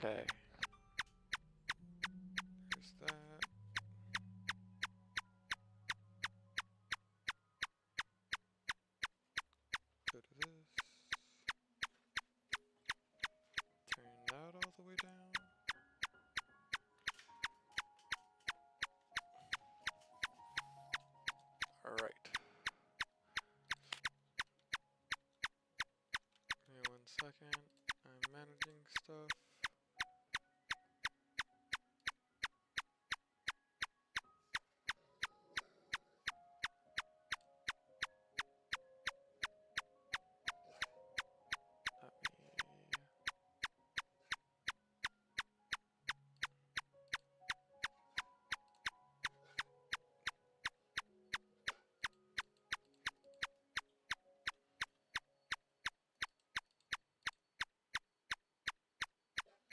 Okay. There's that. Go to this. Turn that all the way down. Alright. Give me 1 second. I'm managing stuff.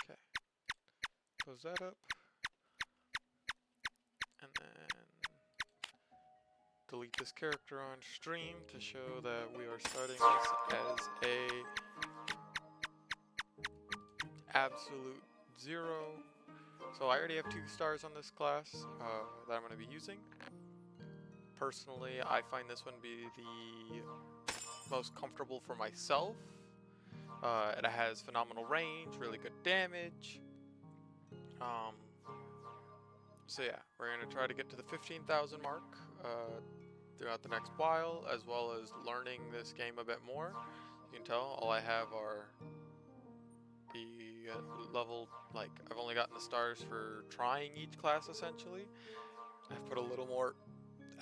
Okay. Close that up. And then delete this character on stream to show that we are starting this as a absolute 0. So I already have 2 stars on this class that I'm going to be using. Personally, I find this one be the most comfortable for myself. It has phenomenal range, really good damage. So yeah, we're going to try to get to the 15,000 mark throughout the next while, as well as learning this game a bit more. You can tell all I have are the level, like, I've only gotten the stars for trying each class essentially. I've put a little more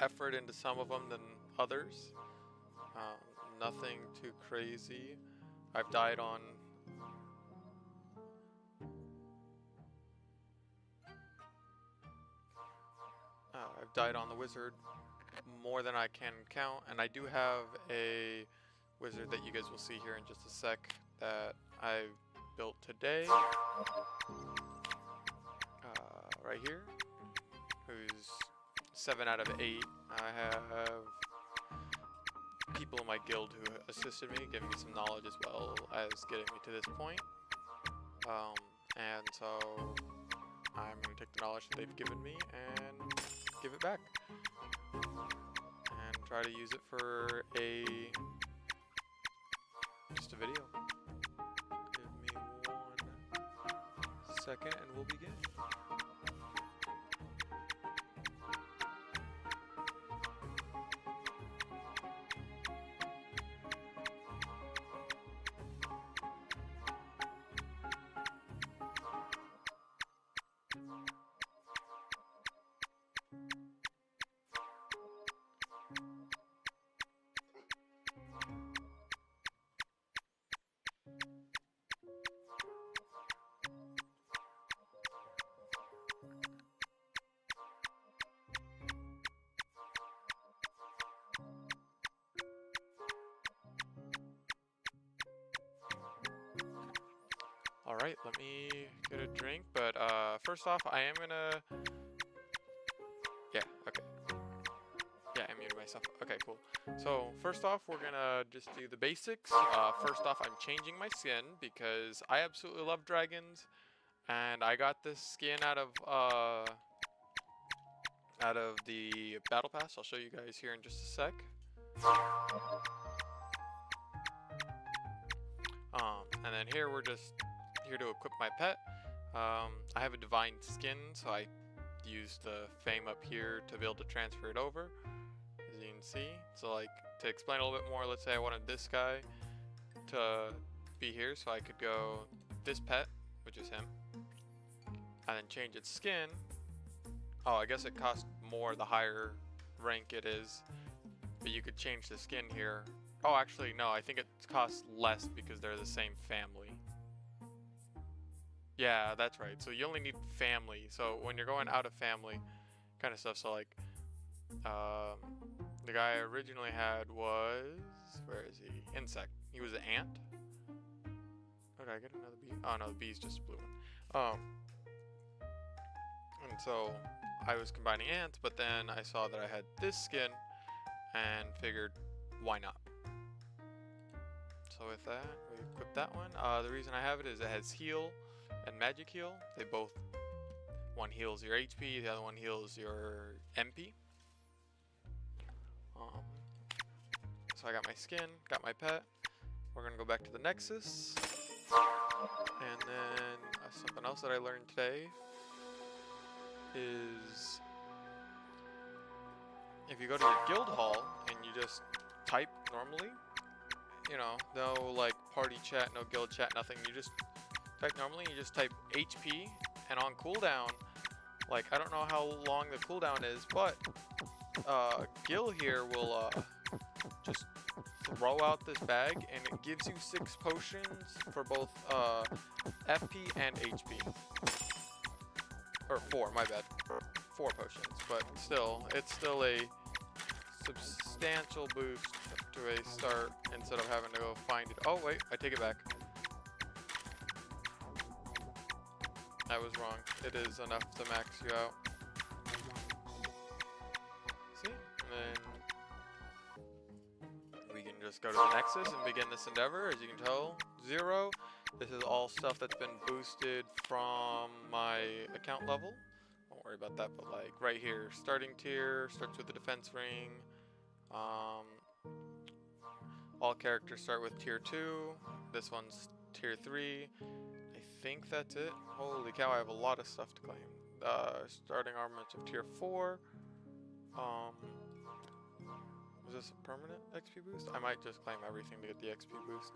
effort into some of them than others. Nothing too crazy. I've died on the wizard more than I can count, and I do have a wizard that you guys will see here in just a sec that I built today, right here, who's 7 out of 8. I have people in my guild who assisted me, giving me some knowledge as well as getting me to this point, and so I'm going to take the knowledge that they've given me and give it back and try to use it for just a video. Give me 1 second and we'll begin. Alright, let me get a drink, but first off, I am gonna... Yeah, okay. Yeah, I muted myself. Okay, cool. So, first off, we're gonna just do the basics. First off, I'm changing my skin because I absolutely love dragons, and I got this skin out of the battle pass. I'll show you guys here in just a sec. And then here we're just here to equip my pet. I have a divine skin, so I used the fame up here to be able to transfer it over, as you can see. So like, to explain a little bit more, let's say I wanted this guy to be here, so I could go this pet, which is him, and then change its skin. Oh, I guess it costs more the higher rank it is, but you could change the skin here. Oh, actually, no, I think it costs less because they're the same family. Yeah, that's right. So you only need family. So when you're going out of family kind of stuff, so like, the guy I originally had was, where is he? Insect. He was an ant. Okay, I get another bee. Oh no, the bee's just a blue one. And so I was combining ants, but then I saw that I had this skin and figured, why not? So with that, we equip that one. The reason I have it is it has heal, and magic heal. They both, one heals your HP, the other one heals your MP. So I got my skin, got my pet. We're gonna go back to the Nexus. And then something else that I learned today is if you go to your guild hall and you just type normally, you know, no like party chat, no guild chat, nothing, you just type normally, you just type HP, and on cooldown, like I don't know how long the cooldown is, but Gil here will just throw out this bag and it gives you 6 potions for both FP and HP. Or 4, my bad. 4 potions, but still, it's still a substantial boost to a start instead of having to go find it. Oh wait, I take it back. I was wrong. It is enough to max you out. See? And then we can just go to the Nexus and begin this endeavor. As you can tell, 0. This is all stuff that's been boosted from my account level. Don't worry about that, but like right here, starting tier starts with the defense ring. All characters start with tier 2. This one's tier 3. I think that's it. Holy cow, I have a lot of stuff to claim. Starting armaments of tier 4. Is this a permanent XP boost? I might just claim everything to get the XP boost.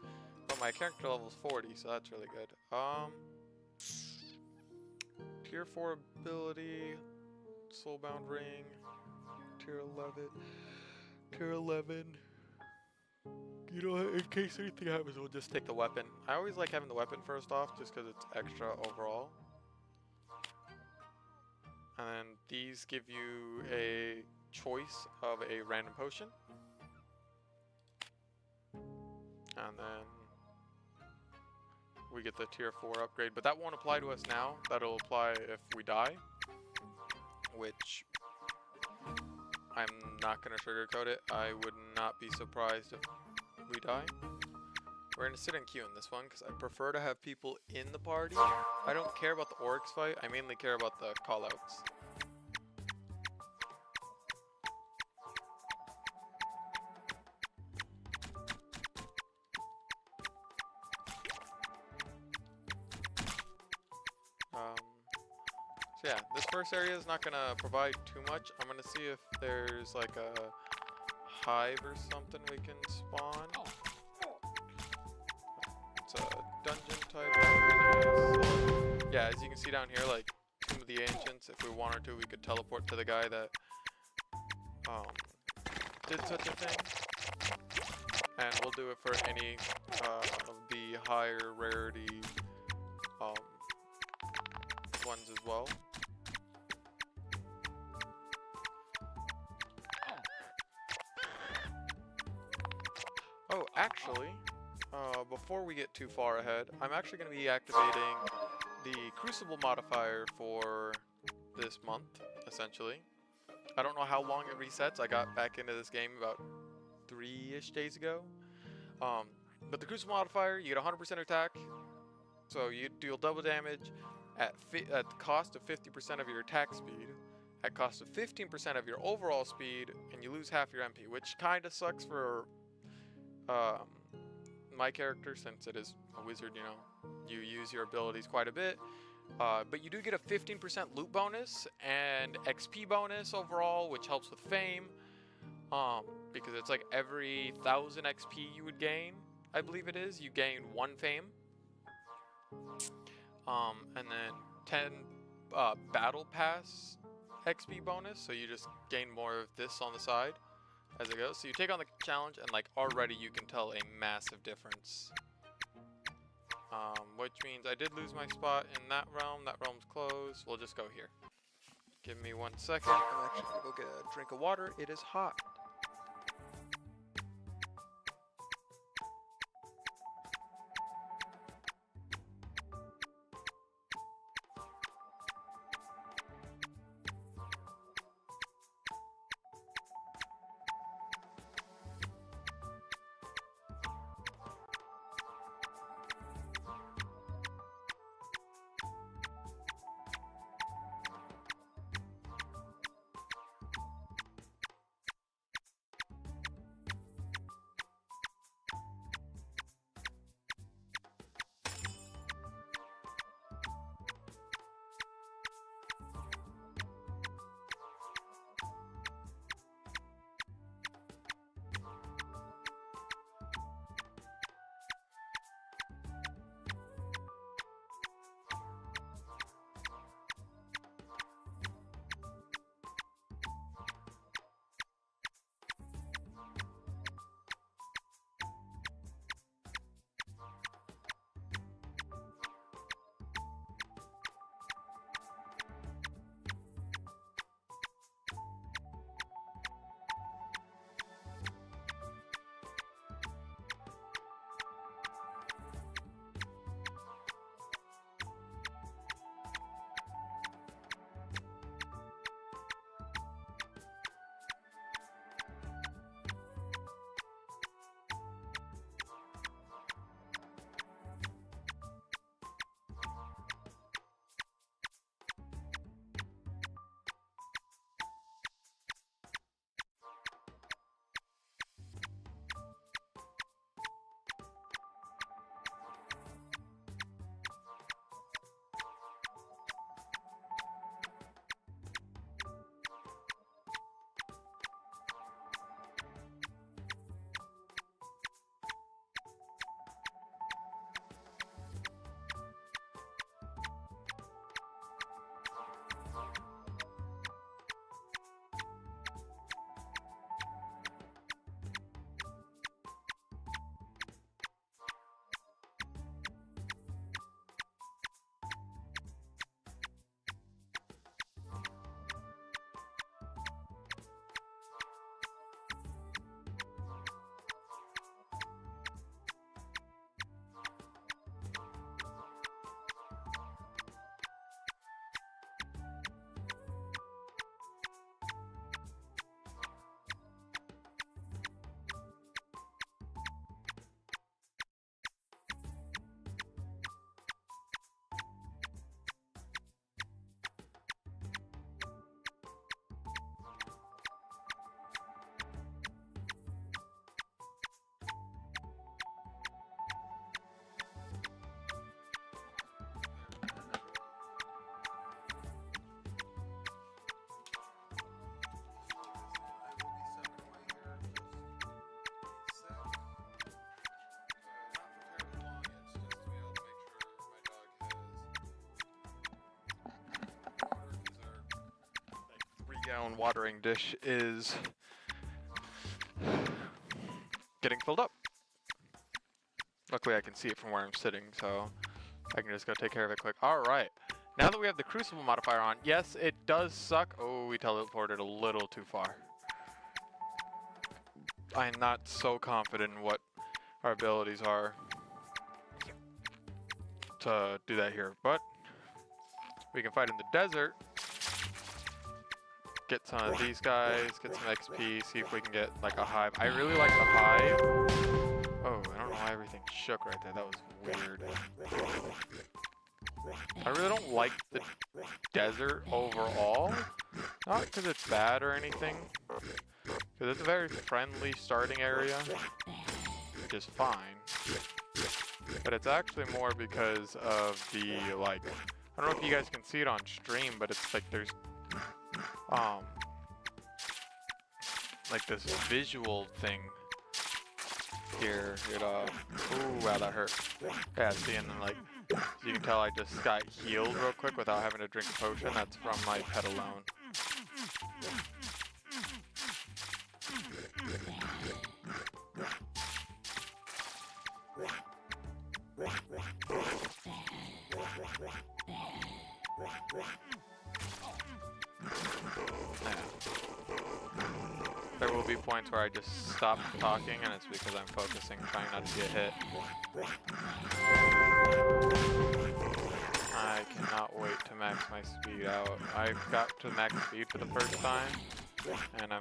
But my character level is 40, so that's really good. Tier 4 ability, Soulbound Ring, tier 11. Tier 11. You know, in case anything happens, we'll just take the weapon. I always like having the weapon first off, just because it's extra overall. And then these give you a choice of a random potion. And then we get the tier 4 upgrade, but that won't apply to us now. That'll apply if we die, which I'm not going to sugarcoat it. I would not be surprised if we die. We're going to sit in queue in this one because I prefer to have people in the party. I don't care about the Oryx fight. I mainly care about the callouts. So yeah, this first area is not going to provide too much. I'm going to see if there's like a hive or something we can spawn. It's a dungeon type. Yeah, as you can see down here, like Tomb of the Ancients, if we wanted to, we could teleport to the guy that did such a thing. And we'll do it for any of the higher rarity ones as well. Oh, actually, before we get too far ahead, I'm actually going to be activating the Crucible modifier for this month, essentially. I don't know how long it resets. I got back into this game about 3-ish days ago. But the Crucible modifier, you get 100% attack, so you deal double damage at the cost of 50% of your attack speed, at cost of 15% of your overall speed, and you lose half your MP, which kind of sucks for my character since it is a wizard, you know. You use your abilities quite a bit, but you do get a 15% loot bonus and XP bonus overall, which helps with fame, because it's like every 1,000 XP you would gain, I believe it is, you gain 1 fame. And then 10 battle pass XP bonus, so you just gain more of this on the side as it goes. So you take on the challenge and like already you can tell a massive difference. Which means I did lose my spot in that realm. That realm's closed. We'll just go here. Give me 1 second. I'm actually gonna go get a drink of water. It is hot. own watering dish is getting filled up. Luckily I can see it from where I'm sitting, so I can just go take care of it quick. Alright, now that we have the Crucible modifier on, yes, it does suck. Oh, we teleported a little too far. I am not so confident in what our abilities are to do that here, but we can fight in the desert, get some of these guys, get some XP, see if we can get like a hive. I really like the hive. Oh, I don't know why everything shook right there. That was weird. I really don't like the desert overall. Not because it's bad or anything. Because it's a very friendly starting area, which is fine. But it's actually more because of the, like, I don't know if you guys can see it on stream, but it's like there's, like this visual thing here. Ooh, wow, that hurt. Yeah, see, and then like, you can tell I just got healed real quick without having to drink a potion. That's from my pet alone. There will be points where I just stop talking, and it's because I'm focusing, trying not to get hit. I cannot wait to max my speed out. I got to max speed for the first time, and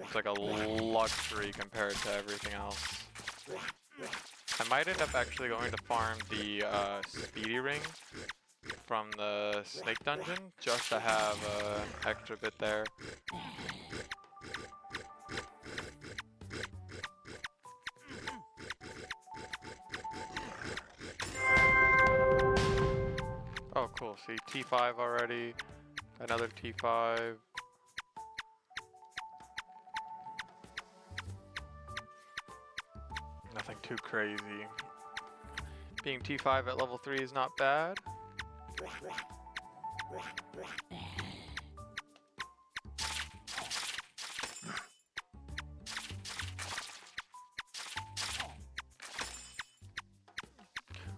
it's like a luxury compared to everything else. I might end up actually going to farm the speedy ring from the snake dungeon, just to have an extra bit there. Oh cool, see T5 already, another T5. Nothing too crazy. Being T5 at level 3 is not bad.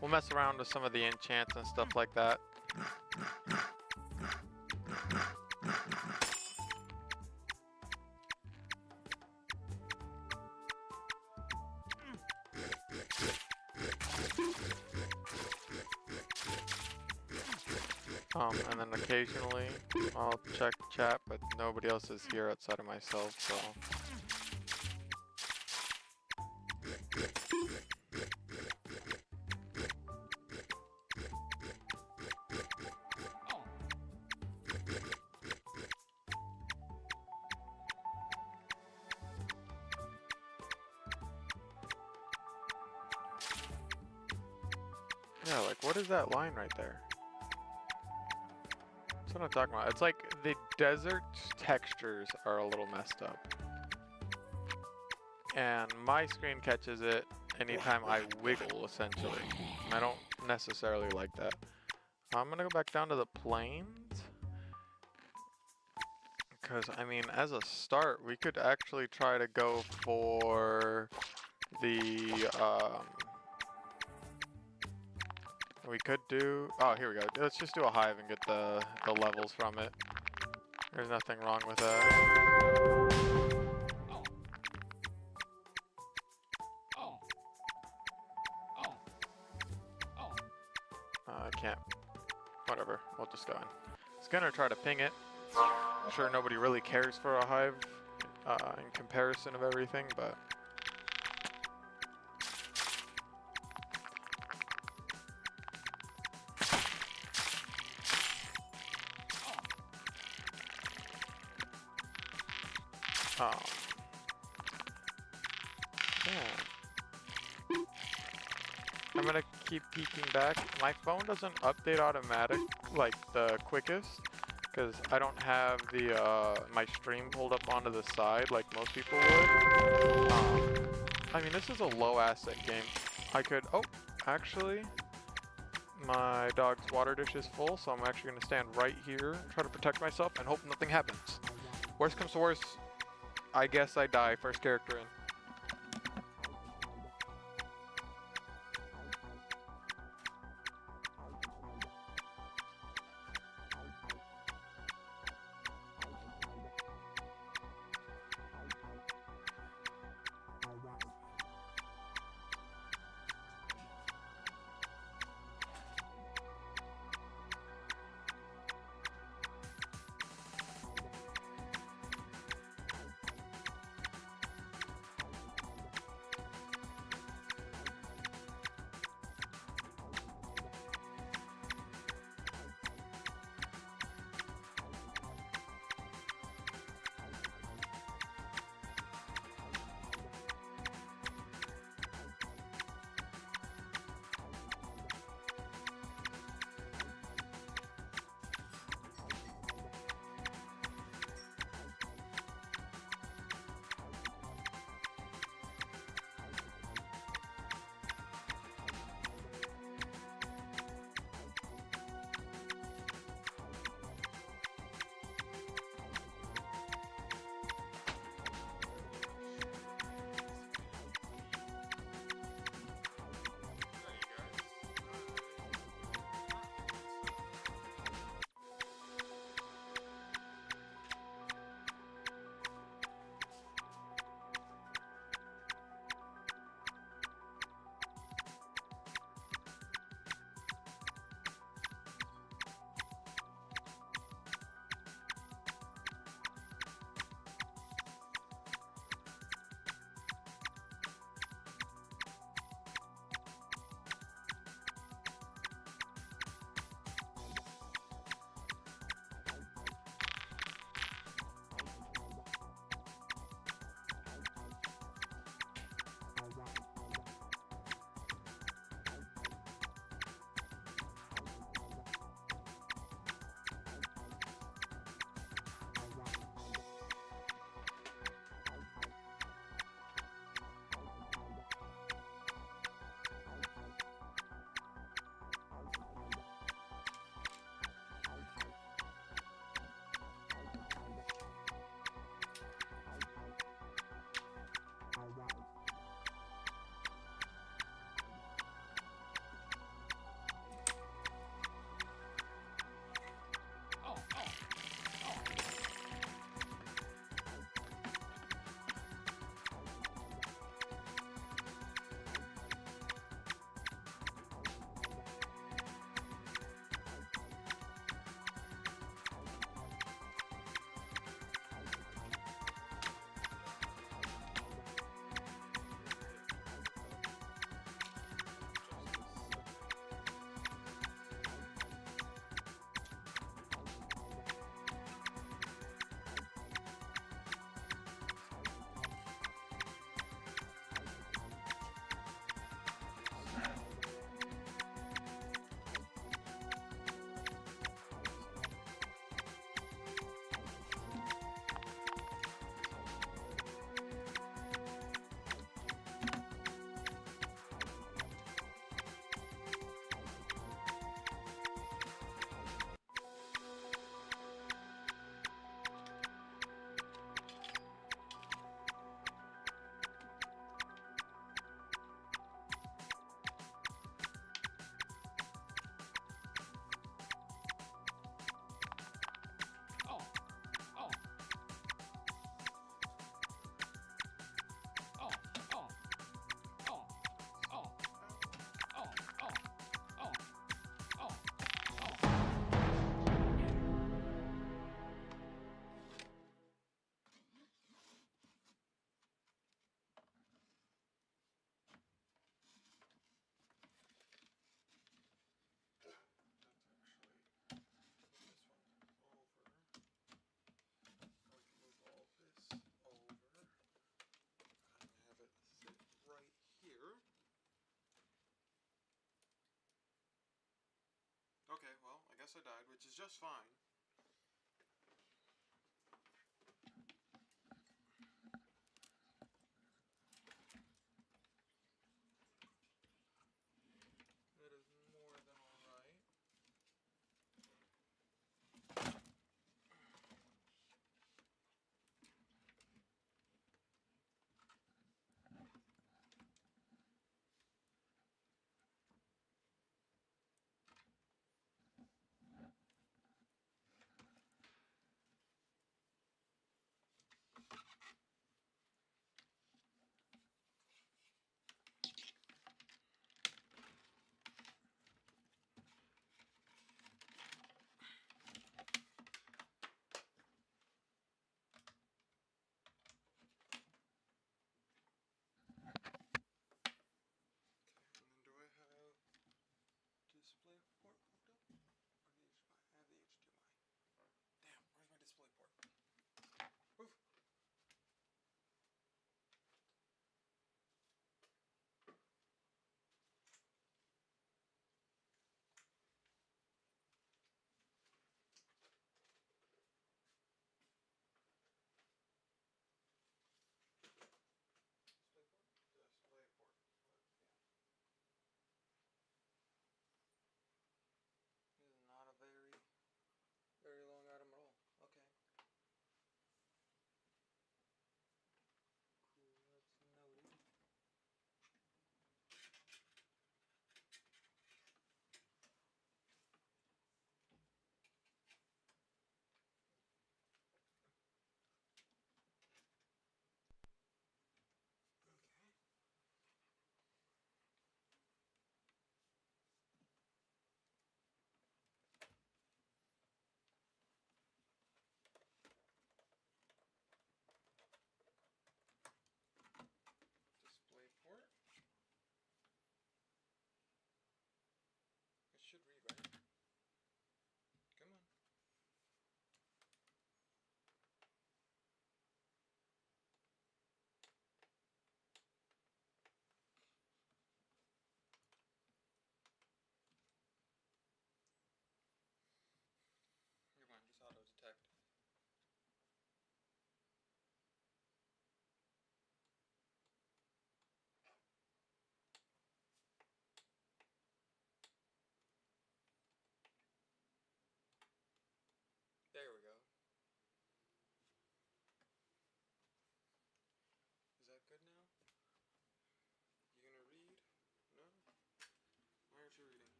We'll mess around with some of the enchants and stuff like that. And then occasionally I'll check chat, but nobody else is here outside of myself, so. Yeah, like what is that line right there? That's what I'm talking about. It's like the desert textures are a little messed up. And my screen catches it anytime I wiggle, essentially. I don't necessarily like that. I'm gonna go back down to the plains. Because, I mean, as a start, we could actually try to go for the, we could do, oh, here we go. Let's just do a hive and get the levels from it. There's nothing wrong with that. I can't. Whatever. We'll just go in. I was gonna try to ping it. I'm sure nobody really cares for a hive in comparison of everything, but. Yeah. I'm gonna keep peeking back. My phone doesn't update automatic like the quickest because I don't have the my stream pulled up onto the side like most people would. I mean, this is a low asset game. I could, oh, actually, my dog's water dish is full, so I'm actually gonna stand right here, try to protect myself, and hope nothing happens. Worst comes to worst, I guess I die first character in. Okay, well, I guess I died, which is just fine. That is more than alright.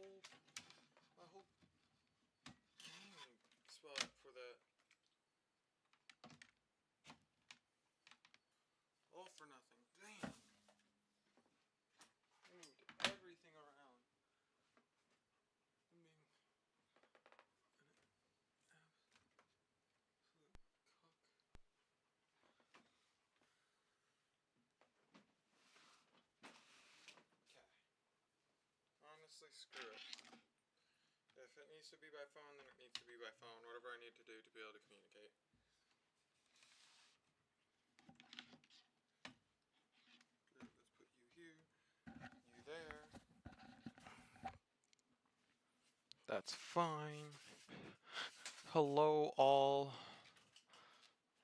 whole spot for that. All for nothing. Damn. Moved everything around. I mean, absolute cock. Okay. Honestly, screw it. If it needs to be by phone, then it needs to be by phone. Whatever I need to do to be able to communicate. Let's put you here. You there. That's fine. Hello, all.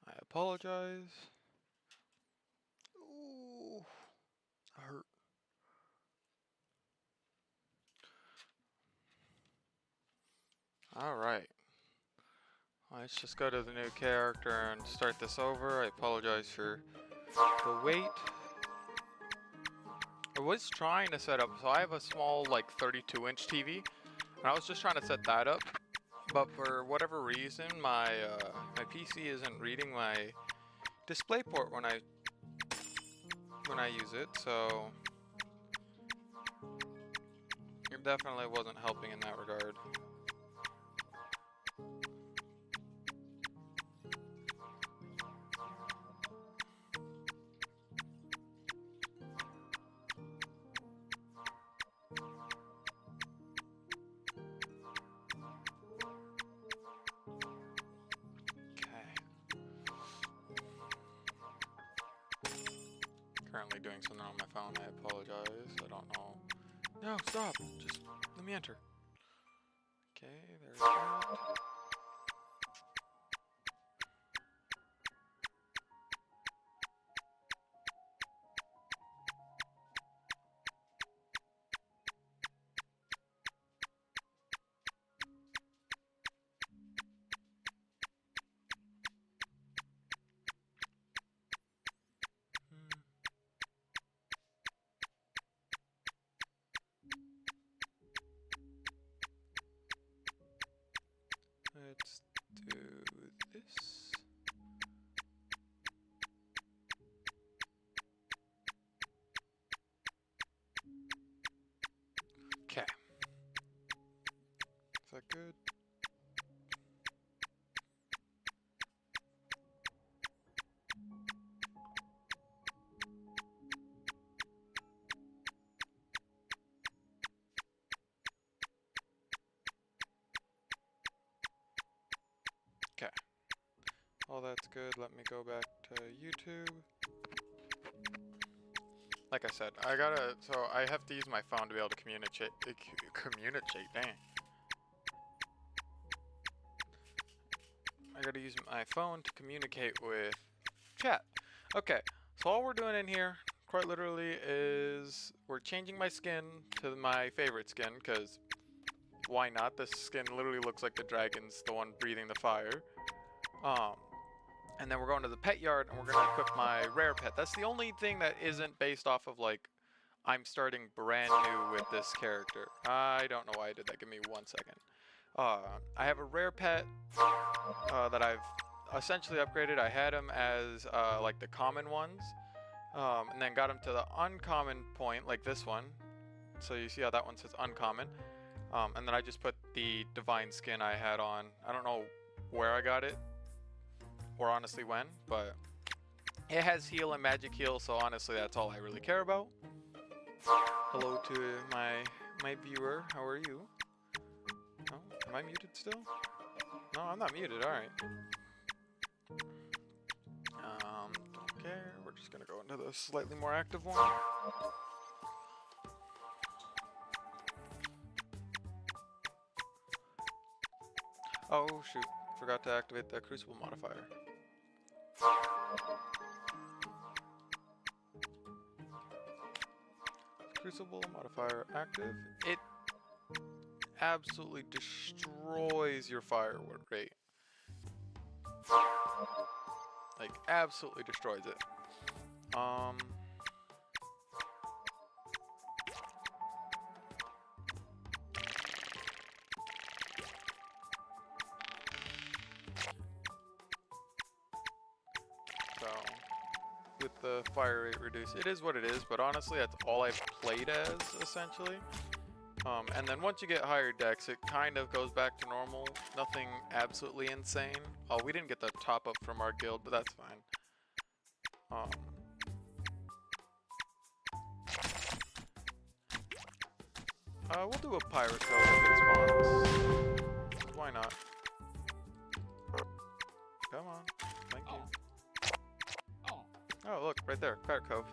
I apologize. Ooh, that hurt. Alright. Let's just go to the new character and start this over. I apologize for the wait. I was trying to set up, so I have a small, like, 32-inch TV, and I was just trying to set that up, but for whatever reason, my PC isn't reading my DisplayPort when I use it, so it definitely wasn't helping in that regard. Currently doing something on my phone. I apologize. I don't know. No, stop. Just let me enter. Okay, there's that. Let's do this. Okay. Is that good? Okay. All that's good. Let me go back to YouTube. Like I said, so I have to use my phone to be able to communicate, dang. I gotta use my phone to communicate with chat. Okay, so all we're doing in here, quite literally, is we're changing my skin to my favorite skin, because why not? This skin literally looks like the dragon's the one breathing the fire. And then we're going to the pet yard, and we're going to equip my rare pet. That's the only thing that isn't based off of, like, I'm starting brand new with this character. I don't know why I did that. Give me 1 second. I have a rare pet that I've essentially upgraded. I had him as, like, the common ones, and then got him to the uncommon point, like this one. So you see how that one says uncommon. And then I just put the divine skin I had on. I don't know where I got it, or honestly when, but it has heal and magic heal, so honestly that's all I really care about. Hello to my viewer, how are you? Oh, am I muted still? No, I'm not muted, alright. Don't care, we're just gonna go into the slightly more active one. Oh shoot, forgot to activate the crucible modifier. Crucible modifier active. It absolutely destroys your firework rate. Like, absolutely destroys it. with the fire rate reduced. It is what it is, but honestly, that's all I've played as, essentially. And then once you get higher decks, it kind of goes back to normal. Nothing absolutely insane. Oh, we didn't get the top up from our guild, but that's fine. We'll do a pirate code if it spawns. Why not? Come on. Thank you. Oh, look, right there. Pirate Cove.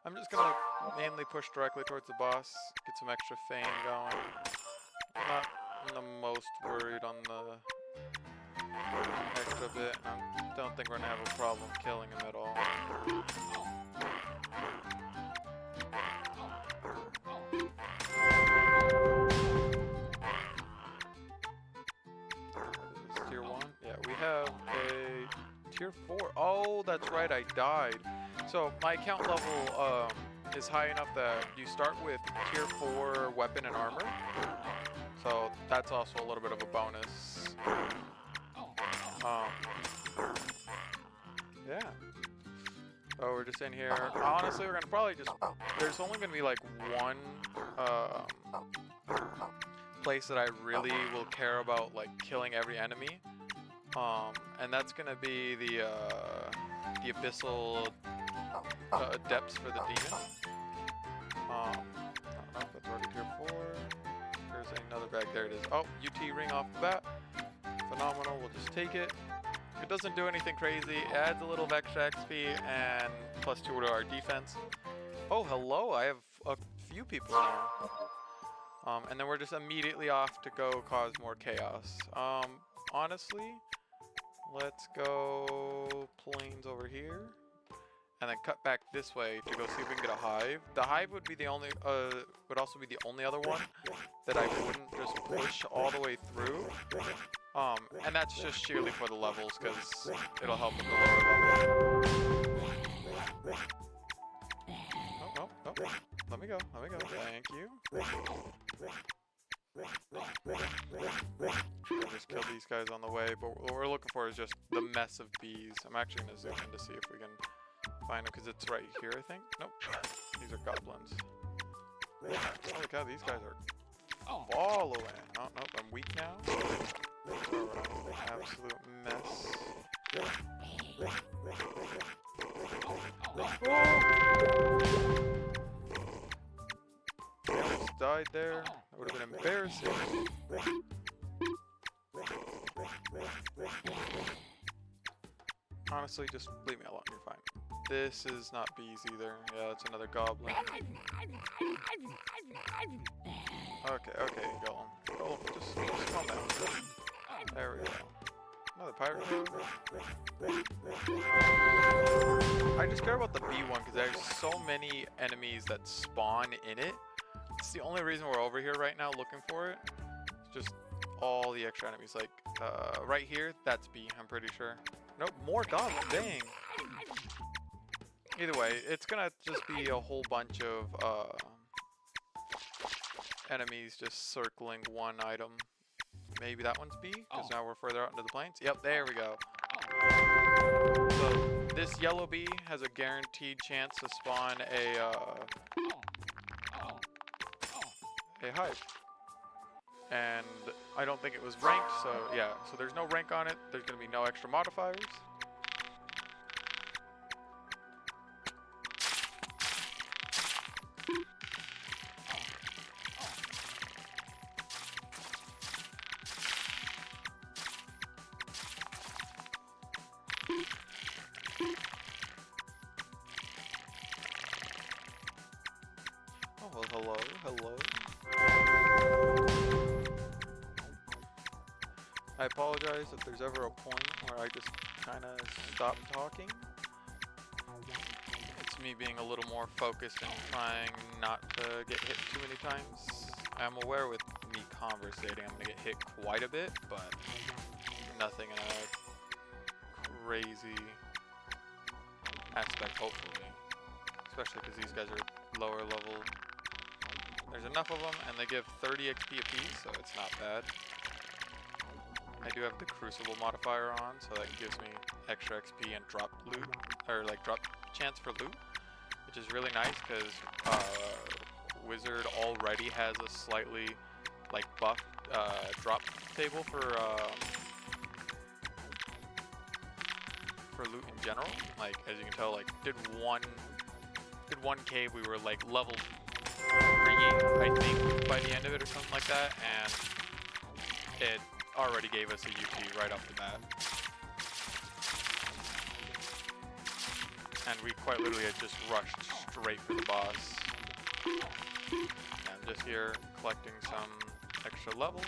I'm just gonna mainly push directly towards the boss, get some extra fame going. I'm not the most worried on the extra bit. I don't think we're gonna have a problem killing him at all. Is this tier 1? Yeah, we have a tier 4. Oh, that's right, I died. So my account level is high enough that you start with tier 4 weapon and armor. So that's also a little bit of a bonus. Yeah. So we're just in here. Honestly, we're gonna probably just, there's only gonna be like one place that I really will care about like killing every enemy. And that's gonna be the abyssal depths for the demon. I don't know if that's already tier 4. There's another bag. There it is. Oh, UT ring off the bat. Phenomenal. We'll just take it. It doesn't do anything crazy. It adds a little of extra XP and +2 to our defense. Oh, hello. I have a few people now. And then we're just immediately off to go cause more chaos. Honestly, let's go plains over here. And then cut back this way to go see if we can get a hive. The hive would be the only, would also be the only other one that I wouldn't just push all the way through. And that's just sheerly for the levels, because it'll help with the lower level. Oh. Let me go. Thank you. I'll just kill these guys on the way, but what we're looking for is just the mess of bees. I'm actually going to zoom in to see if we can find them, because it's right here, I think. Nope. These are goblins. Holy cow, these guys are following. Oh, nope, I'm weak now. Absolute mess. I almost died there. That would have been embarrassing. Honestly, just leave me alone. You're fine. This is not bees either. Yeah, it's another goblin. Okay, Golem. Just calm down. There we go. Another pirate code. I just care about the bee one because there's so many enemies that spawn in it. It's the only reason we're over here right now looking for it. It's just all the extra enemies. Like, right here, that's bee, I'm pretty sure. Nope, more goblin, dang. Either way, it's gonna just be a whole bunch of enemies just circling one item. Maybe that one's B, because now we're further out into the plains. Yep, there we go. So this yellow bee has a guaranteed chance to spawn a hive. And I don't think it was ranked, so yeah. So there's no rank on it. There's gonna be no extra modifiers. Oh, hello. I apologize if there's ever a point where I just kind of stop talking. It's me being a little more focused and trying not to get hit too many times. I'm aware with me conversating, I'm going to get hit quite a bit, but nothing in a crazy aspect, hopefully. Especially because these guys are lower level. There's enough of them, and they give 30 XP apiece, so it's not bad. I do have the Crucible modifier on, so that gives me extra XP and drop loot, or like drop chance for loot, which is really nice because Wizard already has a slightly like buffed drop table for loot in general. Like as you can tell, like did one cave, we were like level 3, I think, by the end of it or something like that, and it already gave us a UT right off the bat. And we quite literally had just rushed straight for the boss. I'm just here collecting some extra levels.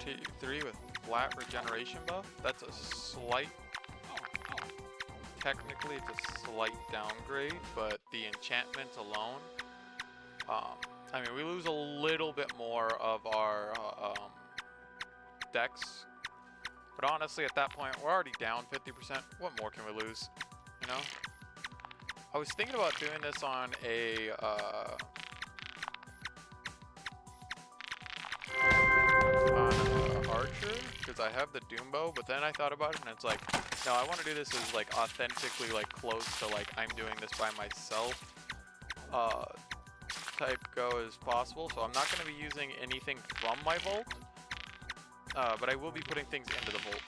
Tier 3 with flat regeneration buff. That's a slight, technically it's a slight downgrade, but the enchantment alone, I mean, we lose a little bit more of our dex, but honestly at that point we're already down 50%. What more can we lose, you know? I was thinking about doing this on a archer, because I have the doom bow, but then I thought about it and it's like, no, I want to do this as like authentically like close to like I'm doing this by myself type go as possible. So I'm not going to be using anything from my vault, but I will be putting things into the vault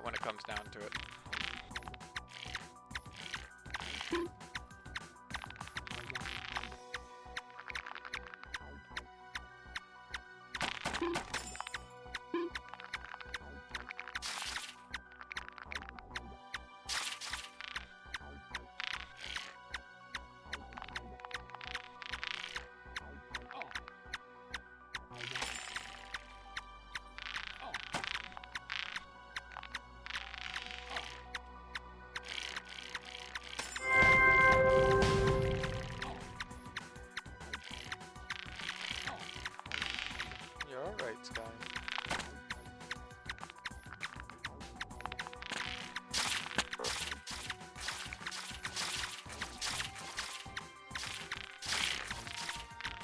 when it comes down to it. Alright, Sky.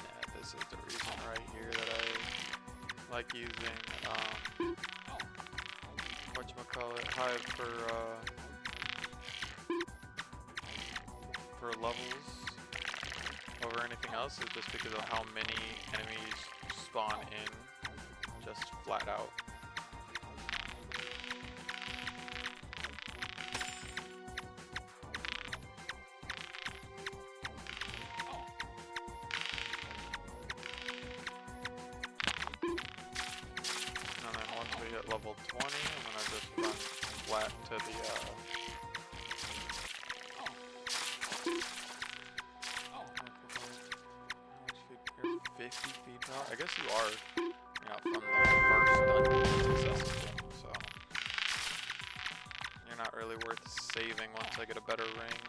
Yeah, this is the reason right here that I like using whatchamacallit, Hive for levels over anything else, is just because of how many enemies spawn in just flat out. And then once we hit level 20, I'm gonna just run flat to the 50 feet tall. I guess you are, you know, from the first dungeon successful, so you're not really worth saving once I get a better ring.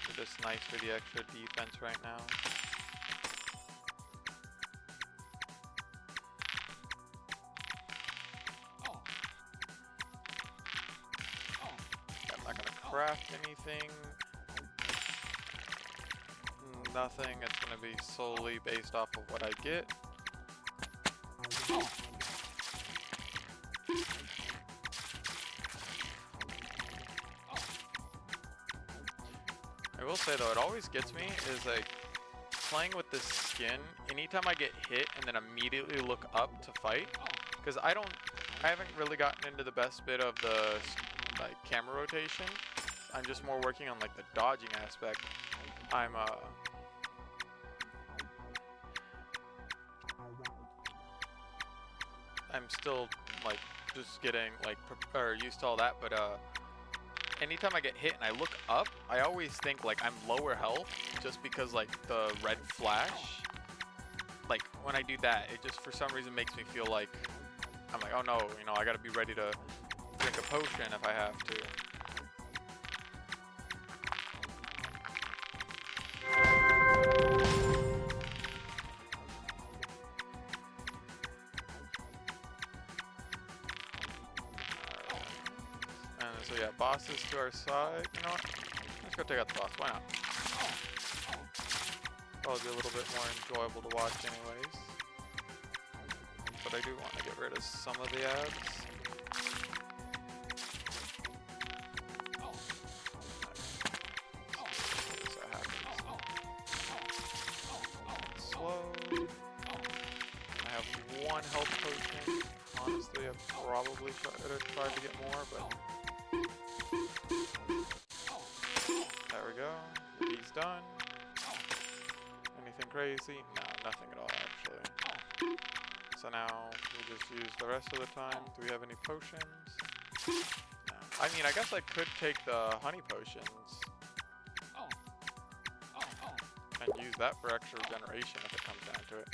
They're just nice for the extra defense right now. I'm not gonna craft anything. Nothing. It's going to be solely based off of what I get. I will say though, it always gets me is like playing with this skin. Anytime I get hit and then immediately look up to fight, because I haven't really gotten into the best bit of the like camera rotation. I'm just more working on like the dodging aspect. I'm still like just getting like used to all that, but anytime I get hit and I look up, I always think like I'm lower health just because like the red flash, like when I do that, it just for some reason makes me feel like I'm like, oh no, you know, I gotta be ready to drink a potion if I have to. So yeah, boss is to our side. You know what? Let's go take out the boss. Why not? Probably be a little bit more enjoyable to watch anyways. But I do want to get rid of some of the ads. So that happens. Slow. I have one health potion. Honestly, I probably should have tried to get more, but there we go. He's done. Anything crazy? No, nothing at all actually. So now we just use the rest of the time. Do we have any potions? No. I mean, I guess I could take the honey potions and use that for extra regeneration if it comes down to it.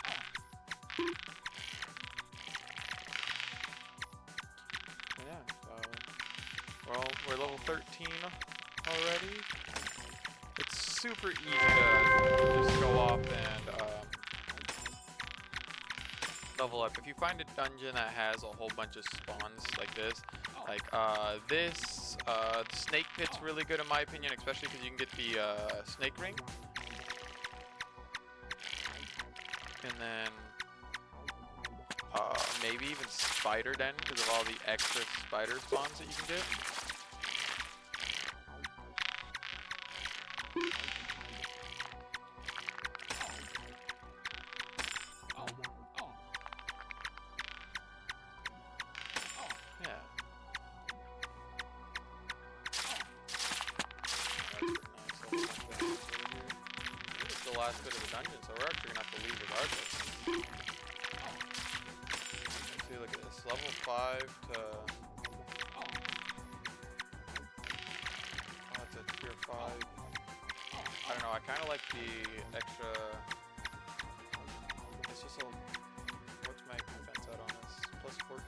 Yeah, so, well, we're level 13 already. It's super easy to just go off and level up. If you find a dungeon that has a whole bunch of spawns like this, like this, the snake pit's really good in my opinion, especially because you can get the snake ring. And then maybe even spider den because of all the extra spider spawns that you can get. Yeah. This is the last bit of the dungeon, so we're actually gonna have to leave regardless. Let's see, look at this. Level 5 to... Oh, it's a tier 5. I don't know, I kinda like the extra... It's just a... What's my defense at on this? Plus 14.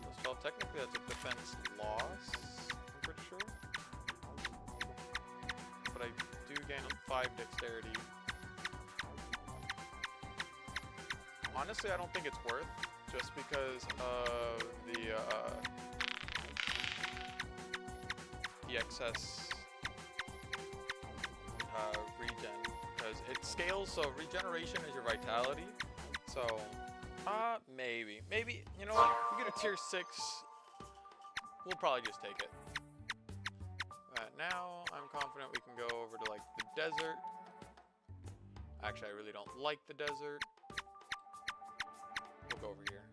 Plus 12. Technically that's a defense loss, I'm pretty sure. But I do gain 5 dexterity. Honestly, I don't think it's worth, just because of the excess regen, because it scales, so regeneration is your vitality. So, maybe, you know what, if we get a tier 6, we'll probably just take it. Now, I'm confident we can go over to, like, the desert. Actually, I really don't like the desert. We'll go over here.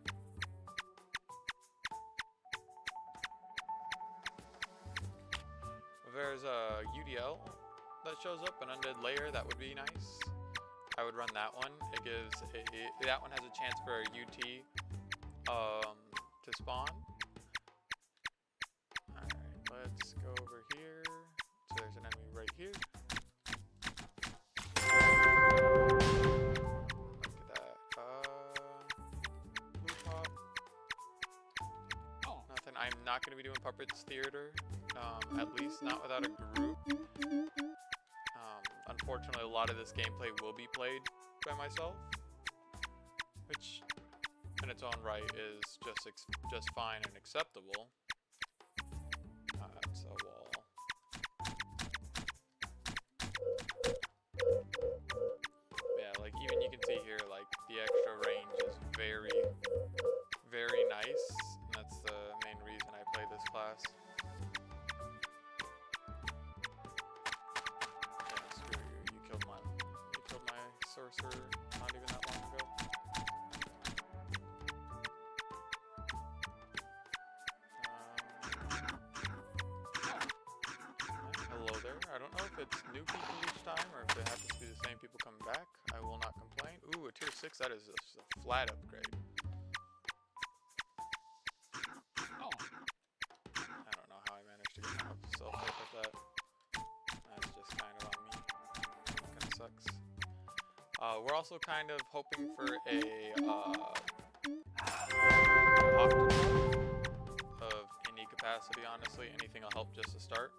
If there's a UDL that shows up, an undead layer, that would be nice. I would run that one. It gives that one has a chance for a UT to spawn. Alright, let's go over here. So there's an enemy right here. Look at that. Blue pop. Nothing. I'm not going to be doing Puppets Theater. At least not without a group. Unfortunately, a lot of this gameplay will be played by myself, which in its own right is just fine and acceptable. That's a wall. Yeah, like even you can see here, like the extra range is very, very nice, and that's the main reason I play this class. Sorcerer not even that long ago. Hello there. I don't know if it's new people each time or if it happens to be the same people coming back. I will not complain. Ooh, a tier 6, that is just a flat upgrade. I don't know how I managed to get myself up with that. That's just kind of on me. Kind of sucks. We're also kind of hoping for a of any capacity, honestly. Anything will help just to start.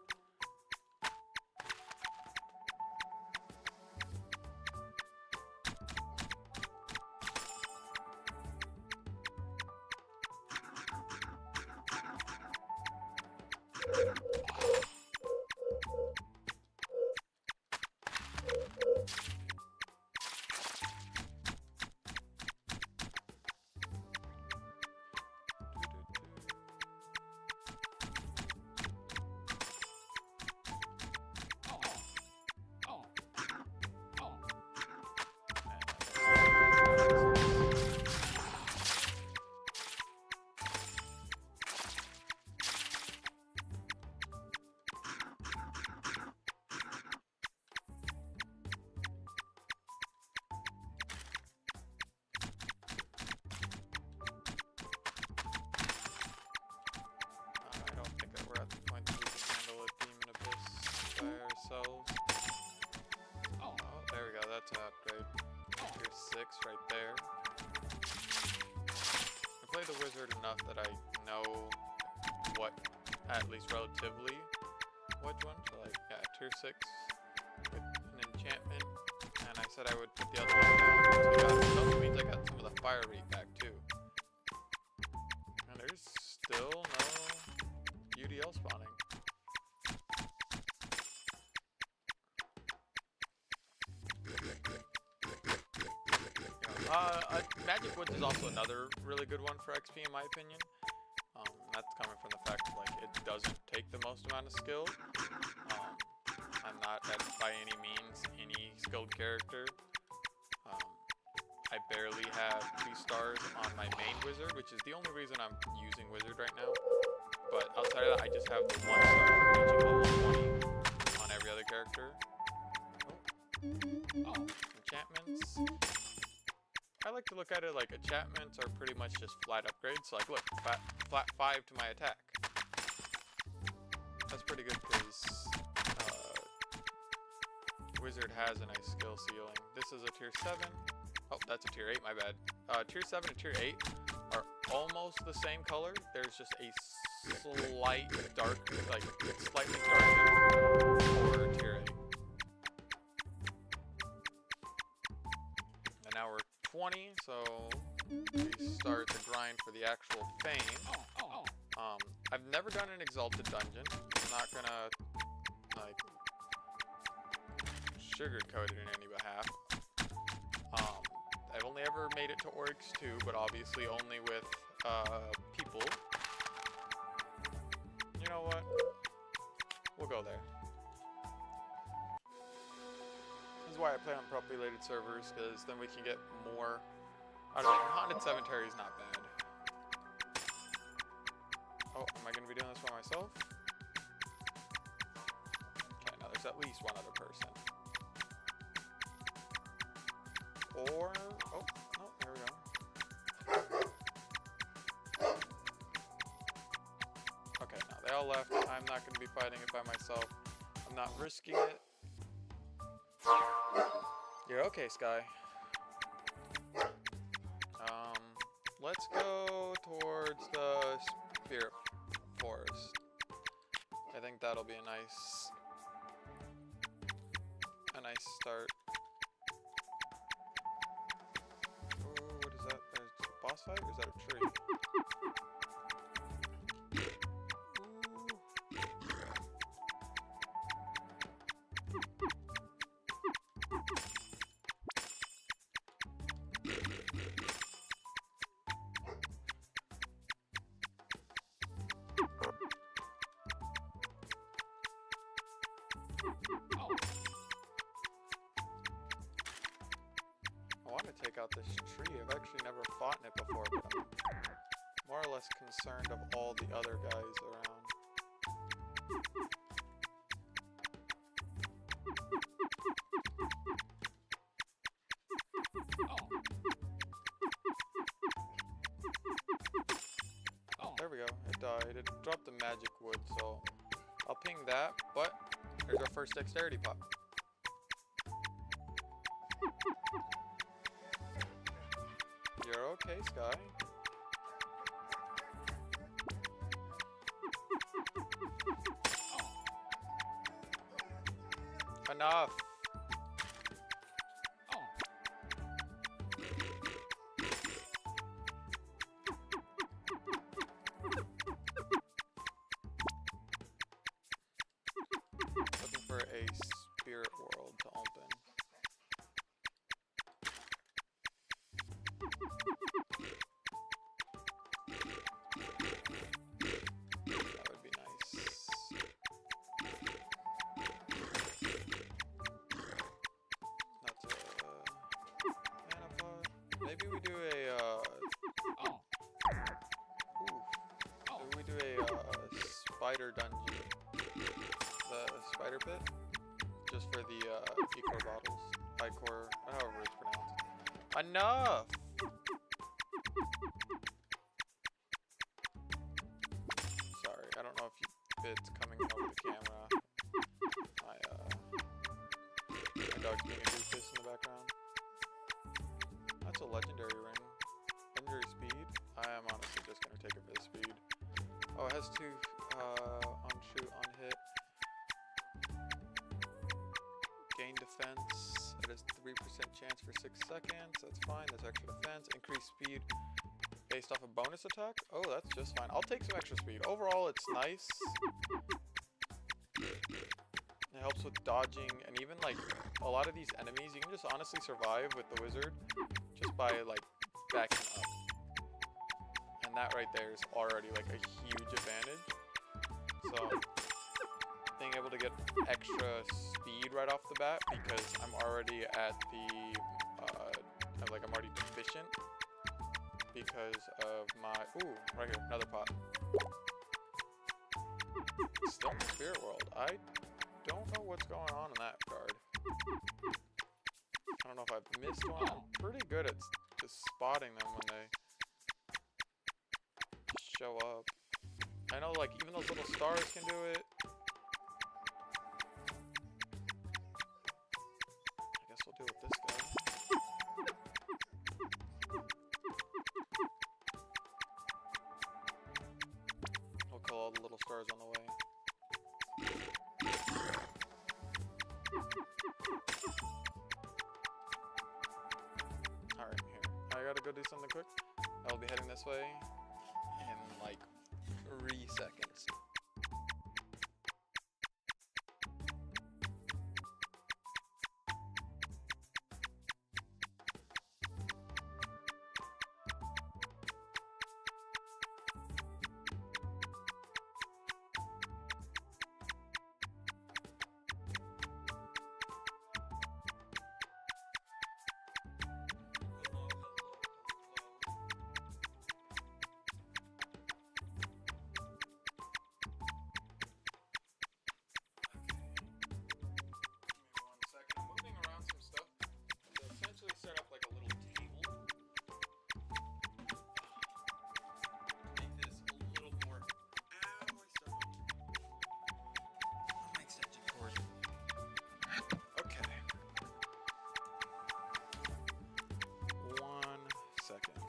enough that I know what, at least relatively, which one. So like, yeah, tier 6 with an enchantment, and I said I would put the other one down. It also means I got some of the fire rate back too. And there's still no UDL spawning. Magic Woods is also another really good one for XP in my opinion. That's coming from the fact that like it doesn't take the most amount of skill. I'm not by any means any skilled character. I barely have 2 stars on my main wizard, which is the only reason I'm using wizard right now. But outside of that, I just have the 1 star for reaching level 20 on every other character. Oh, enchantments. I like to look at it like enchantments are pretty much just flat upgrades. So like, look, flat 5 to my attack. That's pretty good because wizard has a nice skill ceiling. This is a tier 7. Oh, that's a tier 8, my bad. Tier 7 and tier 8 are almost the same color. There's just a slight dark, like it's slightly darker for tier 8. And now we're 20, so we start the grind for the actual fame. I've never done an exalted dungeon. I'm not gonna like sugarcoat it in any behalf. I've only ever made it to Oryx 2, but obviously only with people. You know what? We'll go there. This is why I play on populated servers, because then we can get more out of it. Haunted Cemetery is not bad. Oh, am I going to be doing this by myself? Okay, now there's at least one other person. Or, oh, no, there we go. Okay, now they all left. I'm not going to be fighting it by myself. I'm not risking it. You're okay, Sky. Let's go towards the Spirit Forest. I think that'll be a nice start. Ooh, what is that? There's a boss fight, or is that a tree? I want to take out this tree. I've actually never fought in it before, but I'm more or less concerned of all the other guys around. There we go. It died. It dropped the magic wood, so I'll ping that, but there's our first dexterity pop. You're okay, Sky. Enough. Looking for a spirit world to open. That would be nice. That's a mana pot. Maybe we do a maybe we do a spider dungeon. The spider pit, just for the Icor bottles. Icor, however it's pronounced. Enough! Sorry, I don't know if it's coming over the camera. My dog's being a doofus in the background. That's a legendary ring. Legendary speed. I am honestly just gonna take a has 2 on shoot, on hit. Gain defense. It has 3% chance for 6 seconds. That's fine. There's extra defense. Increase speed based off a bonus attack. Oh, that's just fine. I'll take some extra speed. Overall, it's nice. It helps with dodging, and even like a lot of these enemies, you can just honestly survive with the wizard just by like backing up. And that right there is already like a huge advantage. So being able to get extra speed right off the bat because I'm already at the I'm already deficient because of my right here, another pot. Still in the spirit world. I don't know what's going on in that regard. I don't know if I've missed one. I'm pretty good at just spotting them when they show up. I know, like, even those little stars can do it. I guess we'll do it with this guy. We'll kill all the little stars on the way. Alright, here. I gotta go do something quick. I'll be heading this way in like 3 seconds. Set up like a little table. Make this a little more. Ow, I stepped on my extension cord. Okay. 1 second.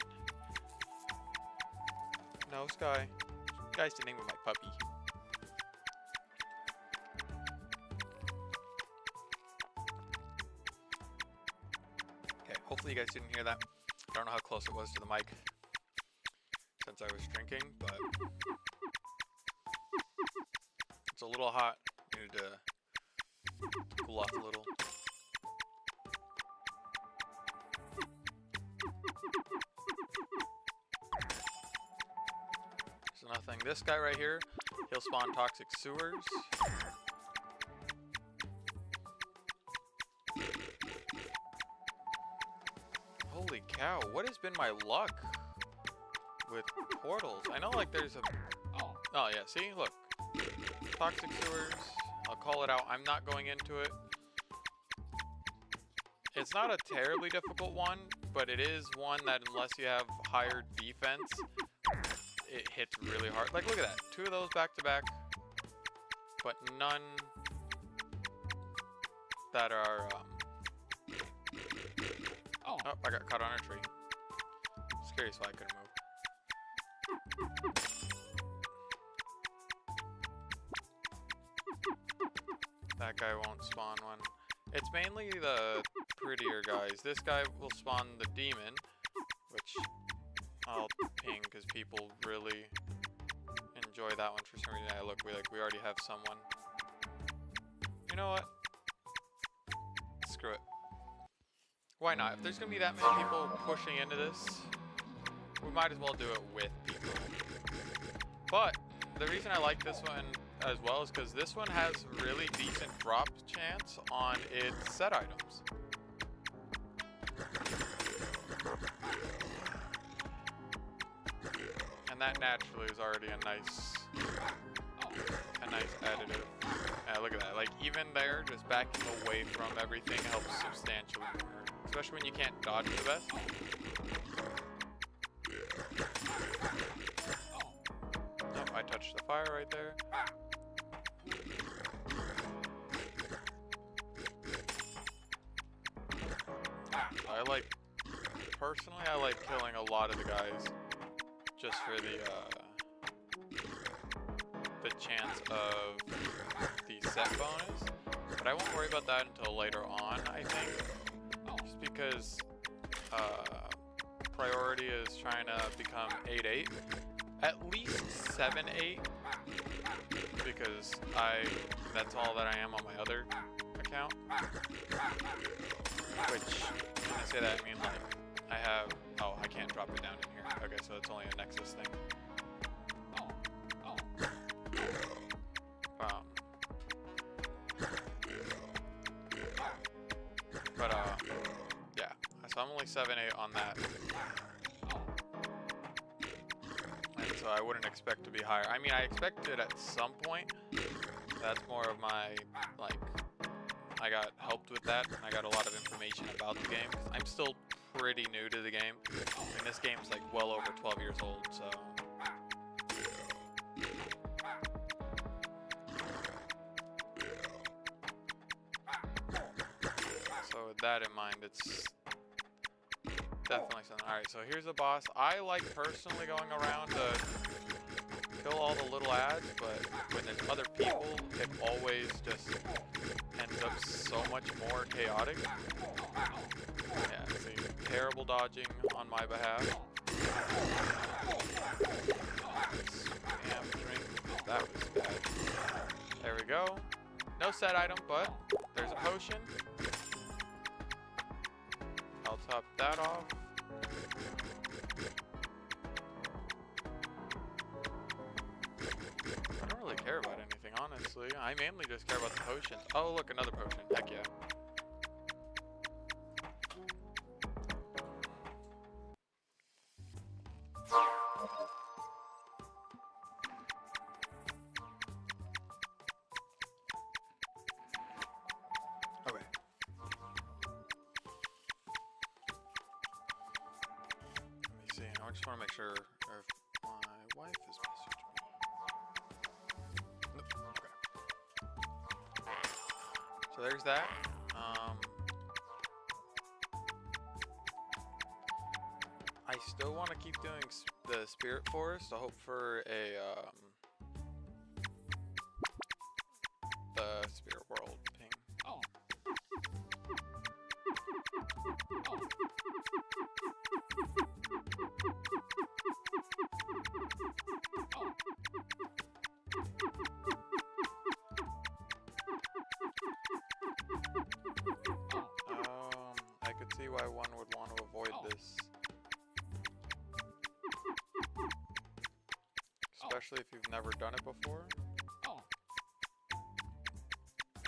No, Sky. Sky's the name of my puppy. Hopefully you guys didn't hear that. I don't know how close it was to the mic since I was drinking, but it's a little hot. Needed to cool off a little. There's nothing. This guy right here, he'll spawn toxic sewers. Holy cow, what has been my luck with portals? I know like there's a... Oh yeah, see? Look. Toxic sewers. I'll call it out. I'm not going into it. It's not a terribly difficult one, but it is one that unless you have higher defense, it hits really hard. Like, look at that. 2 of those back to back, but none that are... Oh, I got caught on a tree. Just curious why I couldn't move. That guy won't spawn one. It's mainly the prettier guys. This guy will spawn the demon, which I'll ping because people really enjoy that one for some reason. Yeah, look, we already have someone. You know what? Screw it. Why not? If there's gonna be that many people pushing into this, we might as well do it with people. But the reason I like this one as well is because this one has really decent drop chance on its set items. And that naturally is already a nice additive. Yeah, look at that. Like, even there, just backing away from everything helps substantially more. Especially when you can't dodge the best. Nope, I touched the fire right there. Personally, I like killing a lot of the guys just for the the chance of the set bonus, but I won't worry about that until later on, I think, just because priority is trying to become 8-8, at least 7-8, because that's all that I am on my other account, which, when I say that, I mean, like, I have, oh, I can't drop it down in here. Okay, so it's only a Nexus thing. Yeah, so I'm only 7-8 on that. And so I wouldn't expect to be higher. I mean, I expect it at some point. That's more of my, like, I got helped with that, and I got a lot of information about the game. I'm still pretty new to the game. I mean, this game's like well over 12 years old, so. So with that in mind, it's definitely something. Alright, so here's a boss. I like personally going around to kill all the little ads, but when there's other people, it always just ends up so much more chaotic. Yeah, see, terrible dodging on my behalf. Spam drink. That was bad. There we go. No set item, but there's a potion. I'll top that off. I don't really care about anything, honestly. I mainly just care about the potions. Oh, look, another potion. Heck yeah. Okay. Let me see. I just want to make sure if my wife is messaging me. Nope. Okay. So there's that. I still want to keep doing the Spirit Forest. I hope for a the Spirit World ping. Oh. I could see why one would want to avoid this. Especially if you've never done it before. I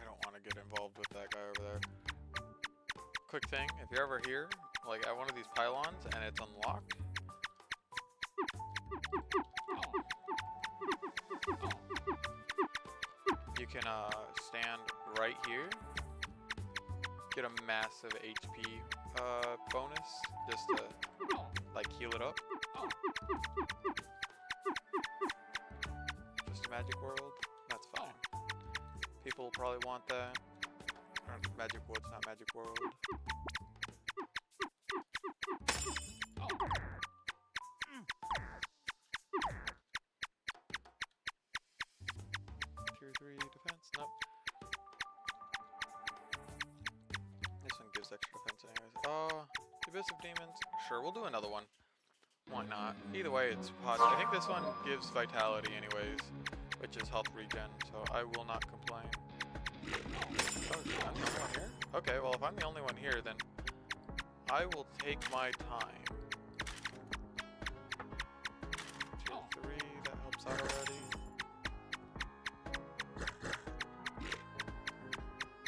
don't want to get involved with that guy over there. Quick thing, if you're ever here, like at one of these pylons and it's unlocked, you can stand right here, get a massive HP bonus just to like heal it up. Just a Magic World, that's fine. People will probably want that. Magic Woods, not Magic World. Tier 3 defense? Nope. This one gives extra defense anyways. Abyss of Demons? Sure, we'll do another one. Why not? Either way, it's positive. I think this one gives vitality anyways, which is health regen, so I will not complain. Oh, I'm the only one here? Okay, well if I'm the only one here, then I will take my time. Tier 3, that helps out already.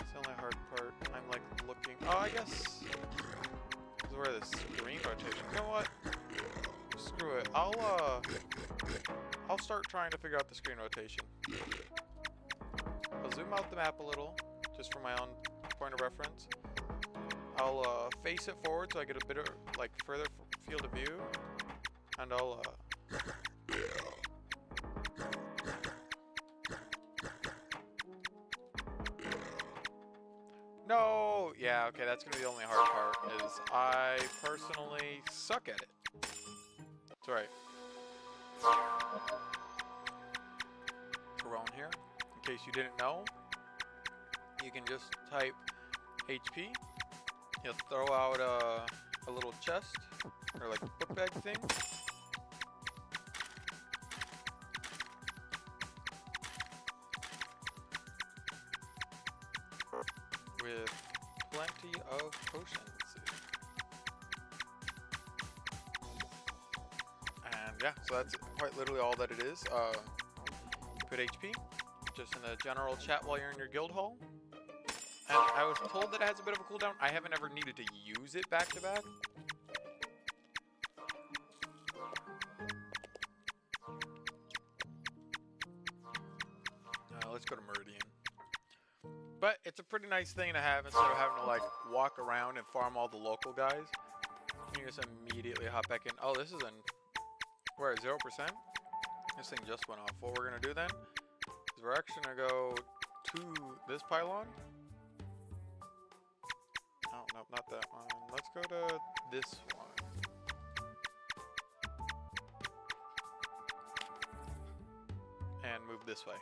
It's the only hard part. I'm like looking. Oh, I guess this is where the screen rotation. You know what? Screw it. I'll start trying to figure out the screen rotation. I'll zoom out the map a little, just for my own point of reference. I'll face it forward so I get a bit of like further field of view, and I'll no, yeah, okay, that's gonna be the only hard part. Is I personally suck at it. That's right. Tyrone here. In case you didn't know, you can just type HP. He'll throw out a little chest or like a book bag thing. With plenty of potions. And yeah, so that's quite literally all that it is. Put HP just in the general chat while you're in your guild hall. And I was told that it has a bit of a cooldown. I haven't ever needed to use it back to back. Let's go to Meridian. But it's a pretty nice thing to have instead of having to like walk around and farm all the local guys. You just immediately hop back in. Oh, this is in, we're at 0%. This thing just went off. What we're gonna do then is we're actually gonna go to this pylon. Oh, no, not that one. Let's go to this one. And move this way.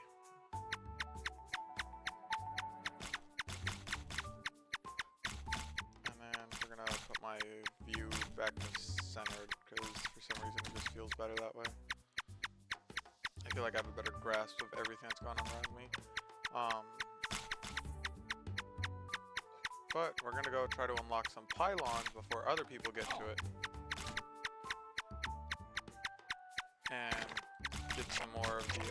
Put my view back to centered because for some reason it just feels better that way. I feel like I have a better grasp of everything that's going on around me. But we're gonna go try to unlock some pylons before other people get to it. And get some more of the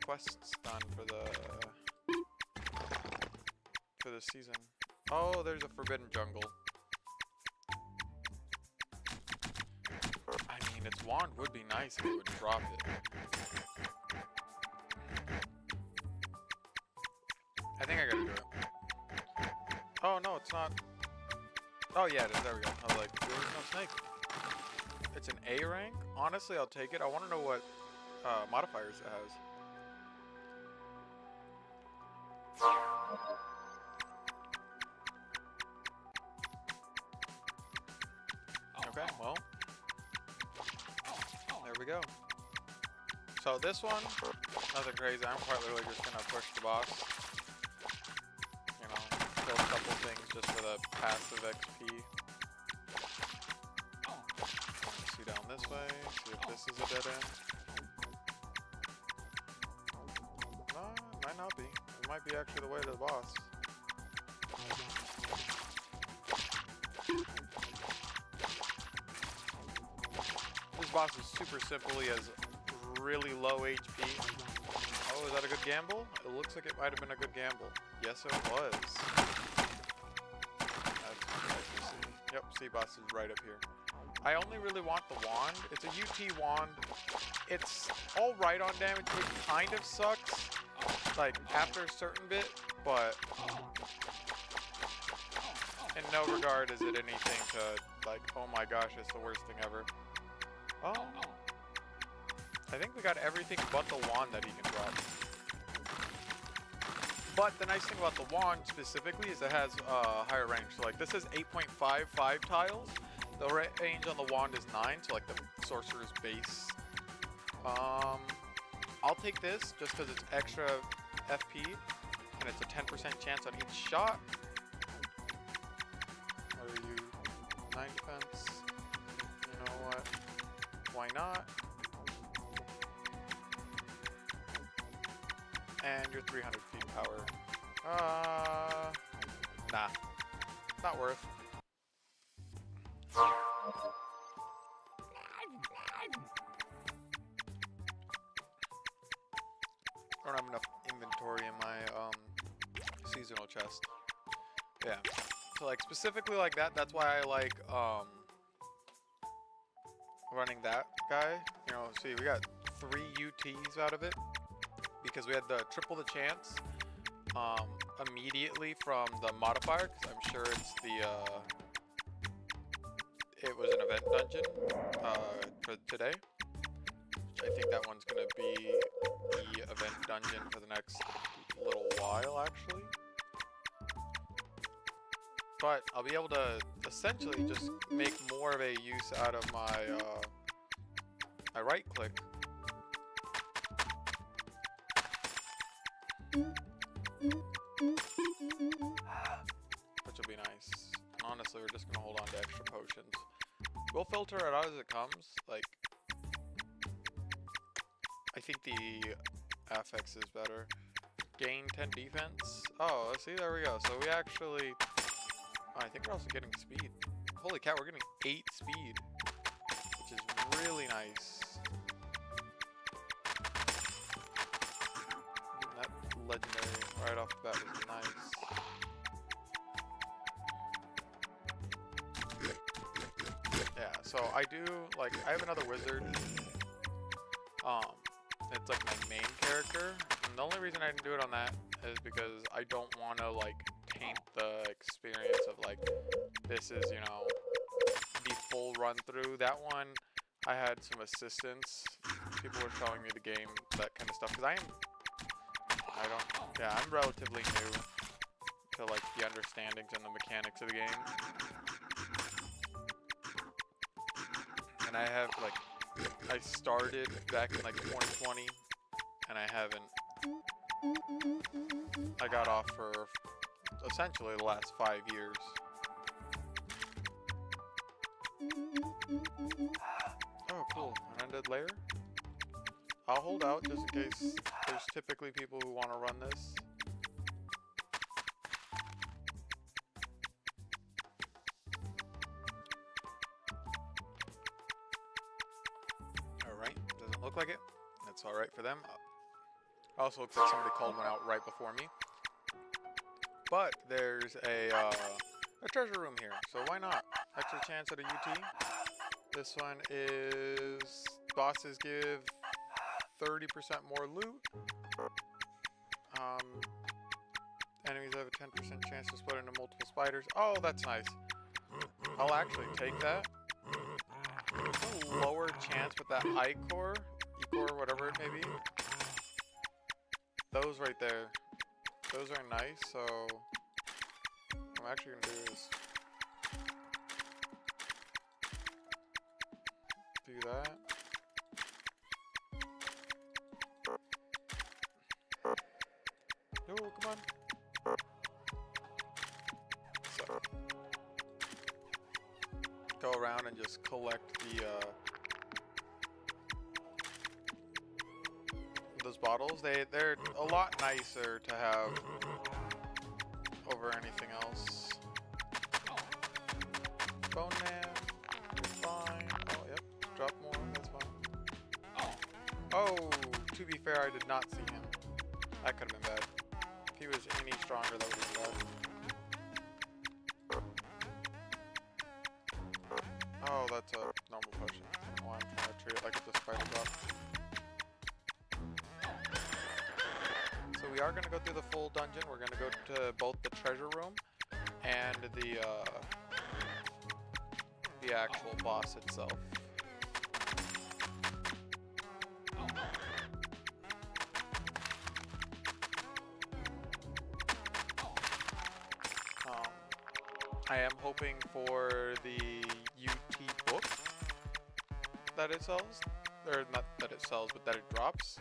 quests done for the season. Oh, there's a forbidden jungle. I mean, its wand would be nice if it would drop it. I think I gotta do it. Oh, no, it's not. Oh, yeah, it is. There we go. I was like, there's no snake. It's an A rank? Honestly, I'll take it. I want to know what modifiers it has. Okay, well, there we go. So this one, nothing crazy. I'm quite literally just gonna push the boss. You know, kill a couple things just for the passive XP. See down this way, see if this is a dead end. No, it might not be. It might be actually the way to the boss. This boss is super simple. He has really low HP. Oh, is that a good gamble? It looks like it might have been a good gamble. Yes, it was. That's nice to see. Yep, see, boss is right up here. I only really want the wand. It's a UT wand. It's alright on damage. It kind of sucks, like, after a certain bit, but in no regard is it anything to, like, oh my gosh, it's the worst thing ever. Oh, I think we got everything but the wand that he can drop. But the nice thing about the wand specifically is it has higher range. So like this is 8.55 tiles. The range on the wand is 9, so like the sorcerer's base. I'll take this just because it's extra FP and it's a 10% chance on each shot. What are you? 9 defense. You know what? Why not? And you're 300 feet power. Nah. Not worth. I don't have enough inventory in my seasonal chest. Yeah. So like specifically like that, that's why I like running that guy. You know, see, we got 3 UTs out of it because we had the triple the chance immediately from the modifier, because I'm sure it's the it was an event dungeon for today. I think that one's gonna be the event dungeon for the next little while actually. But I'll be able to essentially just make more of a use out of my my right click Which will be nice. And honestly, we're just gonna hold on to extra potions. We'll filter it out as it comes. Like, I think the affix is better. Gain 10 defense. Oh, see, there we go. So we actually... Oh, I think we're also getting speed. Holy cow, we're getting 8 speed. Which is really nice. Getting that legendary right off the bat was nice. Yeah, so I do, like, I have another wizard. It's like my main character. And the only reason I didn't do it on that is because I don't want to, like, taint the experience of, like, this is, you know, the full run through. That one, I had some assistance. People were showing me the game, that kind of stuff. Because I'm relatively new to, like, the understandings and the mechanics of the game. And I have, like, I started back in, like, 2020, and I haven't, I got off for essentially the last 5 years. Oh, cool. An undead lair? I'll hold out just in case there's typically people who want to run this. Alright, doesn't look like it. That's alright for them. Also looks like somebody called one out right before me. But there's a treasure room here, so why not? Extra chance at a UT. This one is bosses give 30% more loot. Enemies have a 10% chance to split into multiple spiders. Oh, that's nice. I'll actually take that. It's a lower chance with that Icor, whatever it may be. Those right there. Those are nice, so what I'm actually gonna do is do that. Oh, come on. So go around and just collect the those bottles. They're a lot nicer to have over anything else. Bone Man, you're fine. Oh, yep. Drop more, that's fine. Oh, to be fair, I did not see him. That could have been bad. If he was any stronger, that would have been bad. Oh, that's a normal potion. I don't know why I'm trying to treat it like it's a spider drop. So we are going to go through the full dungeon. We're going to go to both the treasure room and the actual boss itself. I am hoping for the UT book that it sells, or not that it sells, but that it drops.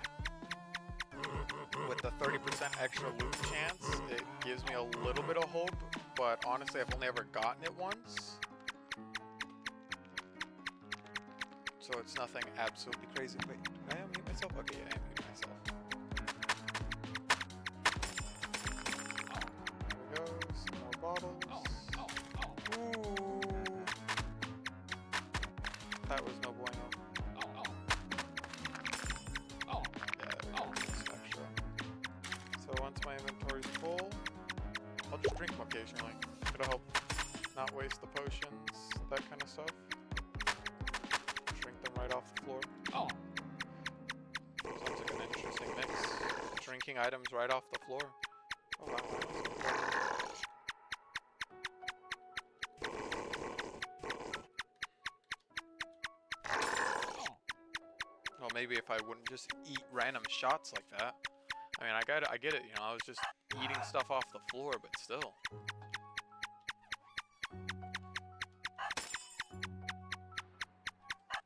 With the 30% extra loot chance, it gives me a little bit of hope, but honestly, I've only ever gotten it once. So it's nothing absolutely crazy. Wait, did I unmute myself? Okay, yeah, I unmuted myself. There we go, some more bottles. Ooh. That was no bueno. Yeah, there we go, just extra. So once my inventory's full, I'll just drink them occasionally. It'll help not waste the potions, that kind of stuff. Drink them right off the floor. Sounds like an interesting mix. Drinking items right off the floor. Oh wow. Well, maybe if I wouldn't just eat random shots like that. I mean, I get it, you know, I was just eating stuff off the floor, but still.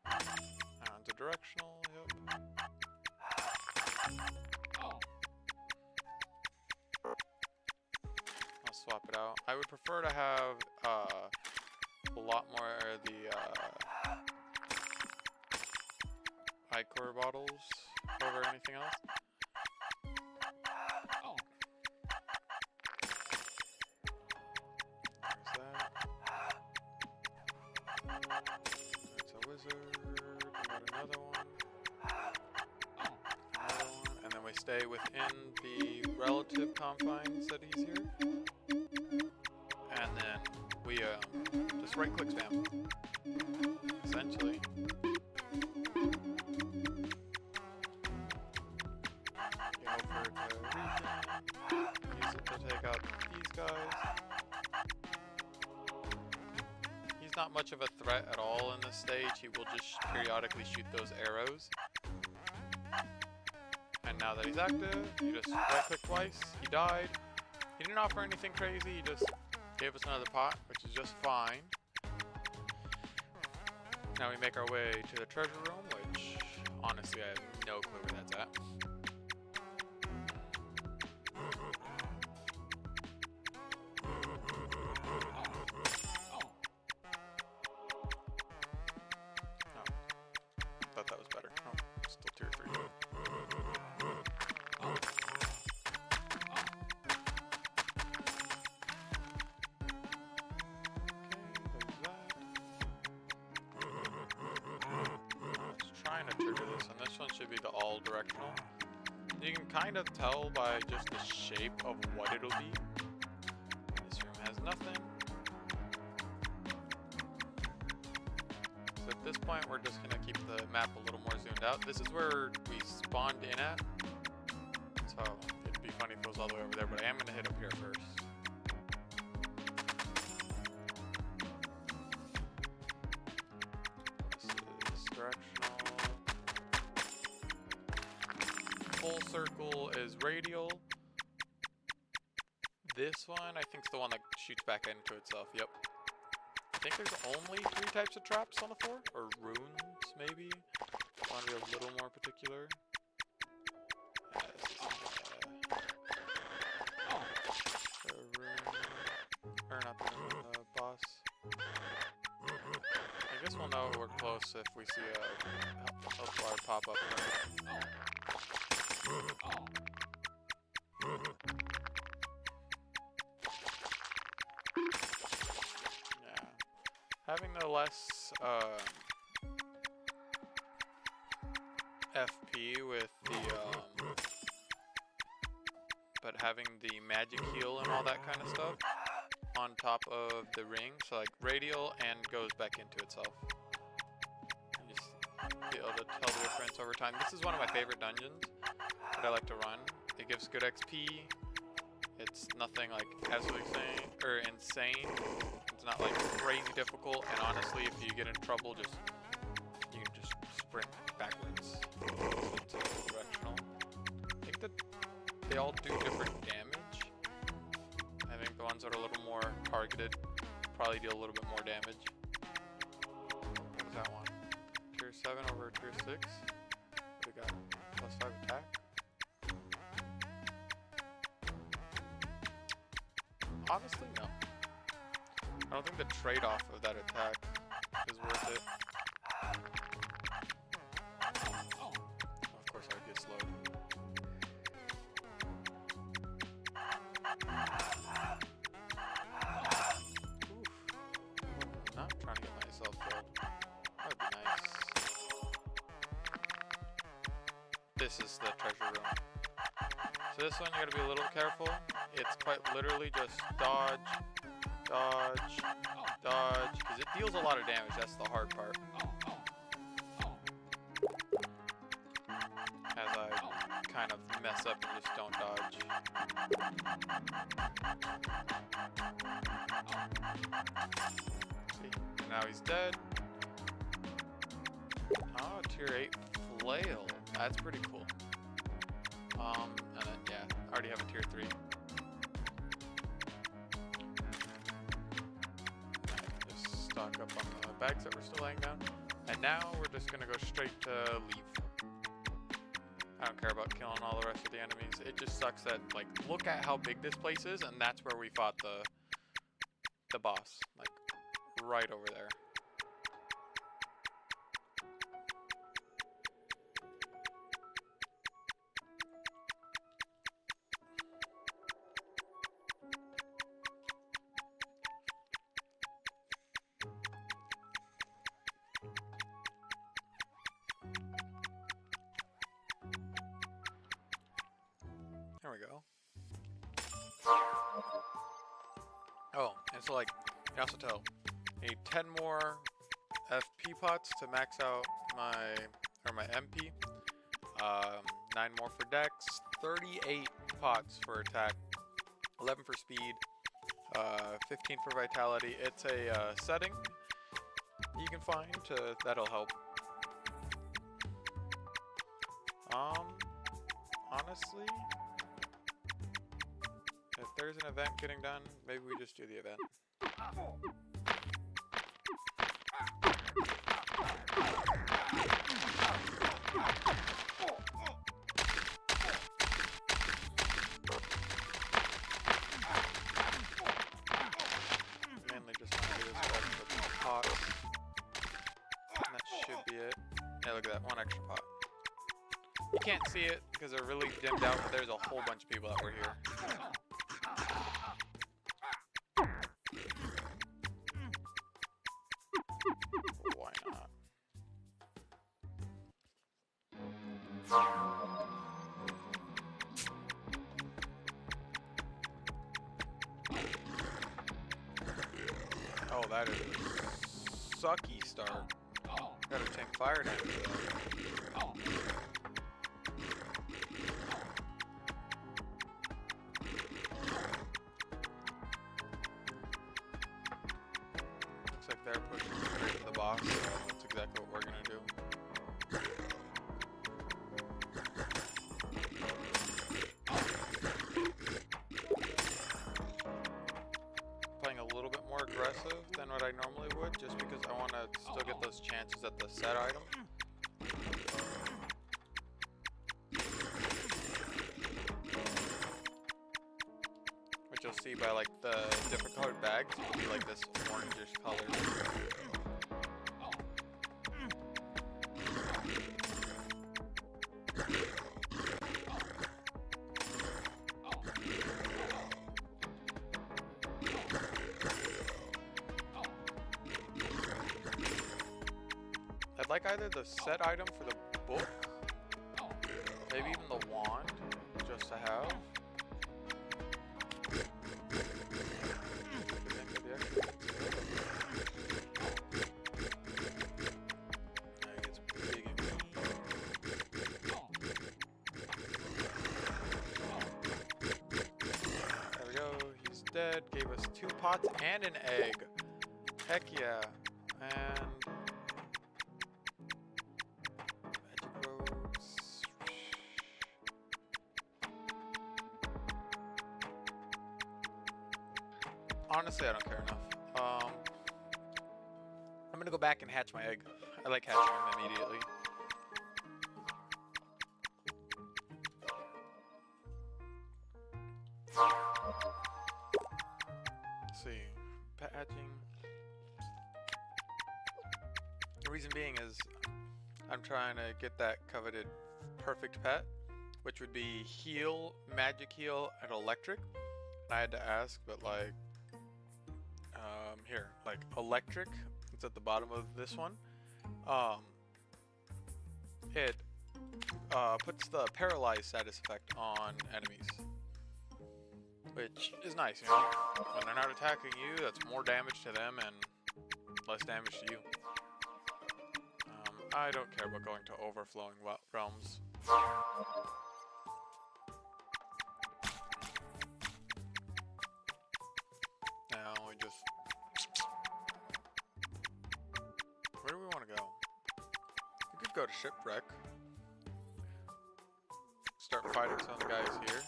And a directional, yep. out. I would prefer to have a lot more of the Icor bottles over anything else. There's a wizard. We got another one. Another one. And then we stay within the relative confines that he's here. And then we just right click spam. Essentially. Get over to region. Use it to take out these guys. Not much of a threat at all in this stage. He will just periodically shoot those arrows. And now that he's active, you just right click twice. He died. He didn't offer anything crazy. He just gave us another pot, which is just fine. Now we make our way to the treasure room, which honestly I have no clue where that's at. Trying to trigger this, and this one should be the all directional. You can kind of tell by just the shape of what it'll be. This room has nothing. So at this point we're just gonna keep the map a little more zoomed out. This is where we spawned in at. So it'd be funny if it was all the way over there, but I am gonna hit up here first. Full circle is radial. This one, I think, is the one that shoots back into itself. Yep. I think there's only 3 types of traps on the floor, or runes, maybe. I want to be a little more particular. The rune, or not the rune, the boss. I guess we'll know we're close if we see a health bar pop up. Yeah, having the less FP with the but having the magic heal and all that kind of stuff on top of the ring, so like radial and goes back into itself. You just be able to tell the difference over time. This is one of my favorite dungeons that I like to run. It gives good XP. It's nothing like absolutely insane. It's not like crazy difficult, and honestly, if you get in trouble, you can just sprint backwards. It's directional. I think that they all do different damage. I think the ones that are a little more targeted probably deal a little bit more damage. What was that one? Tier 7 over tier 6. What do we got? +5 attack. Honestly, no. I don't think the trade-off of that attack is worth it. Of course, I would get slowed. Oof. Not trying to get myself killed. That would be nice. This is the treasure room. So this one you gotta be a little careful. It's quite literally just dodge, dodge, dodge, because it deals a lot of damage. That's the hard part. As I kind of mess up and just don't dodge. See, and now he's dead. Oh, tier 8 flail. That's pretty cool. And then yeah, I already have a tier 3. Stock up on the bags that we're still laying down. And now we're just gonna go straight to leave. I don't care about killing all the rest of the enemies. It just sucks that, like, look at how big this place is, and that's where we fought the the boss, like right over there. There we go. Oh, and so like, you also tell, I need 10 more FP pots to max out my MP. 9 more for Dex, 38 pots for attack, 11 for speed, 15 for vitality. It's a setting you can find that'll help. Honestly, if there's an event getting done, maybe we just do the event. Mainly just want to do this for the pots. And that should be it. Yeah, look at that, 1 extra pot. You can't see it because they're really dimmed out, but there's a whole bunch of people that were here. Why not? Oh, that is a sucky start. Gotta take fire damage though. Looks like they're pushing straight to the boss, so that's exactly what we're gonna do. Playing a little bit more aggressive than what I normally would, just because I want to still get those chances at the set item. Which you'll see by like the different colored bags, it'll be like this orangish color. I'd like either the set item for the book, maybe even the wand, just to have. There we go, he's dead, gave us 2 pots and an egg. Heck yeah. And honestly, I don't care enough. I'm gonna go back and hatch my egg. I like hatching them immediately. Let's see, pet hatching. The reason being is I'm trying to get that coveted perfect pet, which would be heal, magic heal, and electric. And I had to ask, but like, here, like electric, it's at the bottom of this one. It puts the paralyzed status effect on enemies, which is nice, you know. When they're not attacking you, that's more damage to them and less damage to you. I don't care about going to overflowing realms. Now we just... Where do we want to go? We could go to Shipwreck. Start fighting some of the guys here.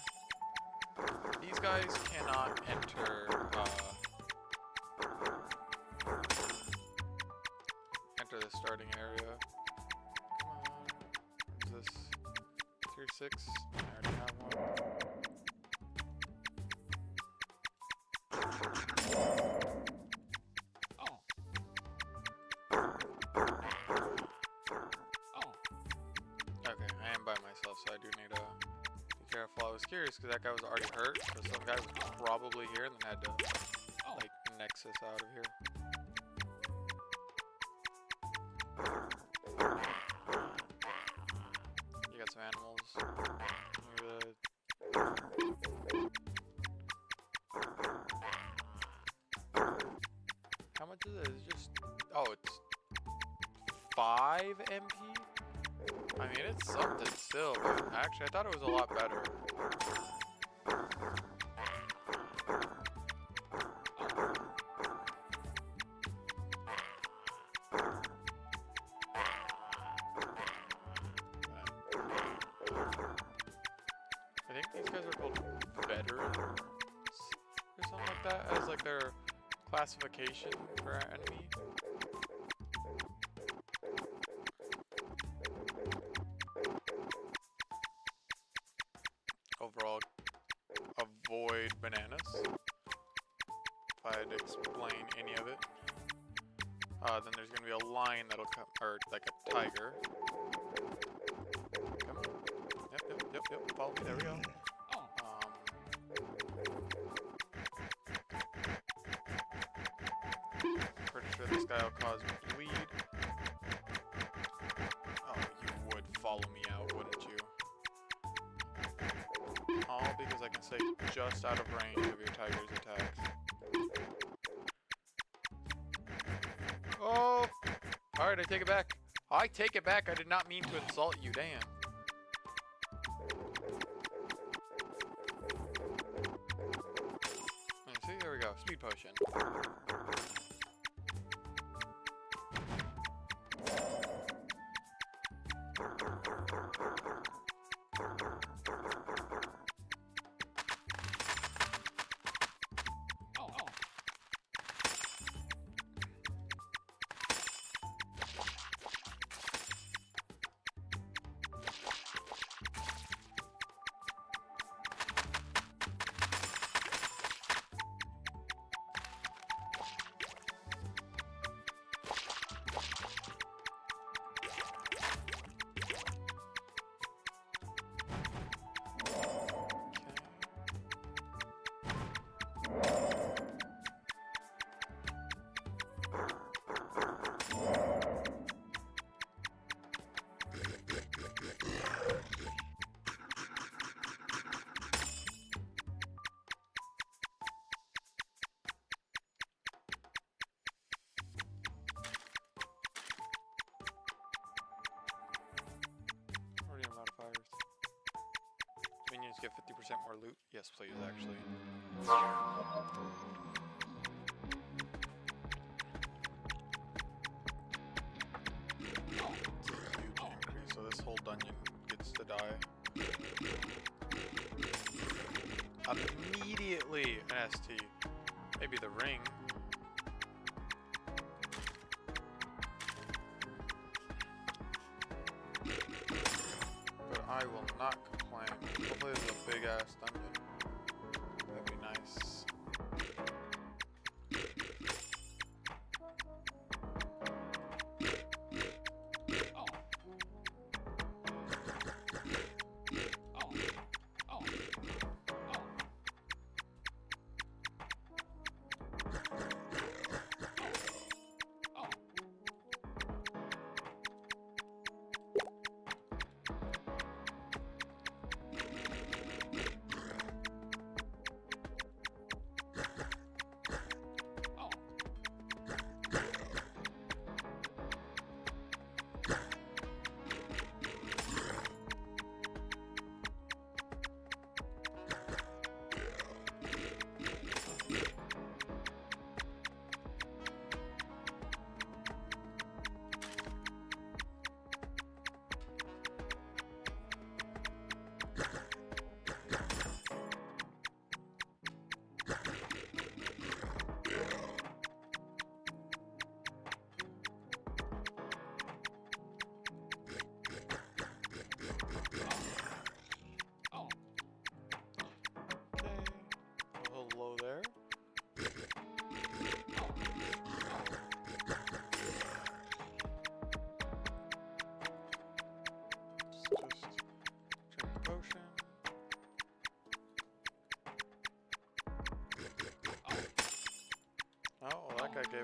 These guys cannot enter the starting area. Come on. What is this? Tier 6? I already have one. Well, I was curious because that guy was already hurt, so some guy was probably here and then had to like nexus out of here. You got some animals. How much is it? It's just, oh, it's 5 MP? I mean, it's something still, but actually I thought it was a lot better. I think these guys are called veterans or something like that, as like their classification for our enemy. Overall, avoid bananas. If I had to explain any of it. Then there's gonna be a lion that'll come, or like a tiger. Come on. Yep. Follow me. There we go. Pretty sure this guy will cause bleed. Oh, you would follow me out, wouldn't you? All because I can stay just out of range of your tiger's attacks. Oh! Alright, I take it back. I take it back. I did not mean to insult you, damn. See, there we go. Speed potion. Minions get 50% more loot. Yes, please, actually. Huge increase, so this whole dungeon gets to die. Immediately an ST. Maybe the ring. But I will not complain. Hopefully this is a big ass dungeon. That'd be nice.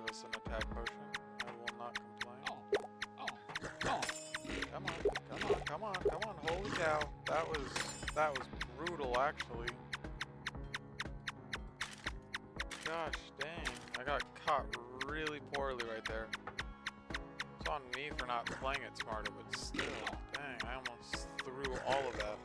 gave us an attack potion. I will not complain. Come on, come on, come on, come on, holy cow. That was brutal actually. Gosh dang, I got caught really poorly right there. It's on me for not playing it smarter, but still, dang, I almost threw all of that.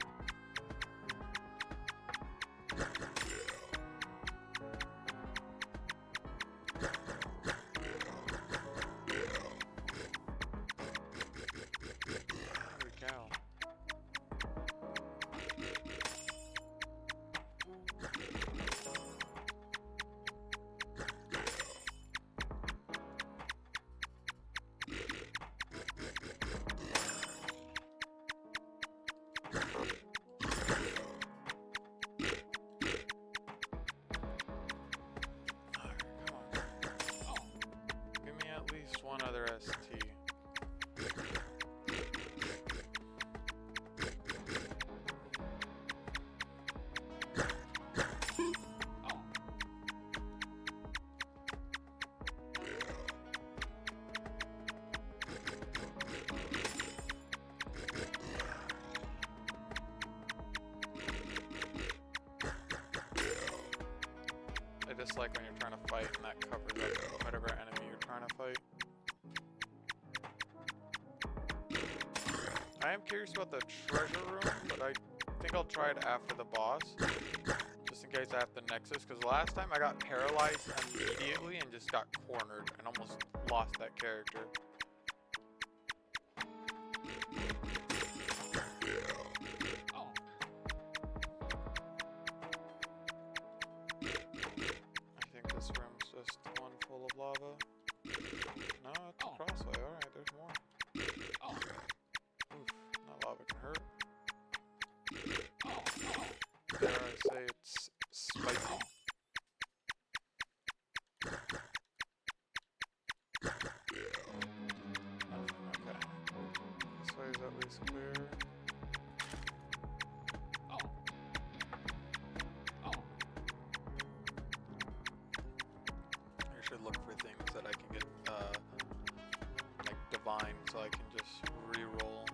One other ST. I just like when you're trying to fight and that covers up whatever enemy you're trying to fight. I am curious about the treasure room, but I think I'll try it after the boss, just in case I have the Nexus, because last time I got paralyzed immediately and just got cornered and almost lost that character. I think this room's just one full of lava. No, it's a crossway. Alright, there's more. Lava can hurt. Dare I say it's spicy. Nothing, okay. This way is at least clear. I should look for things that I can get, like divine, so I can just re-roll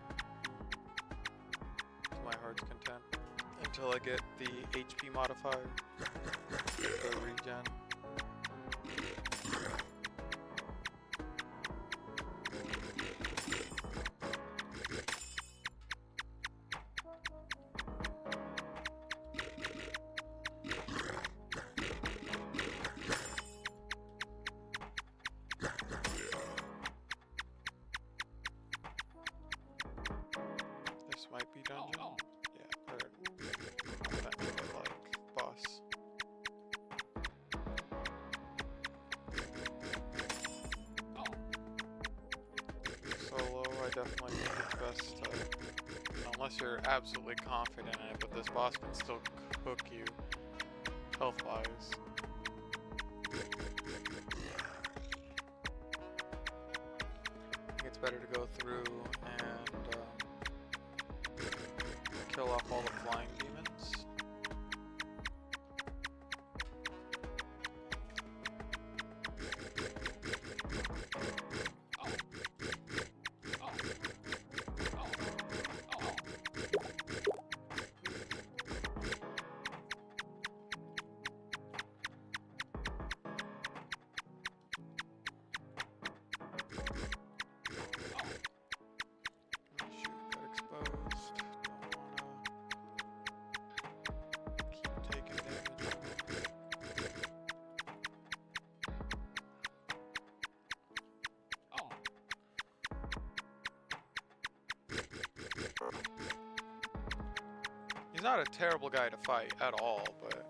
my heart's content until I get the HP modifier for regen. This might be dungeon. Yeah, or like boss. Solo, I definitely think it's best to, unless you're absolutely confident in it, but this boss can still cook you health-wise. I think it's better to go through and kill off all the flying demons. He's not a terrible guy to fight at all, but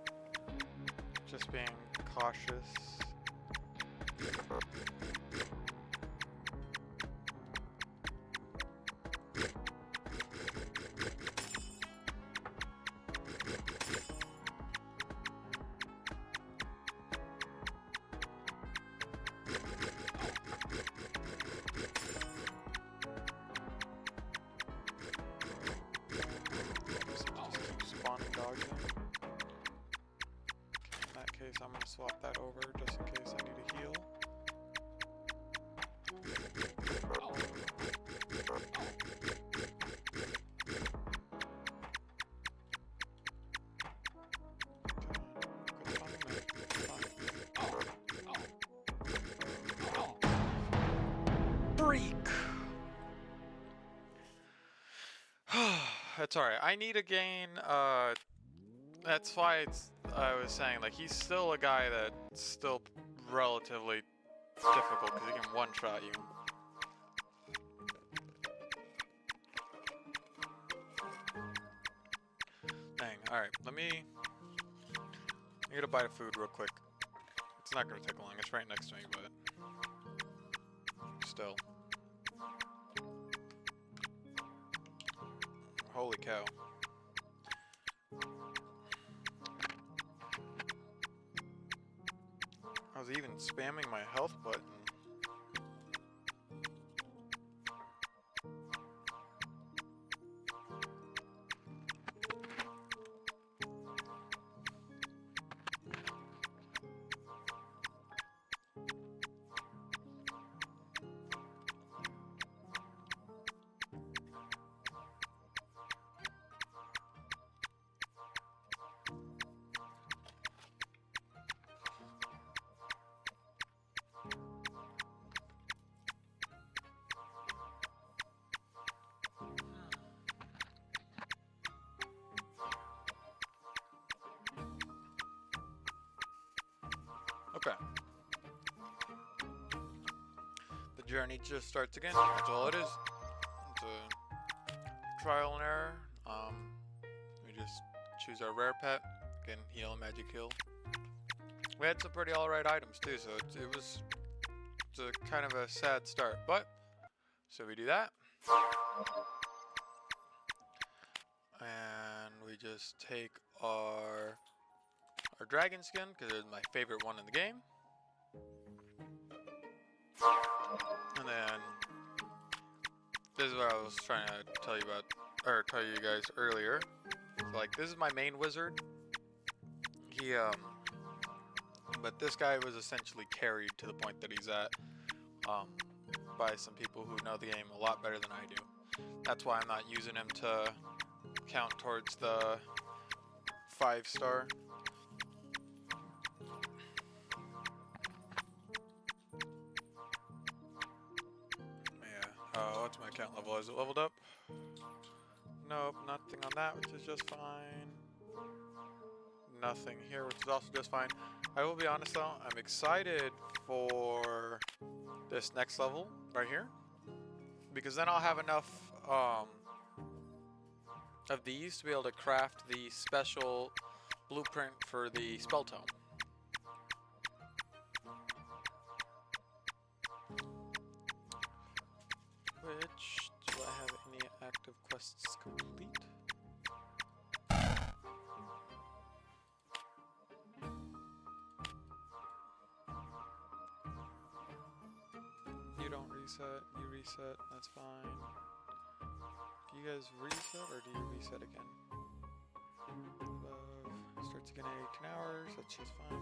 just being cautious. I'm going to swap that over just in case I need a heal. It's alright. I need to gain, that's why I was saying, like, he's still a guy that's still relatively difficult, because he can one-shot you. Dang, alright, I get a bite of food real quick. It's not gonna take long, it's right next to me, but still. Holy cow. I was even spamming my health button. Okay. The journey just starts again. That's all it is. It's a trial and error. We just choose our rare pet. Again, heal, magic heal. We had some pretty alright items too, so it's a kind of a sad start. But so we do that, and we just take our dragon skin, because it's my favorite one in the game. And then this is what I was trying to tell you about, or tell you guys earlier. So, like, this is my main wizard. He but this guy was essentially carried to the point that he's at by some people who know the game a lot better than I do. That's why I'm not using him to count towards the 5-star. What's my account level? Is it leveled up? Nope, nothing on that, which is just fine. Nothing here, which is also just fine. I will be honest though, I'm excited for this next level right here, because then I'll have enough of these to be able to craft the special blueprint for the spell tome. Which, do I have any active quests complete? You don't reset, you reset, that's fine. Do you guys reset or do you reset again? Starts again at 18 hours, that's just fine.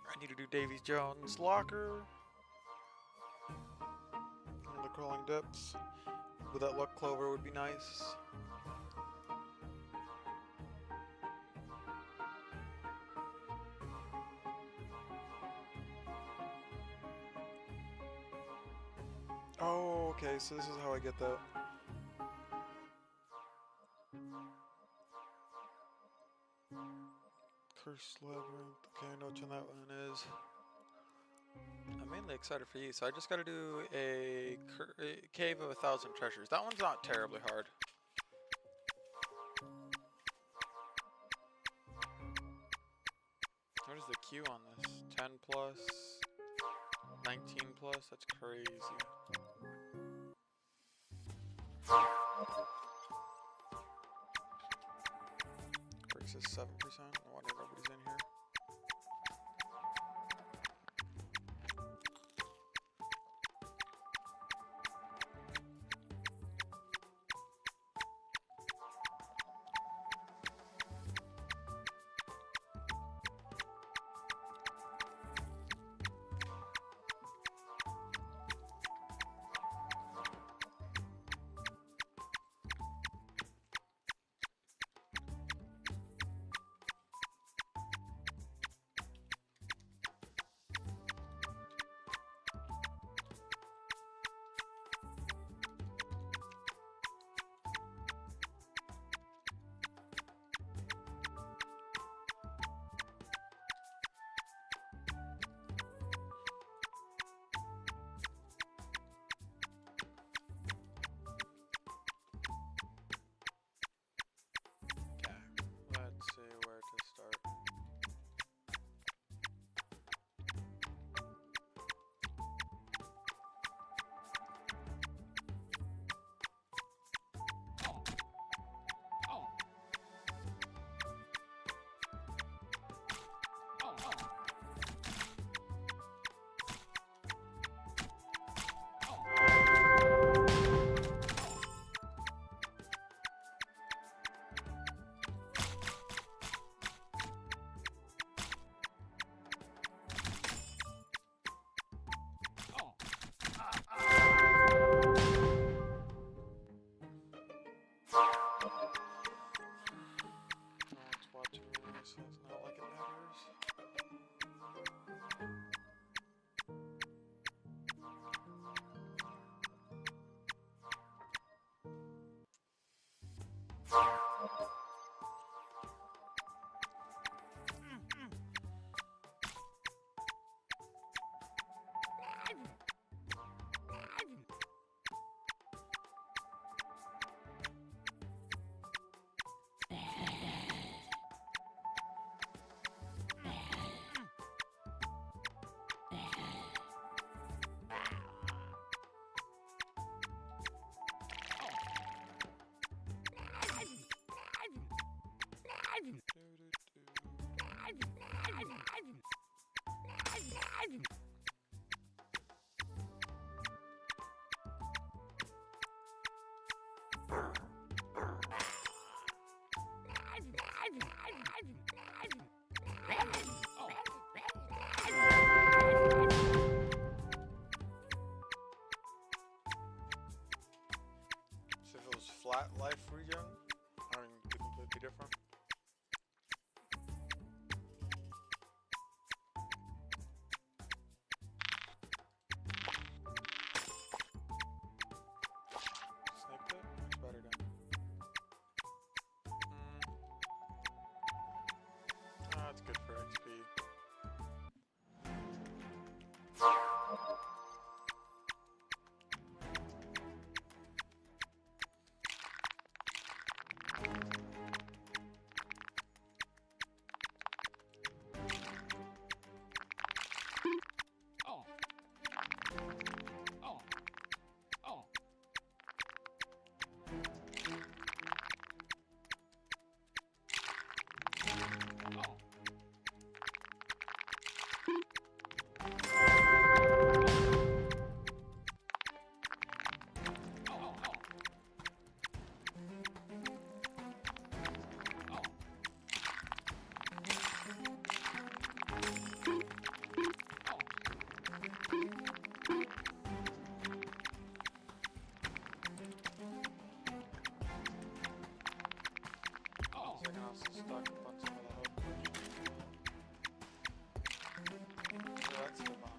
I need to do Davy Jones' locker. The crawling depths. With that luck clover would be nice. Oh, okay, so this is how I get that. Cursed Labyrinth. Okay, I know which one that one is. I'm mainly excited for you, so I just gotta do a Cave of 1,000 Treasures. That one's not terribly hard. What is the queue on this? 10 plus? 19 plus? That's crazy. Breaks is 7%. No wonder nobody's in here. So if it was flat life regen, I mean, it'd be completely different. Snake pit? It's better than. It's good for XP. Stuck up on some of the hook. So that's the bomb.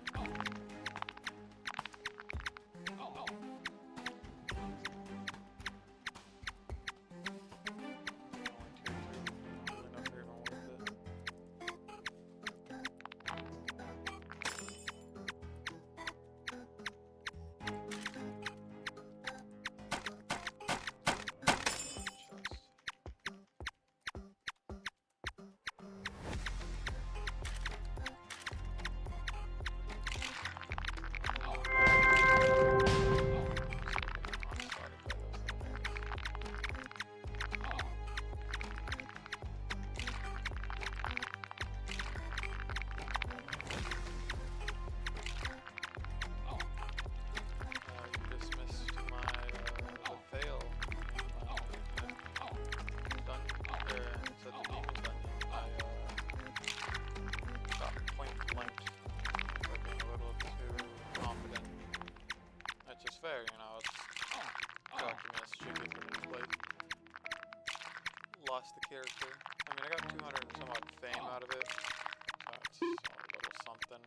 Fair, you know, it's talking as stupid when it's played. Lost the character. I mean, I got 200 and some odd fame out of it. So it's a little something.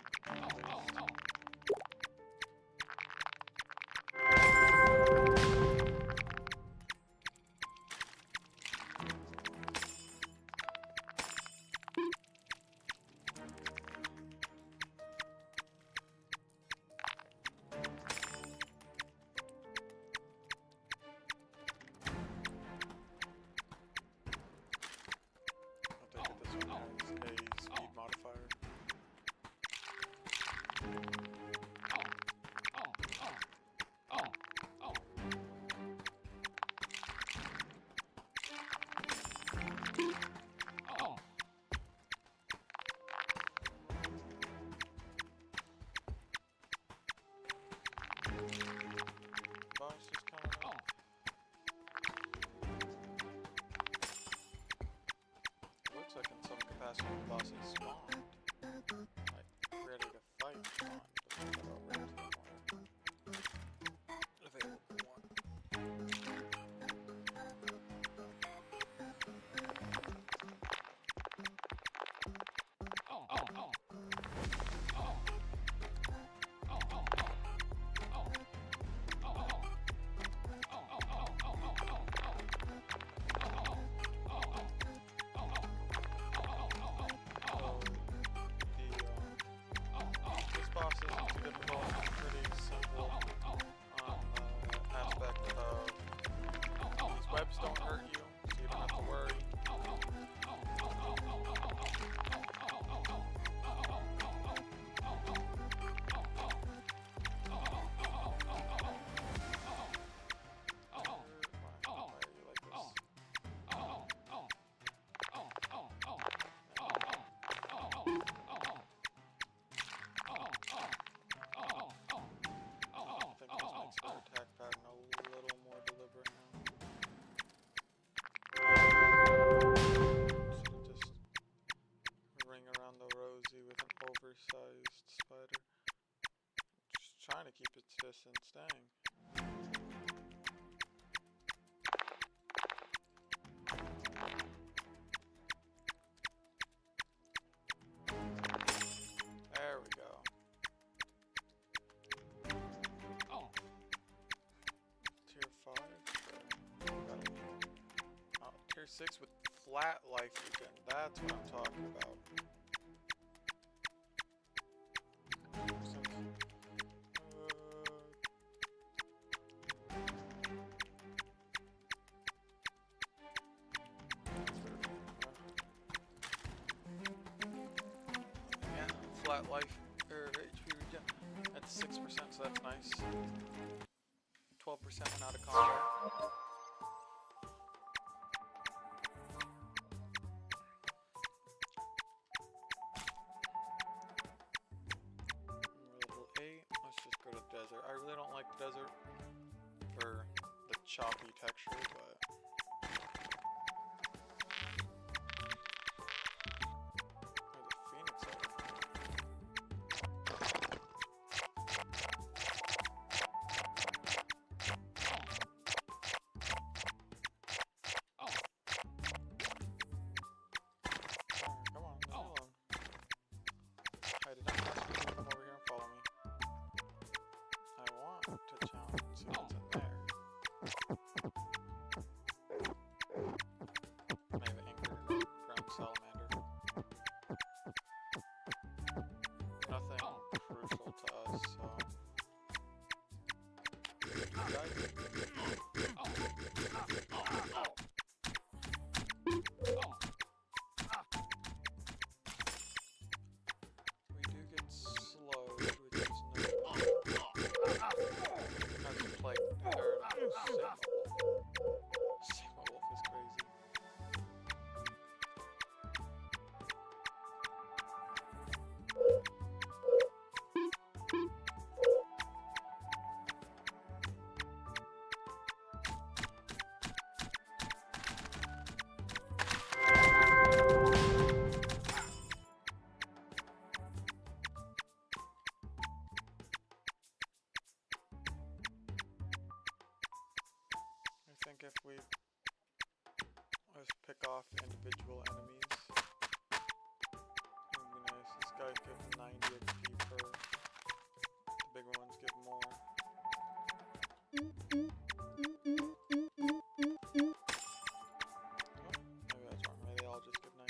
A speed modifier. points, dang. There we go. Oh. Tier 5. Oh, tier 6 with flat life beacon. That's what I'm talking about. Flat life or HP regen at 6%, so that's nice. 12% when out of combat. We're level 8. Let's just go to the desert. I really don't like the desert for the choppy texture, but if we let's pick off individual enemies. It would be nice. This guy gives 90 XP per. The bigger ones give more. Oh, maybe that's wrong. Maybe they all just give 90.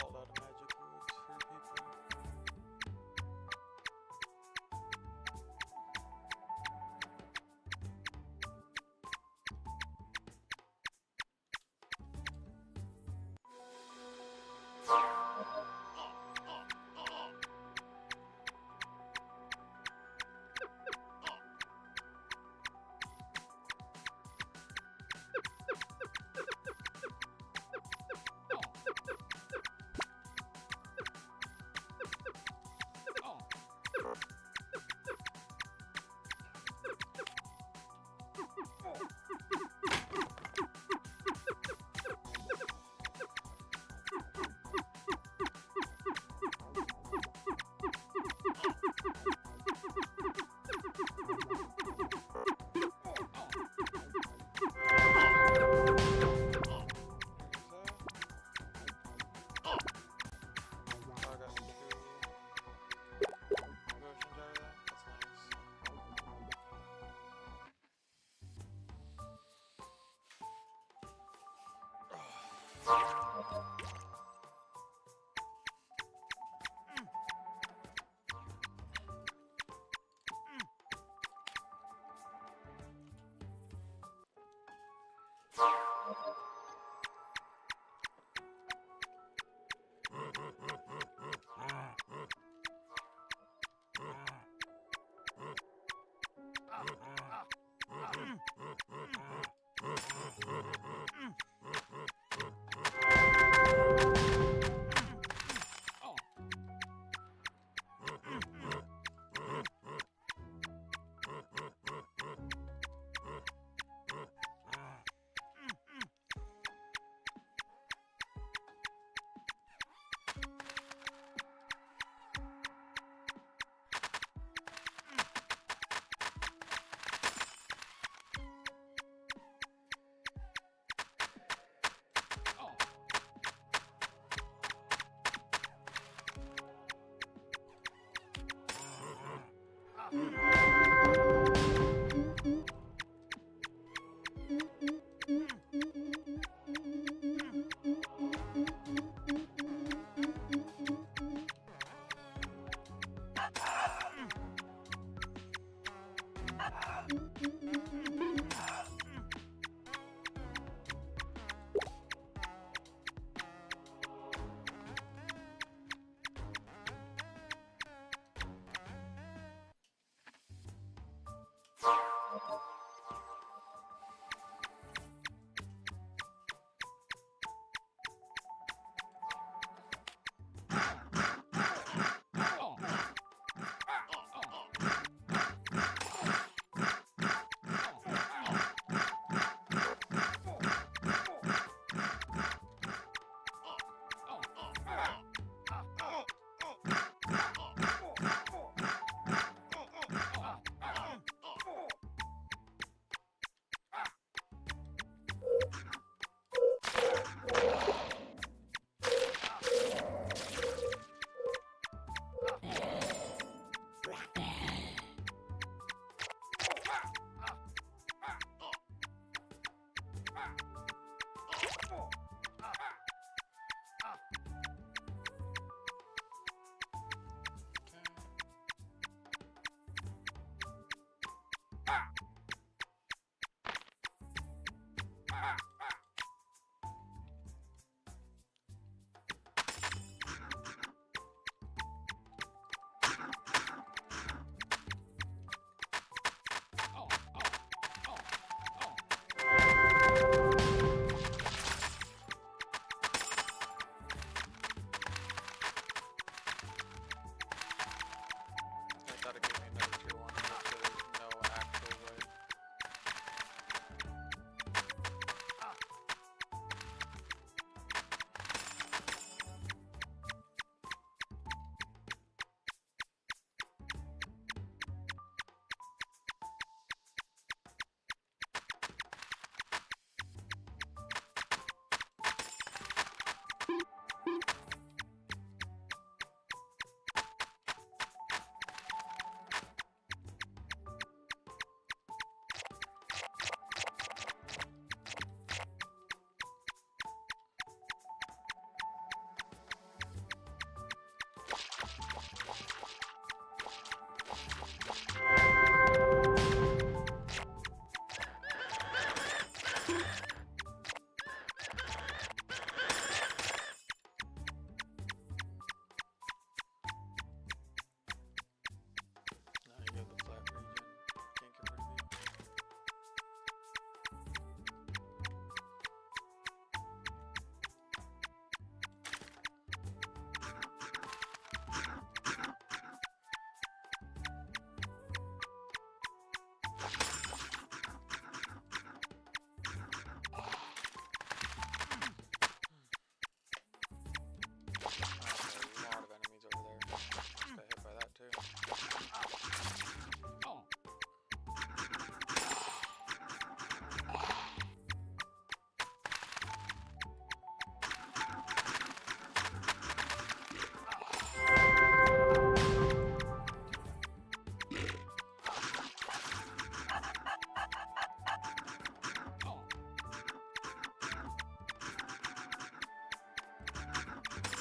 Called out a magic words for people.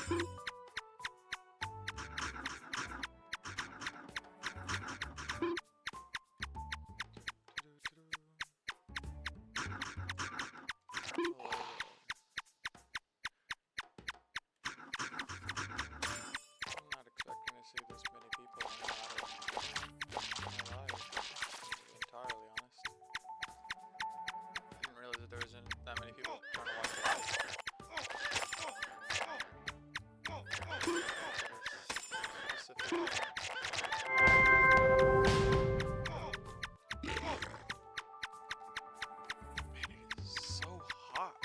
Not expecting to see this many people in my life, to be entirely honest. I didn't realize that there wasn't that many people trying to watch the live. Man, it is so hot.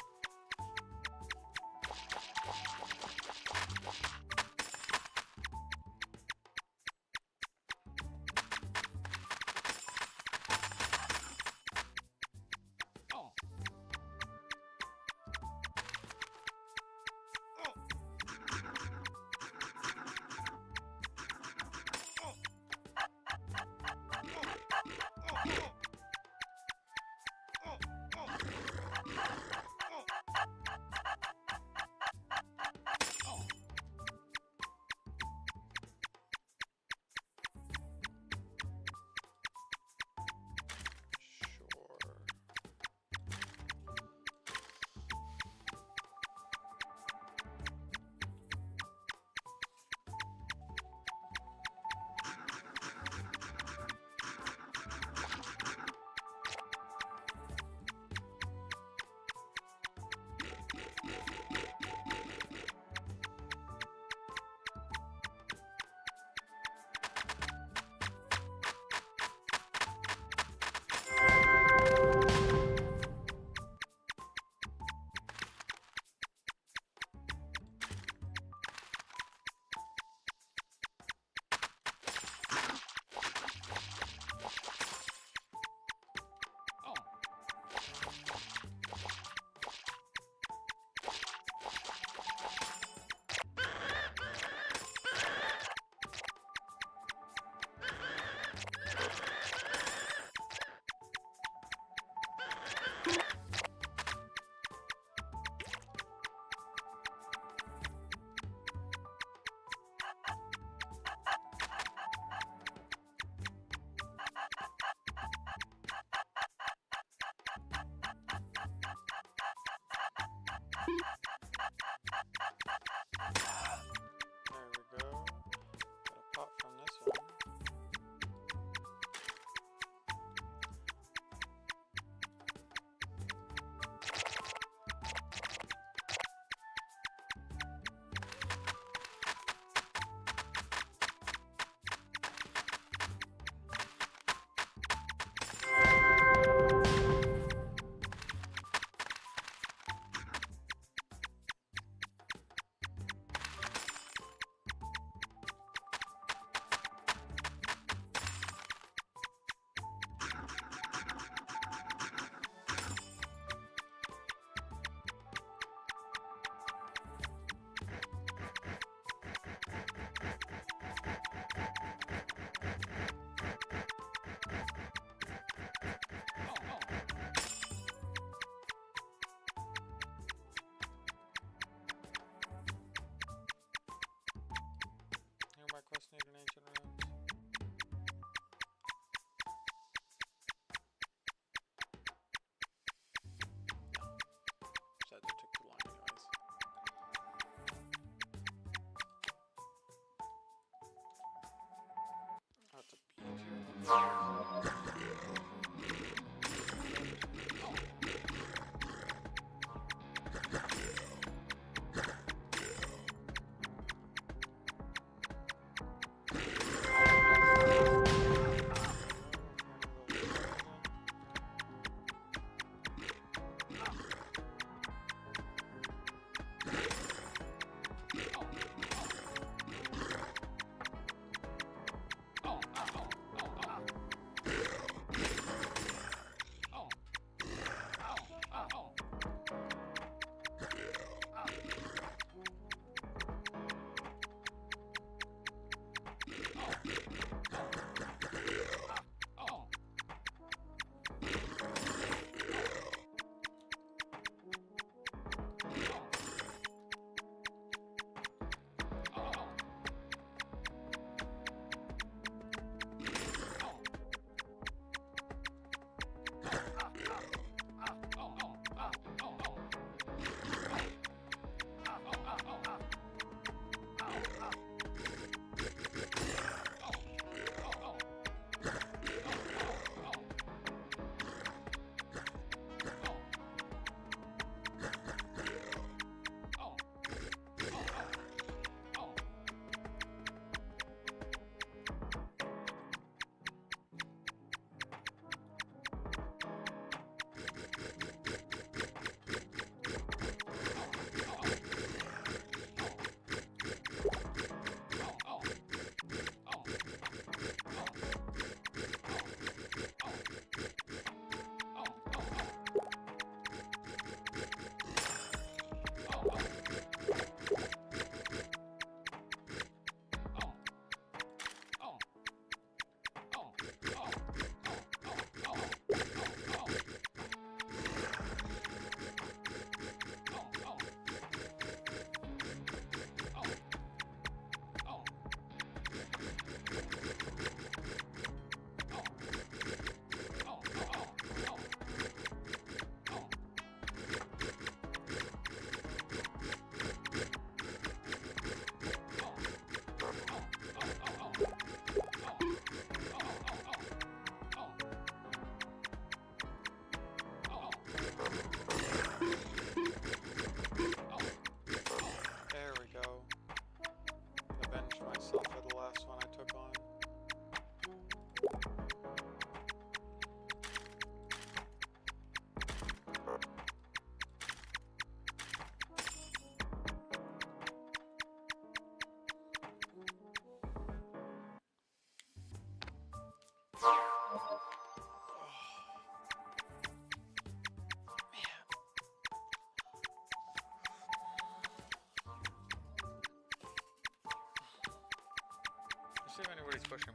pushing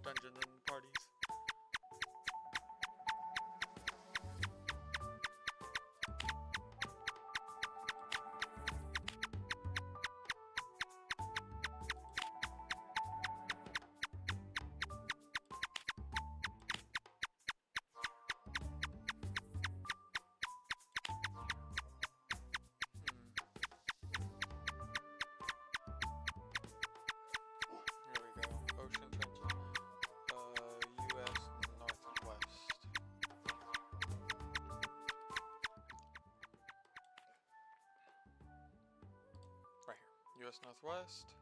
dungeons and parties. US Northwest.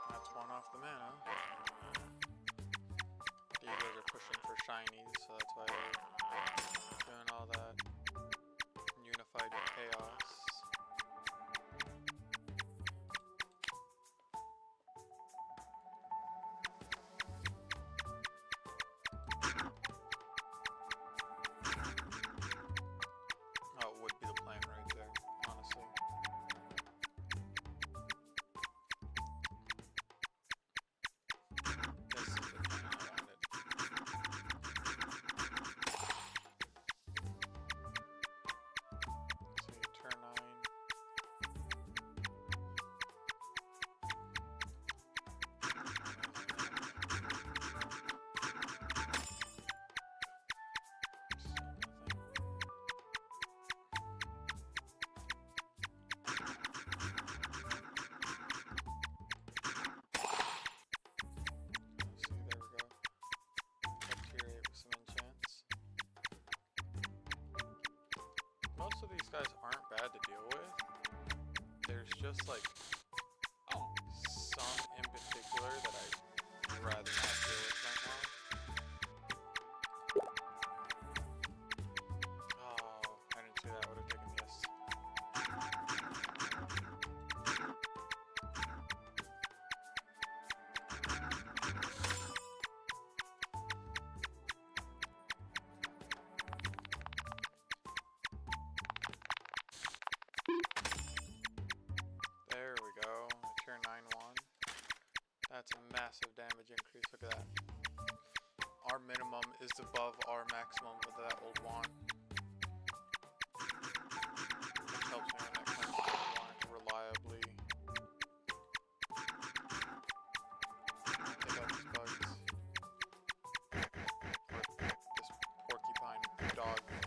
That's one off the mana. You guys are pushing for shinies, so that's why they're doing all that unified chaos. Oh, it would be the plan right there, honestly. Most of these guys aren't bad to deal with. There's just like some in particular that I'd rather not deal with right now. Oh, I didn't see that. Would have taken this. There we go. Turn 9-1. That's a massive damage increase. Look at that. Our minimum is above our maximum with that old wand. Which helps me when I can want to reliably take out these bugs. Or this porcupine dog thing.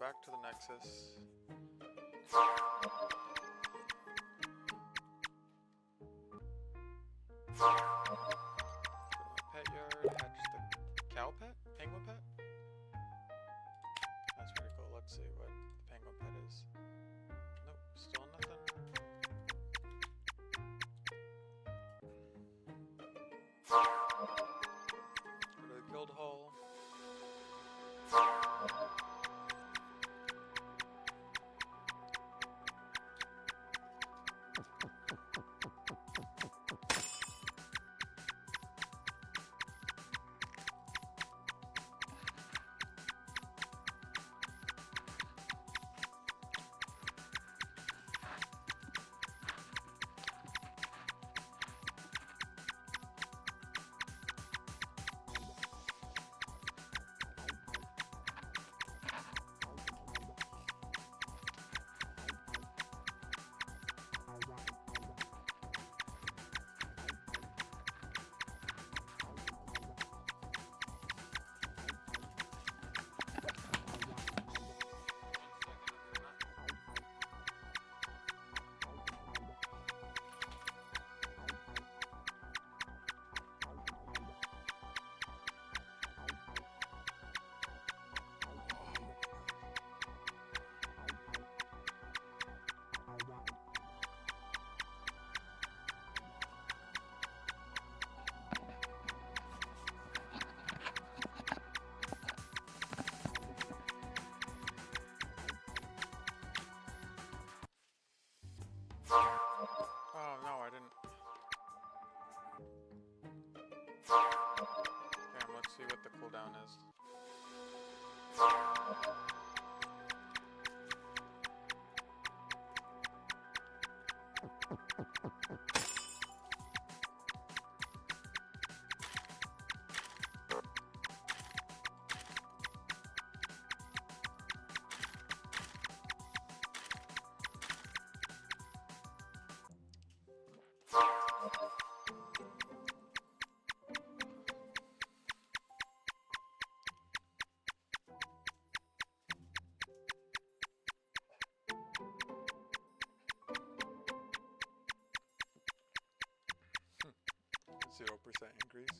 back to the Nexus. Go to my pet yard, hatch the cow pet? Penguin pet? That's pretty cool. Let's see what the penguin pet is. Nope, still nothing. Go to the guild hall. Oh no, I didn't. Damn, let's see what the cooldown is. Hmm. 0% increase.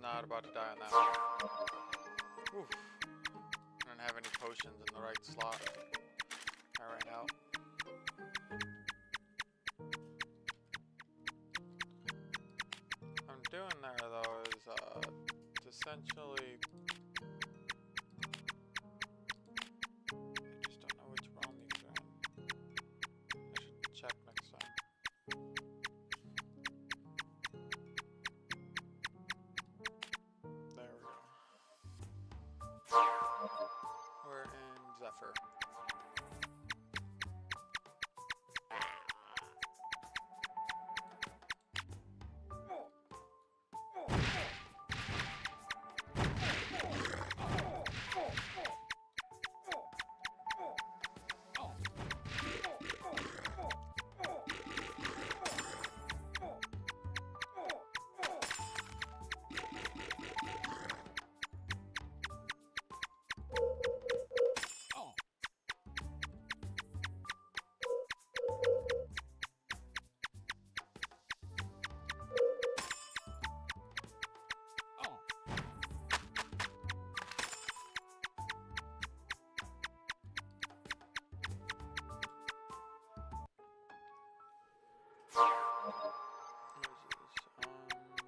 Not about to die on that one. Oof. I don't have any potions in the right slot. I ran out. What I'm doing there though is essentially I just don't know which realm these are in. I should Zephyr.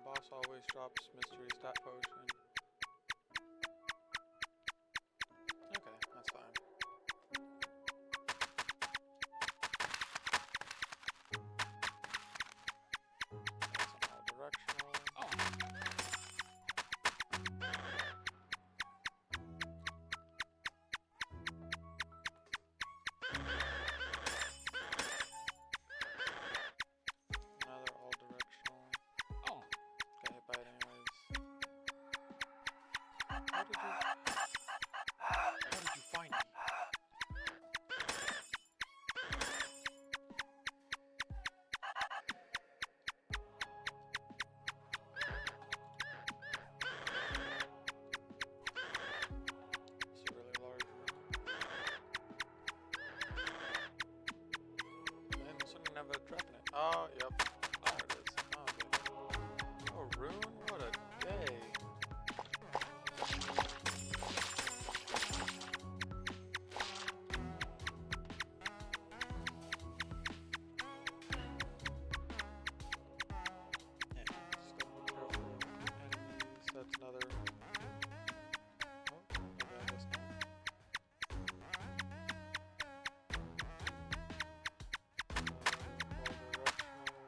Boss always drops mystery stat potion. Okay, that's fine. That's an all directional. Another all directional. Got hit by it anyways. How did you find me? It's a really large room. Man, this one didn't have a trap in it. Oh, yep. There it is. Oh, okay. Oh, Rune? What a day. Yeah, just gotta be careful with enemies. That's another. Oh, maybe I guess not. All directional.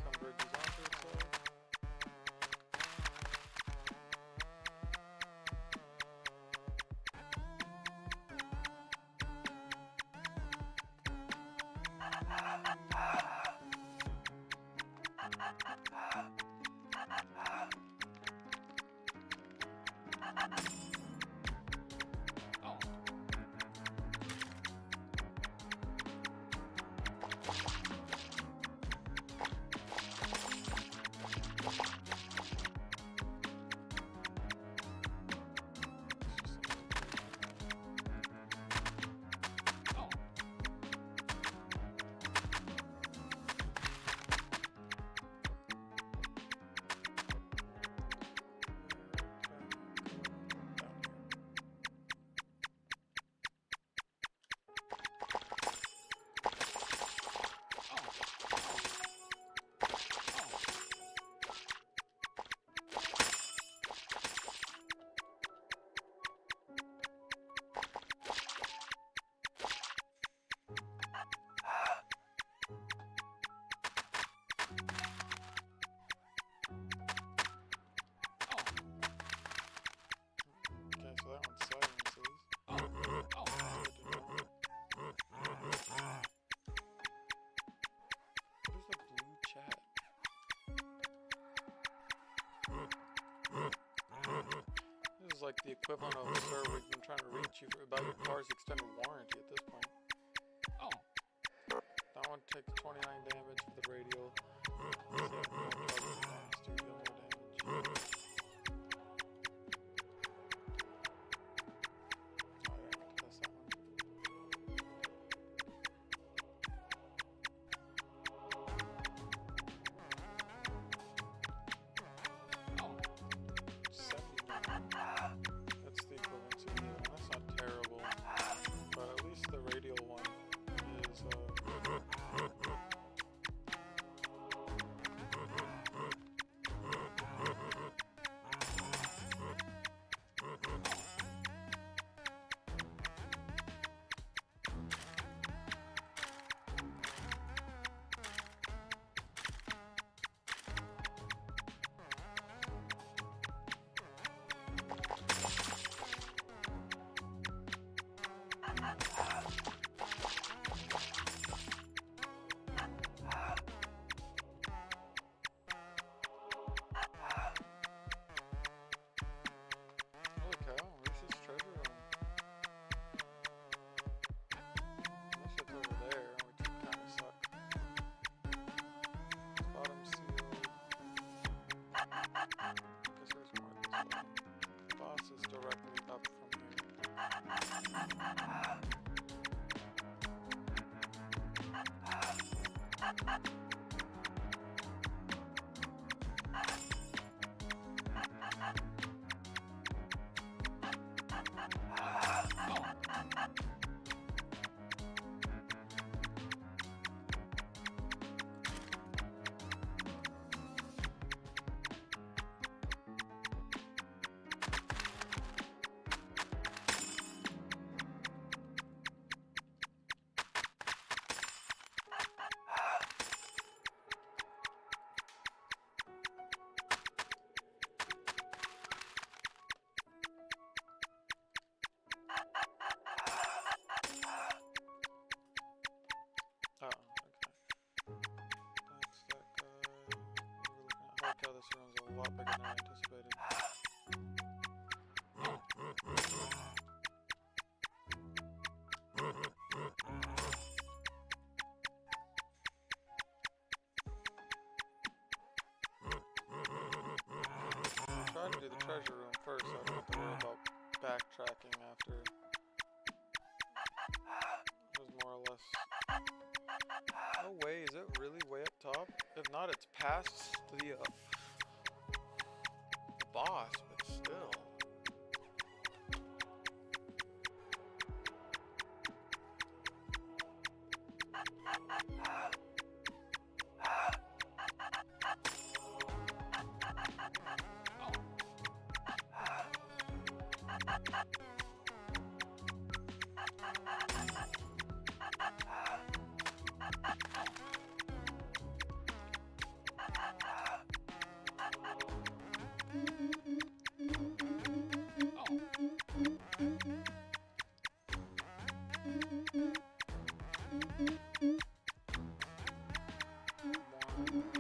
Convert these onto itself. Okay, so that one silences. What is the blue chat? This is like the equivalent of, sir, we've been trying to reach you about your car's extended warranty at this point. That one takes 29 damage for the radial. So, no more damage. That's the equivalent to the other one. That's not terrible, but at least the radial one is do the treasure room first, so I don't have to worry about backtracking after. It was more or less... No way, is it really way up top? If not, it's past the boss, but still.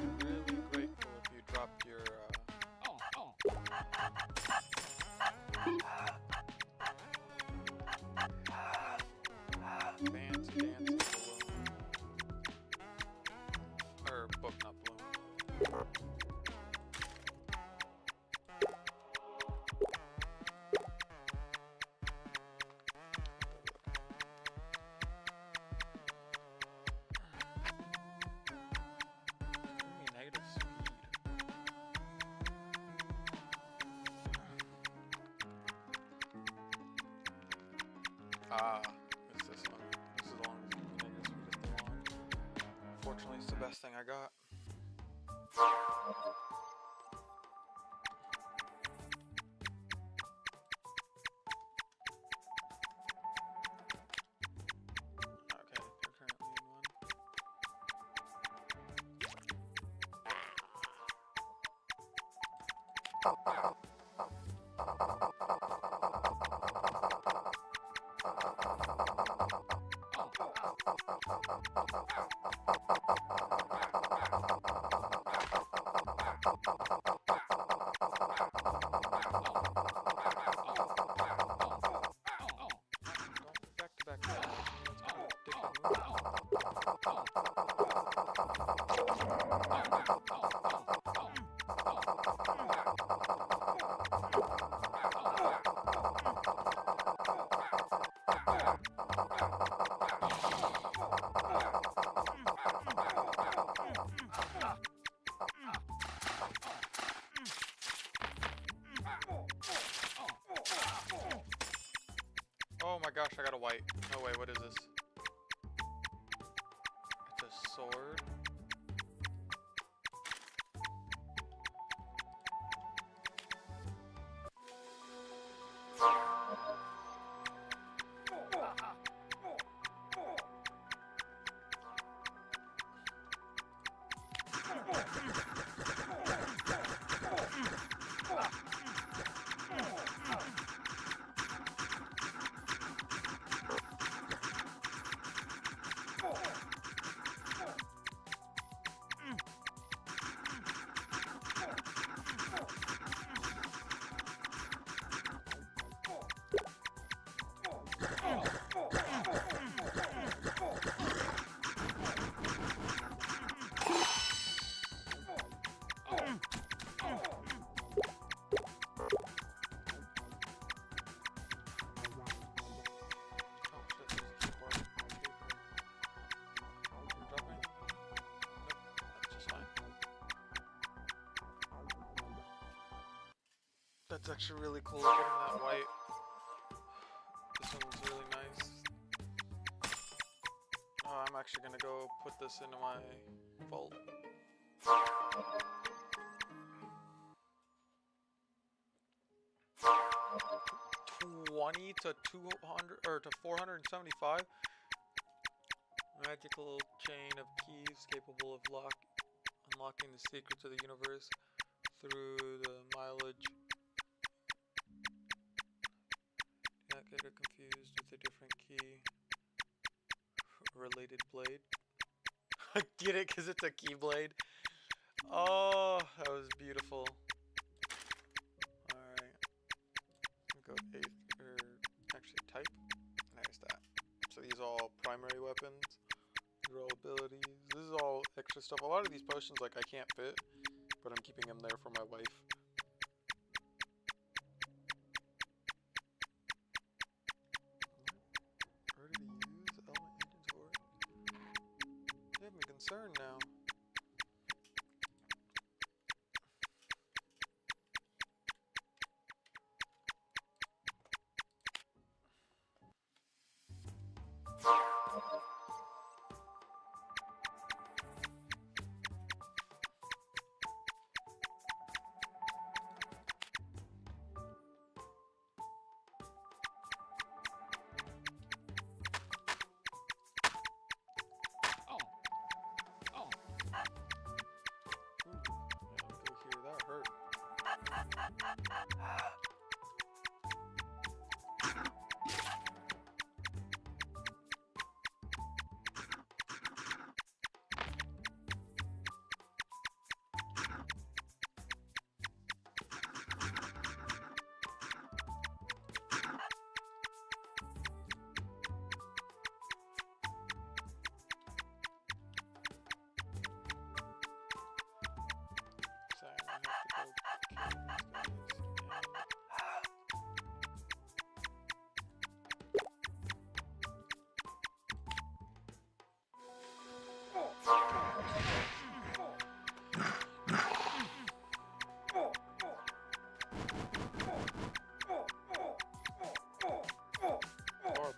Really grateful if you dropped your fancy dancy balloon. Or book, not balloon. Negative speed. Ah, it's this one. This is the one with the negative speed if they want. Fortunately, it's the best thing I got. Okay, they're currently in one. Oh my gosh, I got a white. No way, what is this? It's a sword. That's actually really cool, getting that white. This one's really nice. Oh, I'm actually gonna go put this into my vault. 20 to 200 or to 475. Magical chain of keys capable of unlocking the secrets of the universe through the mileage. Do not get it confused with a different key. Related blade. I get it because it's a keyblade. Oh, that was beautiful. Alright. Go actually type. There's that. So these are all primary weapons. These are all abilities. This is all extra stuff. A lot of these potions, like, I can't fit, but I'm keeping them there for my wife. concern now.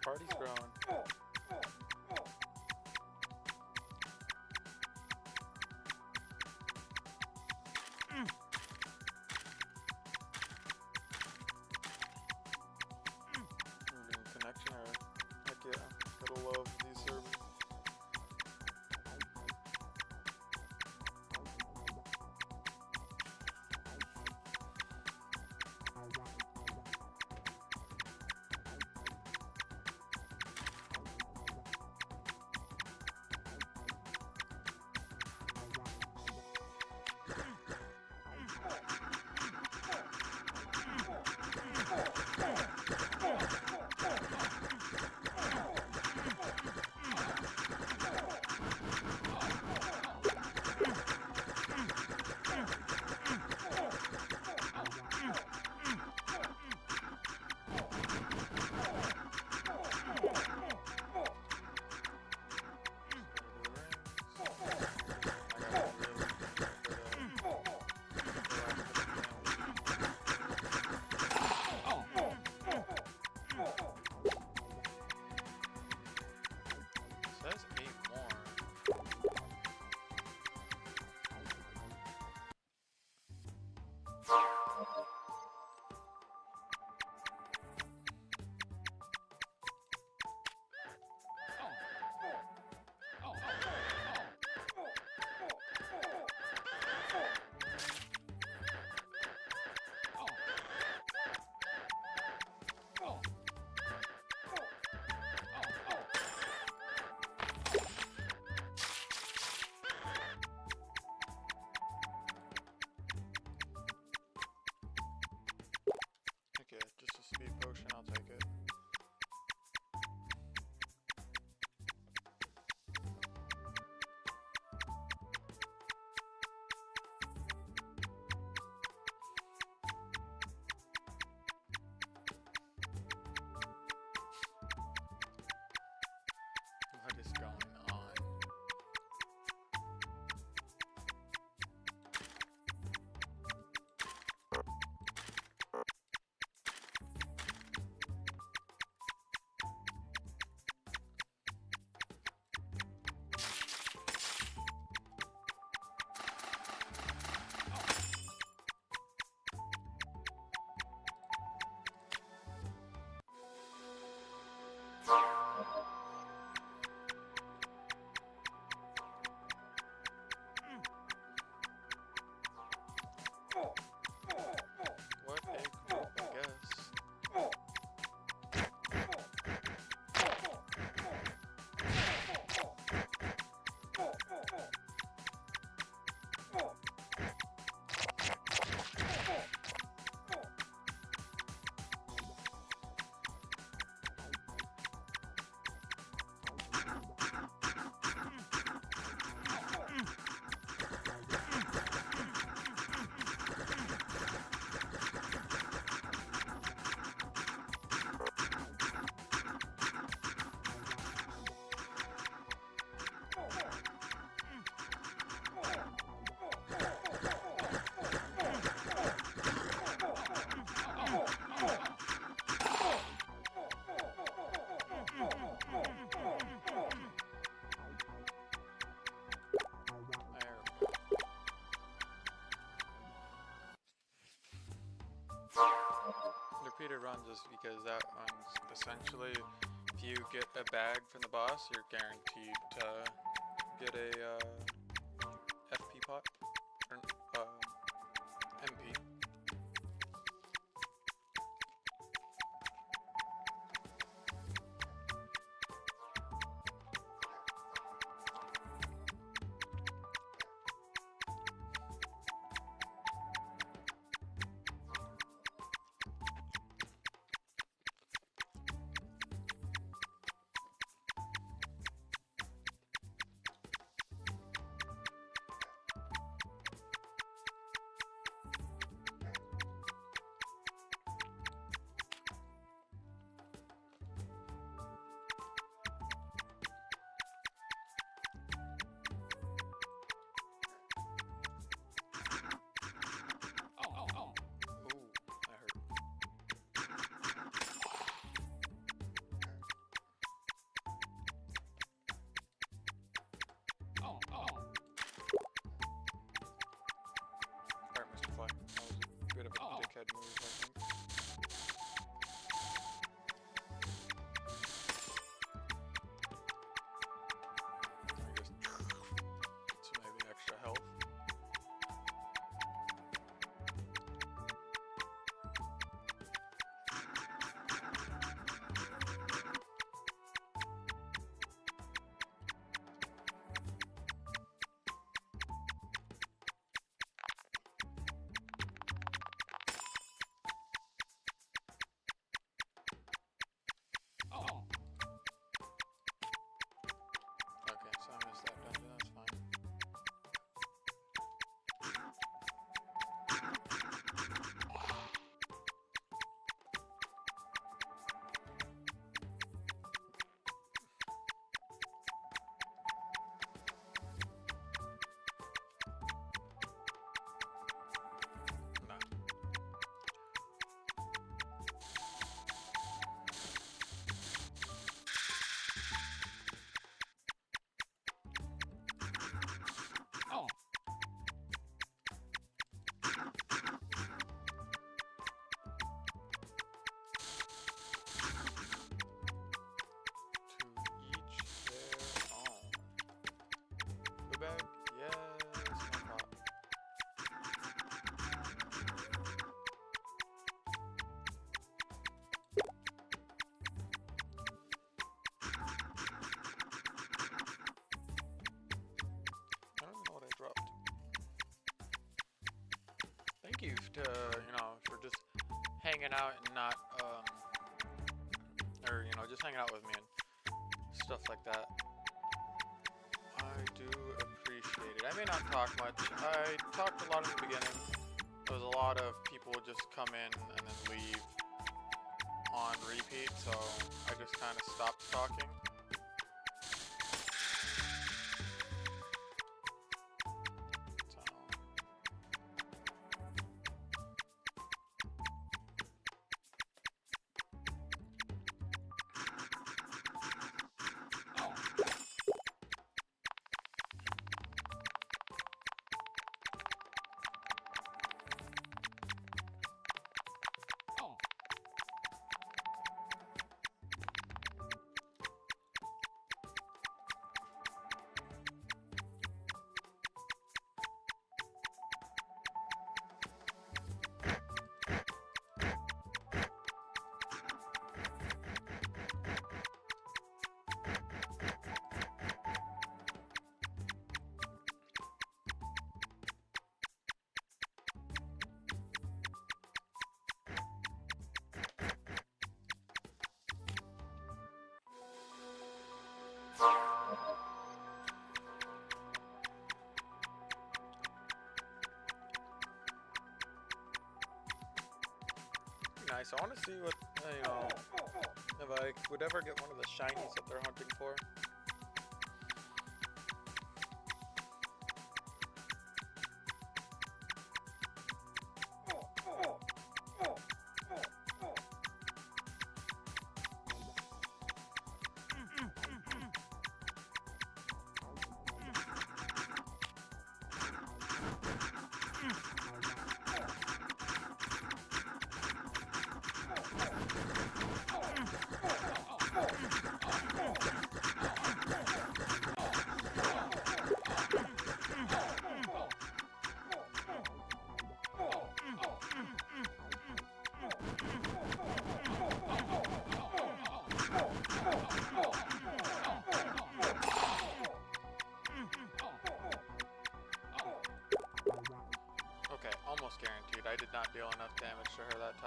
Party's growing. Connection or heck yeah, gotta love these servers. repeated runs is because that one's essentially, if you get a bag from the boss, you're guaranteed to get a FP pot or MP. Bit of a dickhead move, I think. I guess it's maybe extra health. Bag? Yes, no problem. I don't know what I dropped. Thank you to, for just hanging out and not, or, just hanging out with me and stuff like that. I do appreciate it. I may not talk much. I talked a lot in the beginning. There was a lot of people would just come in and then leave on repeat, so I just kind of stopped talking. Nice. I want to see what, if I would ever get one of the shinies that they're hunting for.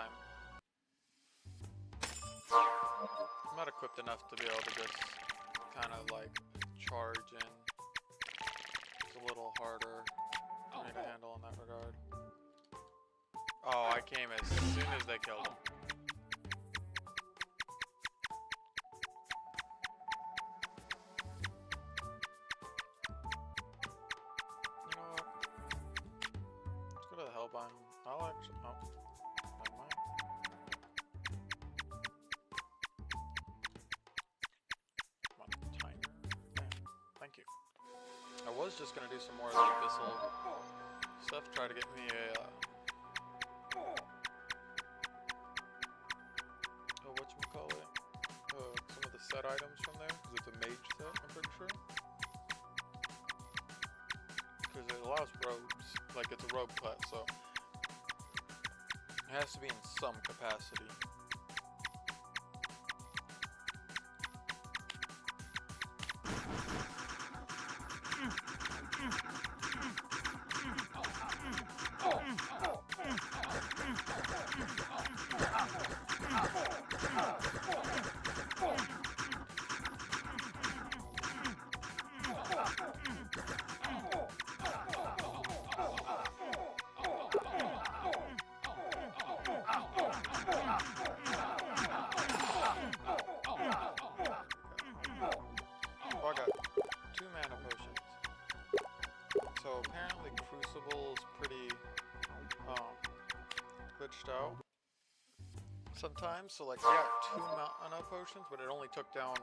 time. I'm not equipped enough to be able to just kind of like charge in. It's a little harder for me to handle in that regard. Oh, I came as soon as they killed him. You know what? Let's go to the Hellbind. I'll actually... Oh, never mind. Come on, timer. Yeah, thank you. I was just gonna do some more of the Abyssal stuff, try to get me a... whatchamacallit? Some of the set items from there, because it's a mage set, I'm pretty sure. Because it allows robes, like it's a robe cut, so it has to be in some capacity. Oh, I got 2 mana potions. So apparently Crucible is pretty glitched out sometimes. So like I got 2 mana potions, but it only took down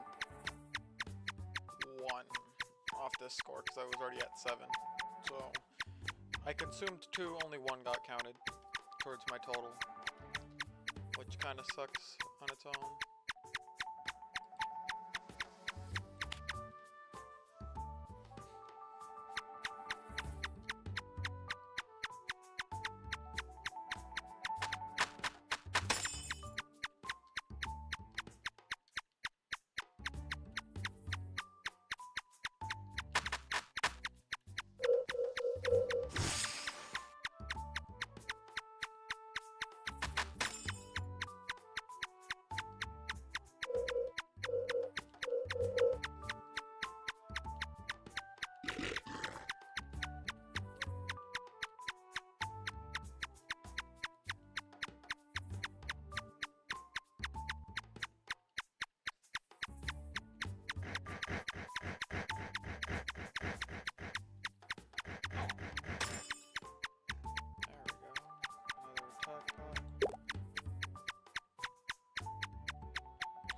1 off this score because I was already at 7. So I consumed 2, only 1 got counted towards my total, which kind of sucks on its own.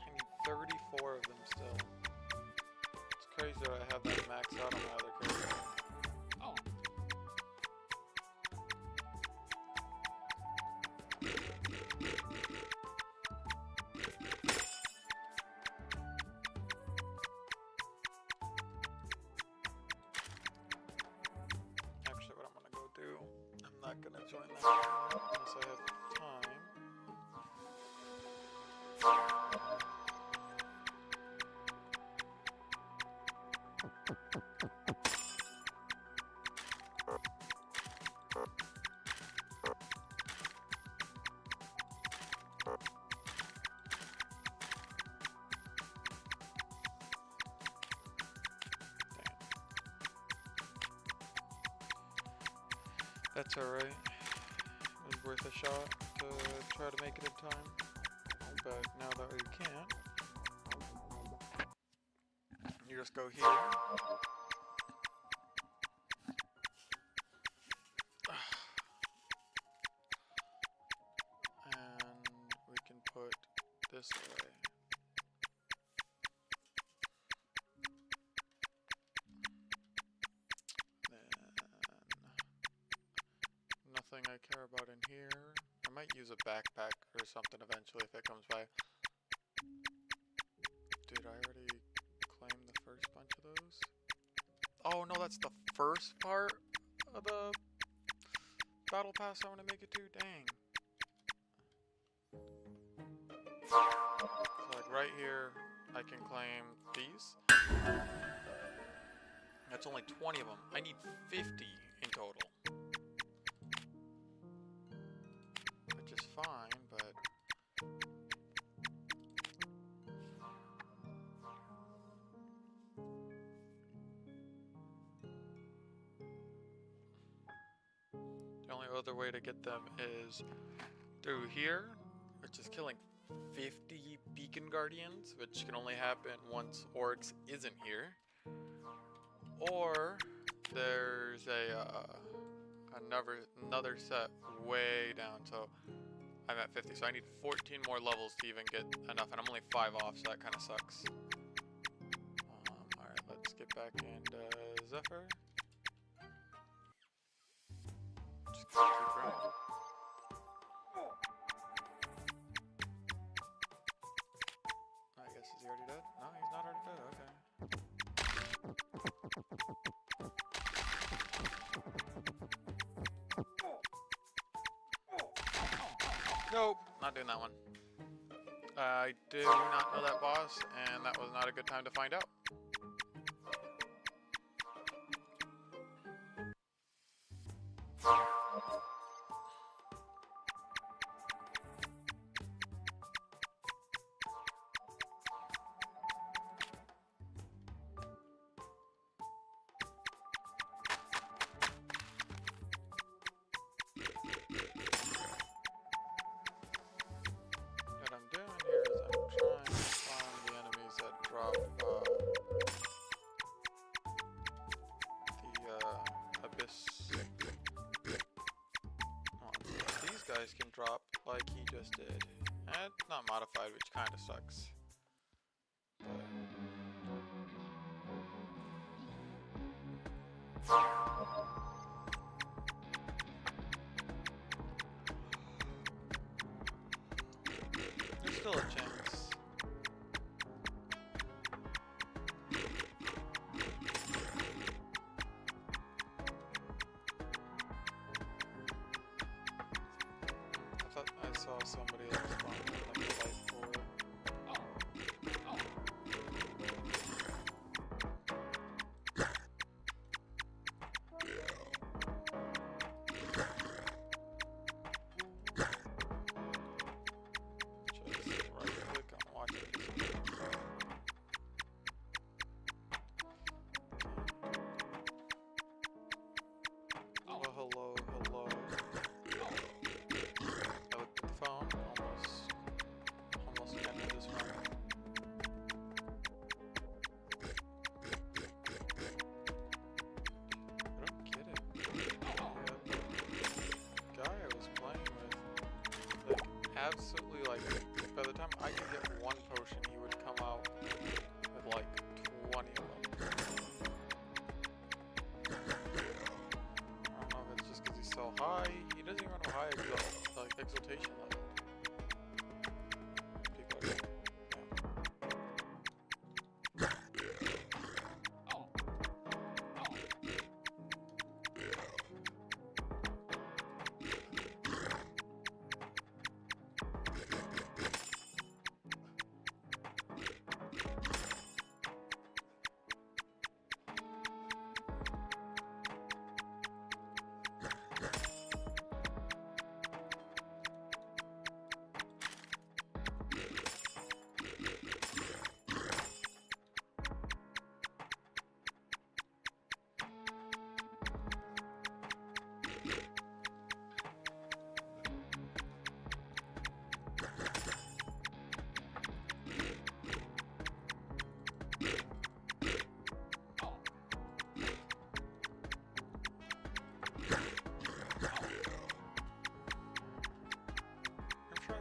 I need 34 of them still. It's crazy that I have that maxed out on my other character. Actually, what I'm gonna go do, I'm not gonna join that unless I have time. That's alright. It was worth a shot to try to make it in time. But now that you can't, you just go here. And we can put this away. Nothing I care about in here. I might use a backpack or something eventually if it comes by. Did I already claim the first bunch of those? Oh no, that's the first part of the battle pass I want to make it to? Dang. So like right here, I can claim these. That's only 20 of them. I need 50 in total. Which is fine, but other way to get them is through here, which is killing 50 beacon guardians, which can only happen once Oryx isn't here. Or there's another set way down, so I'm at 50, so I need 14 more levels to even get enough, and I'm only 5 off, so that kind of sucks. Alright, let's get back into Zephyr. Just keep running. I guess is he already dead? No, he's not already dead, okay. Nope, not doing that one. I do not know that boss, and that was not a good time to find out. Guys can drop like he just did, and not modified, which kind of sucks. There's still a chance. I saw somebody else spawn like a light pole. Just right click on watching. Well, hello. Phone, almost ended this run. I don't get it. The guy I was playing with, like, absolutely, like, by the time I could get one potion, he would come out with, like, 20 of them. I don't know if it's just because he's so high. He doesn't even know high exaltation level.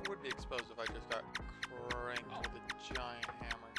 Would be exposed if I just got cranked with a giant hammer.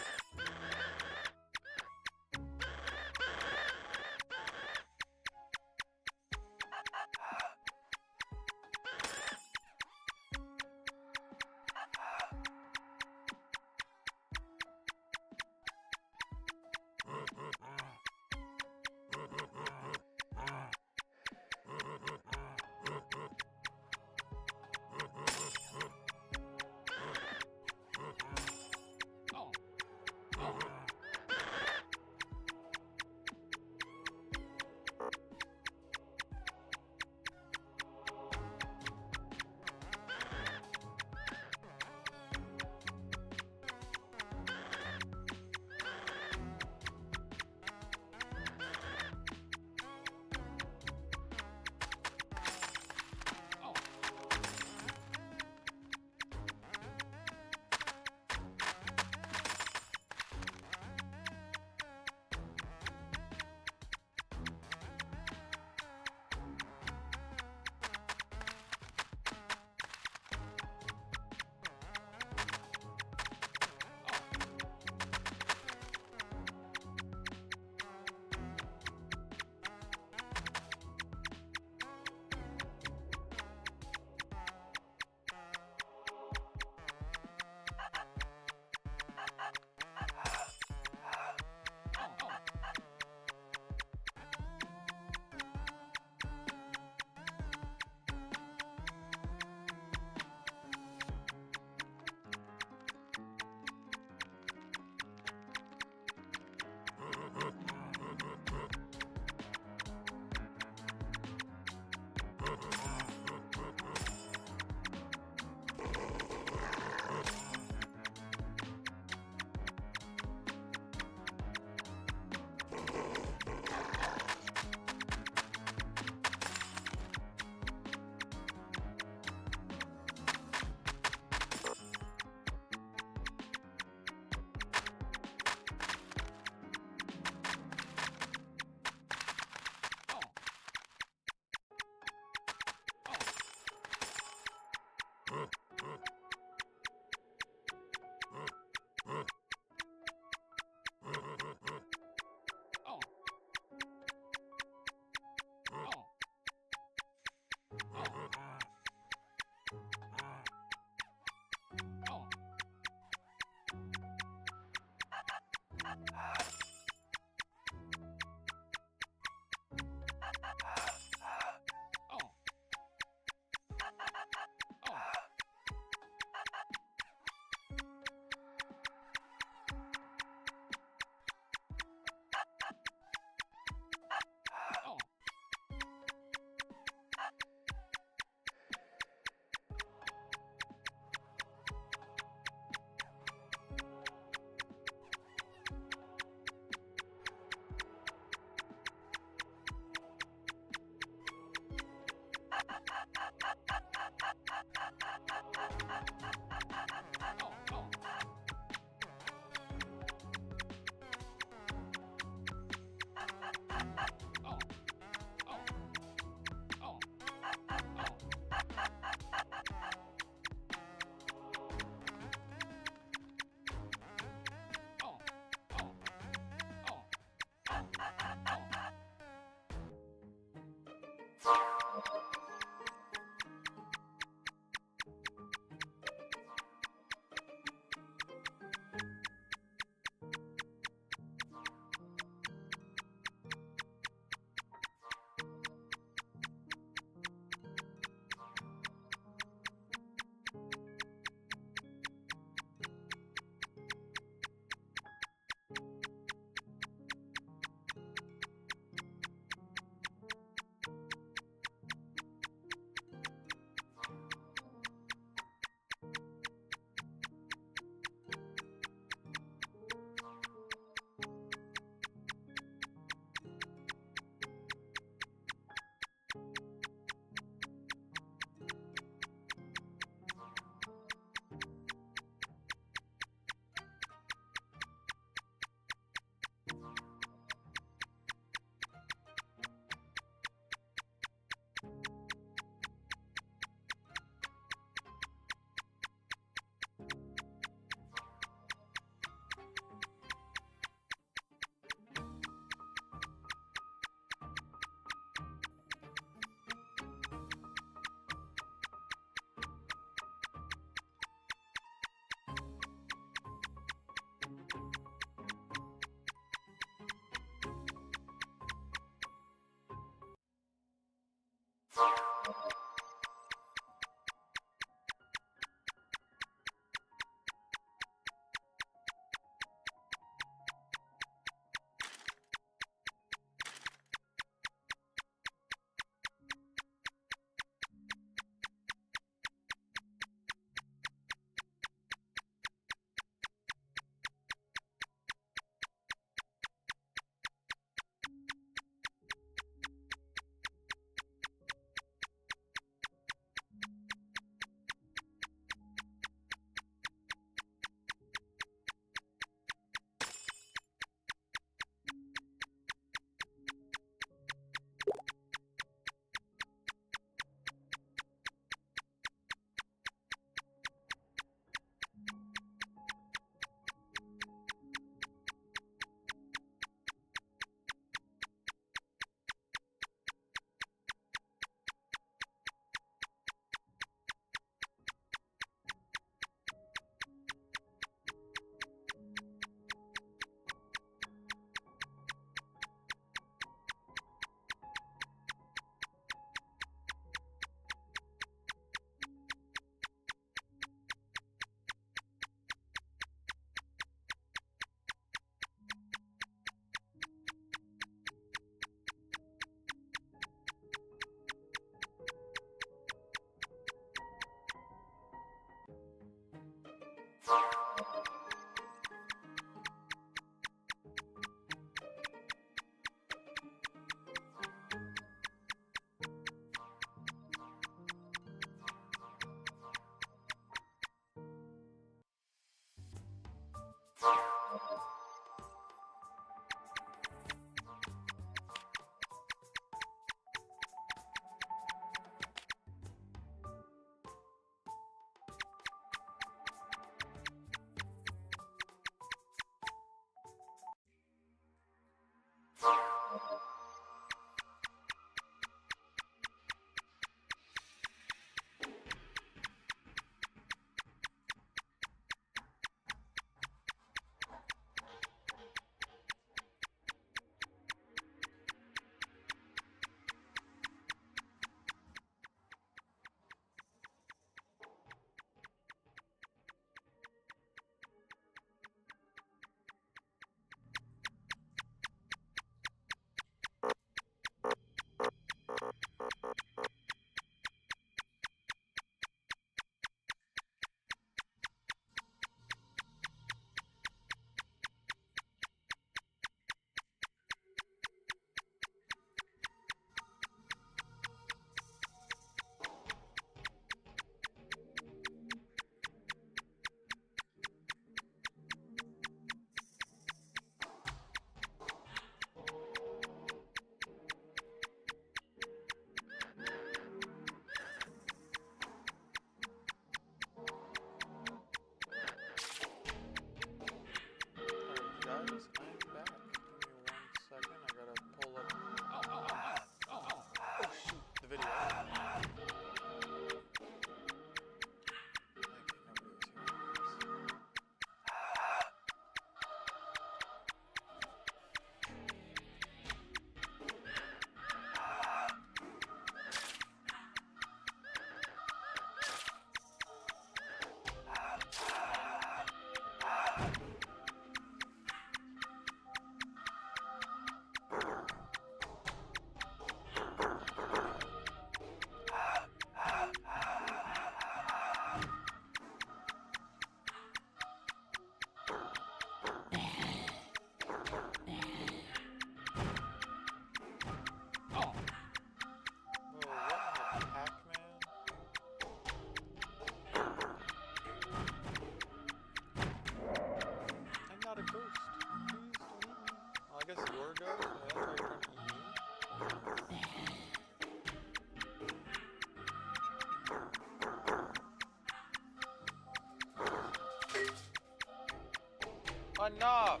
Enough!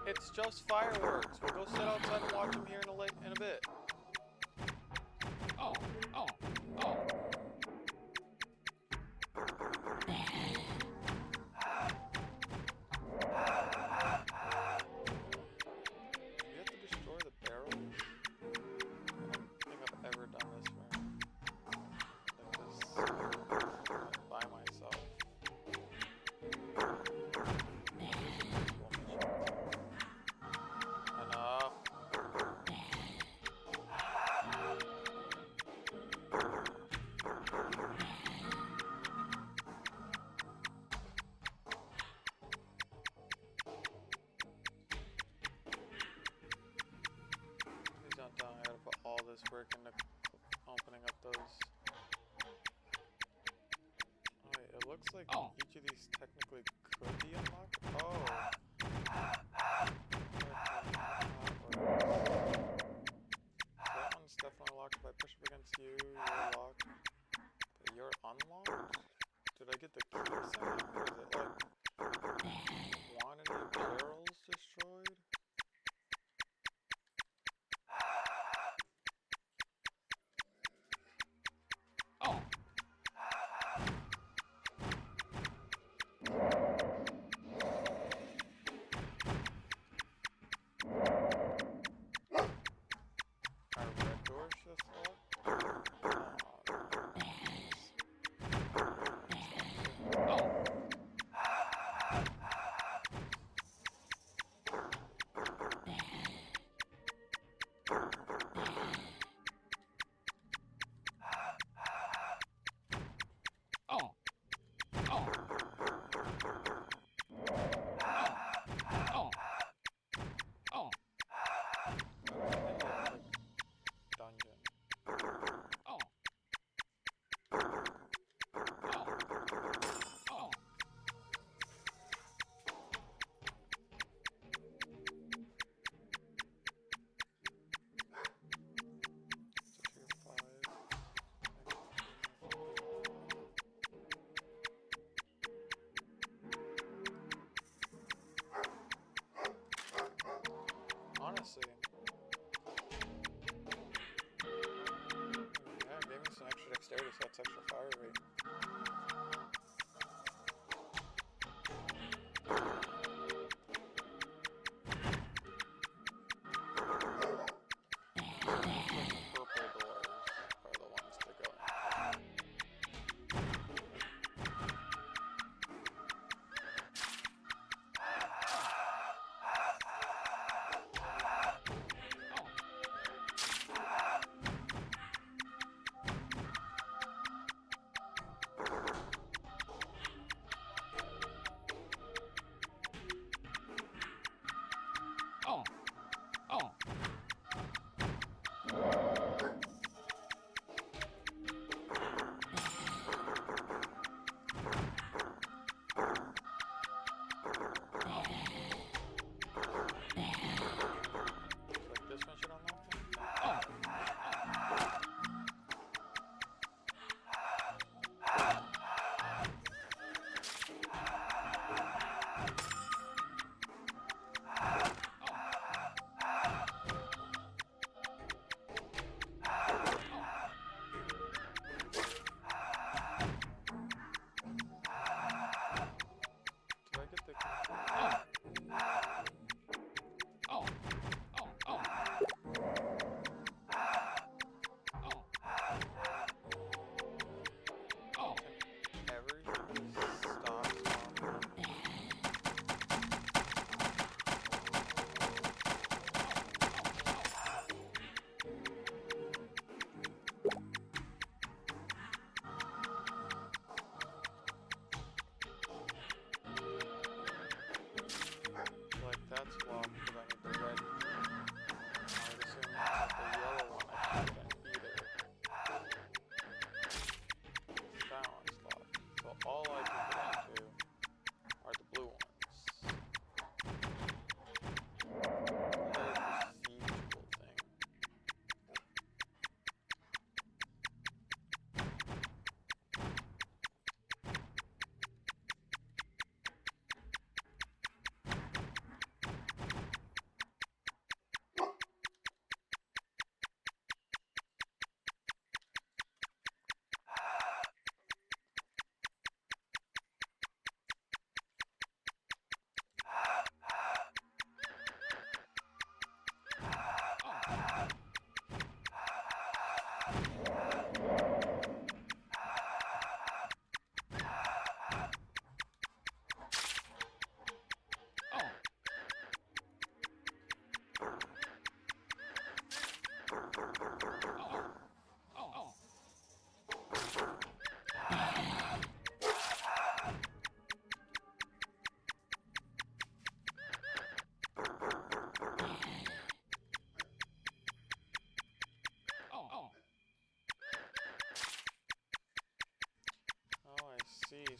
It's just fireworks. We'll go sit outside and watch them here in a bit. Oh, oh, oh. Do we have to destroy the barrels? I don't think I've ever done this by myself. Enough.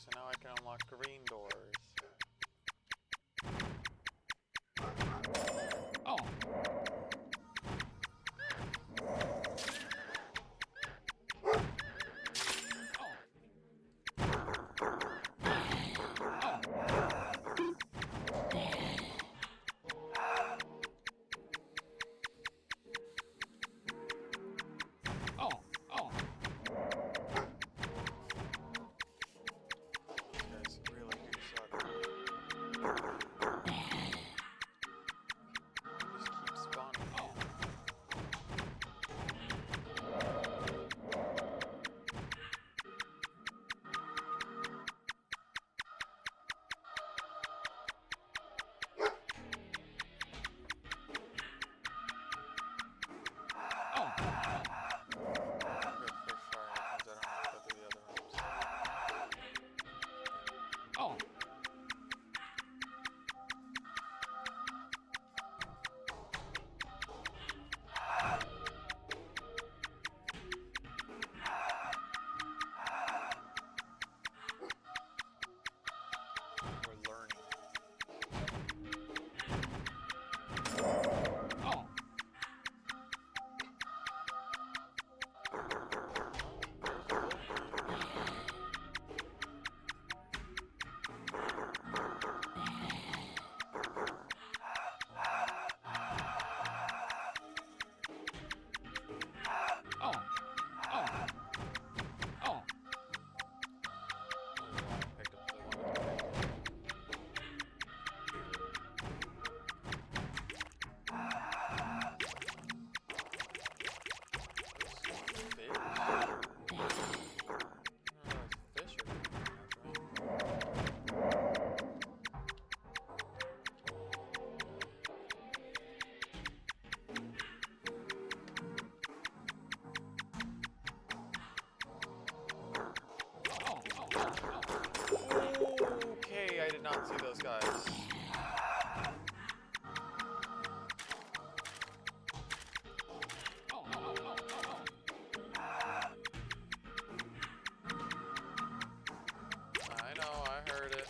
so now I can unlock green doors. Oh. Not see those guys. I know, I heard it.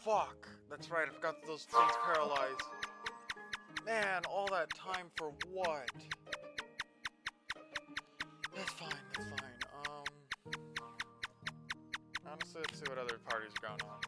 Fuck! That's right, I forgot that those things paralyze. Man, all that time for what? That's fine, that's fine. Honestly, let's see what other parties are going on.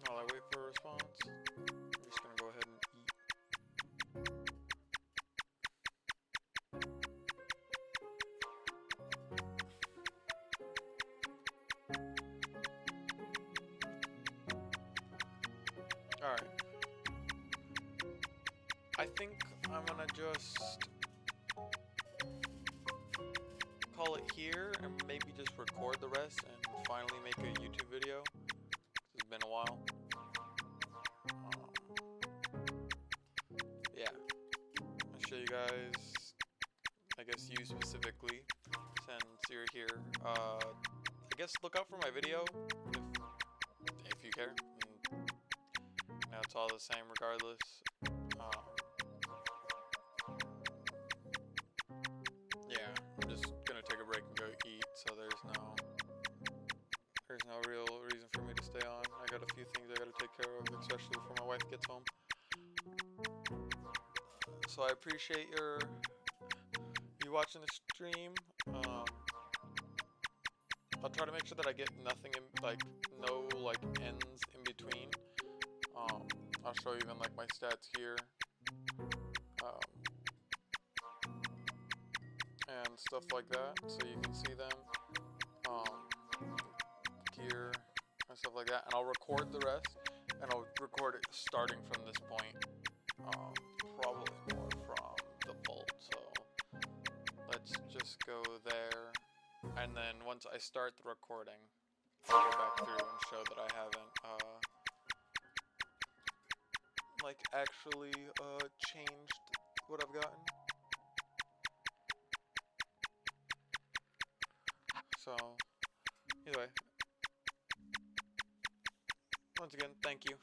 While I wait for a response, I'm just gonna go ahead and eat. Alright. I think I'm gonna just call it here and maybe just record the rest and finally make a YouTube video. It's been a while. Yeah. I'll show you guys, I guess you specifically, since you're here. I guess look out for my video if you care. You know, it's all the same regardless. Yeah, I'm just gonna take a break and go eat, so there's no real reason for me to stay on. I got a few things I gotta take care of, especially before my wife gets home. So I appreciate you watching the stream. I'll try to make sure that I get nothing in, no ends in between. I'll show you even my stats here. And stuff like that, so you can see them. Gear and stuff like that, and I'll record the rest, and I'll record it starting from this point. Probably more from the bolt, so let's just go there, and then once I start the recording, I'll go back through and show that I haven't actually changed what I've gotten. So either way, once again, thank you.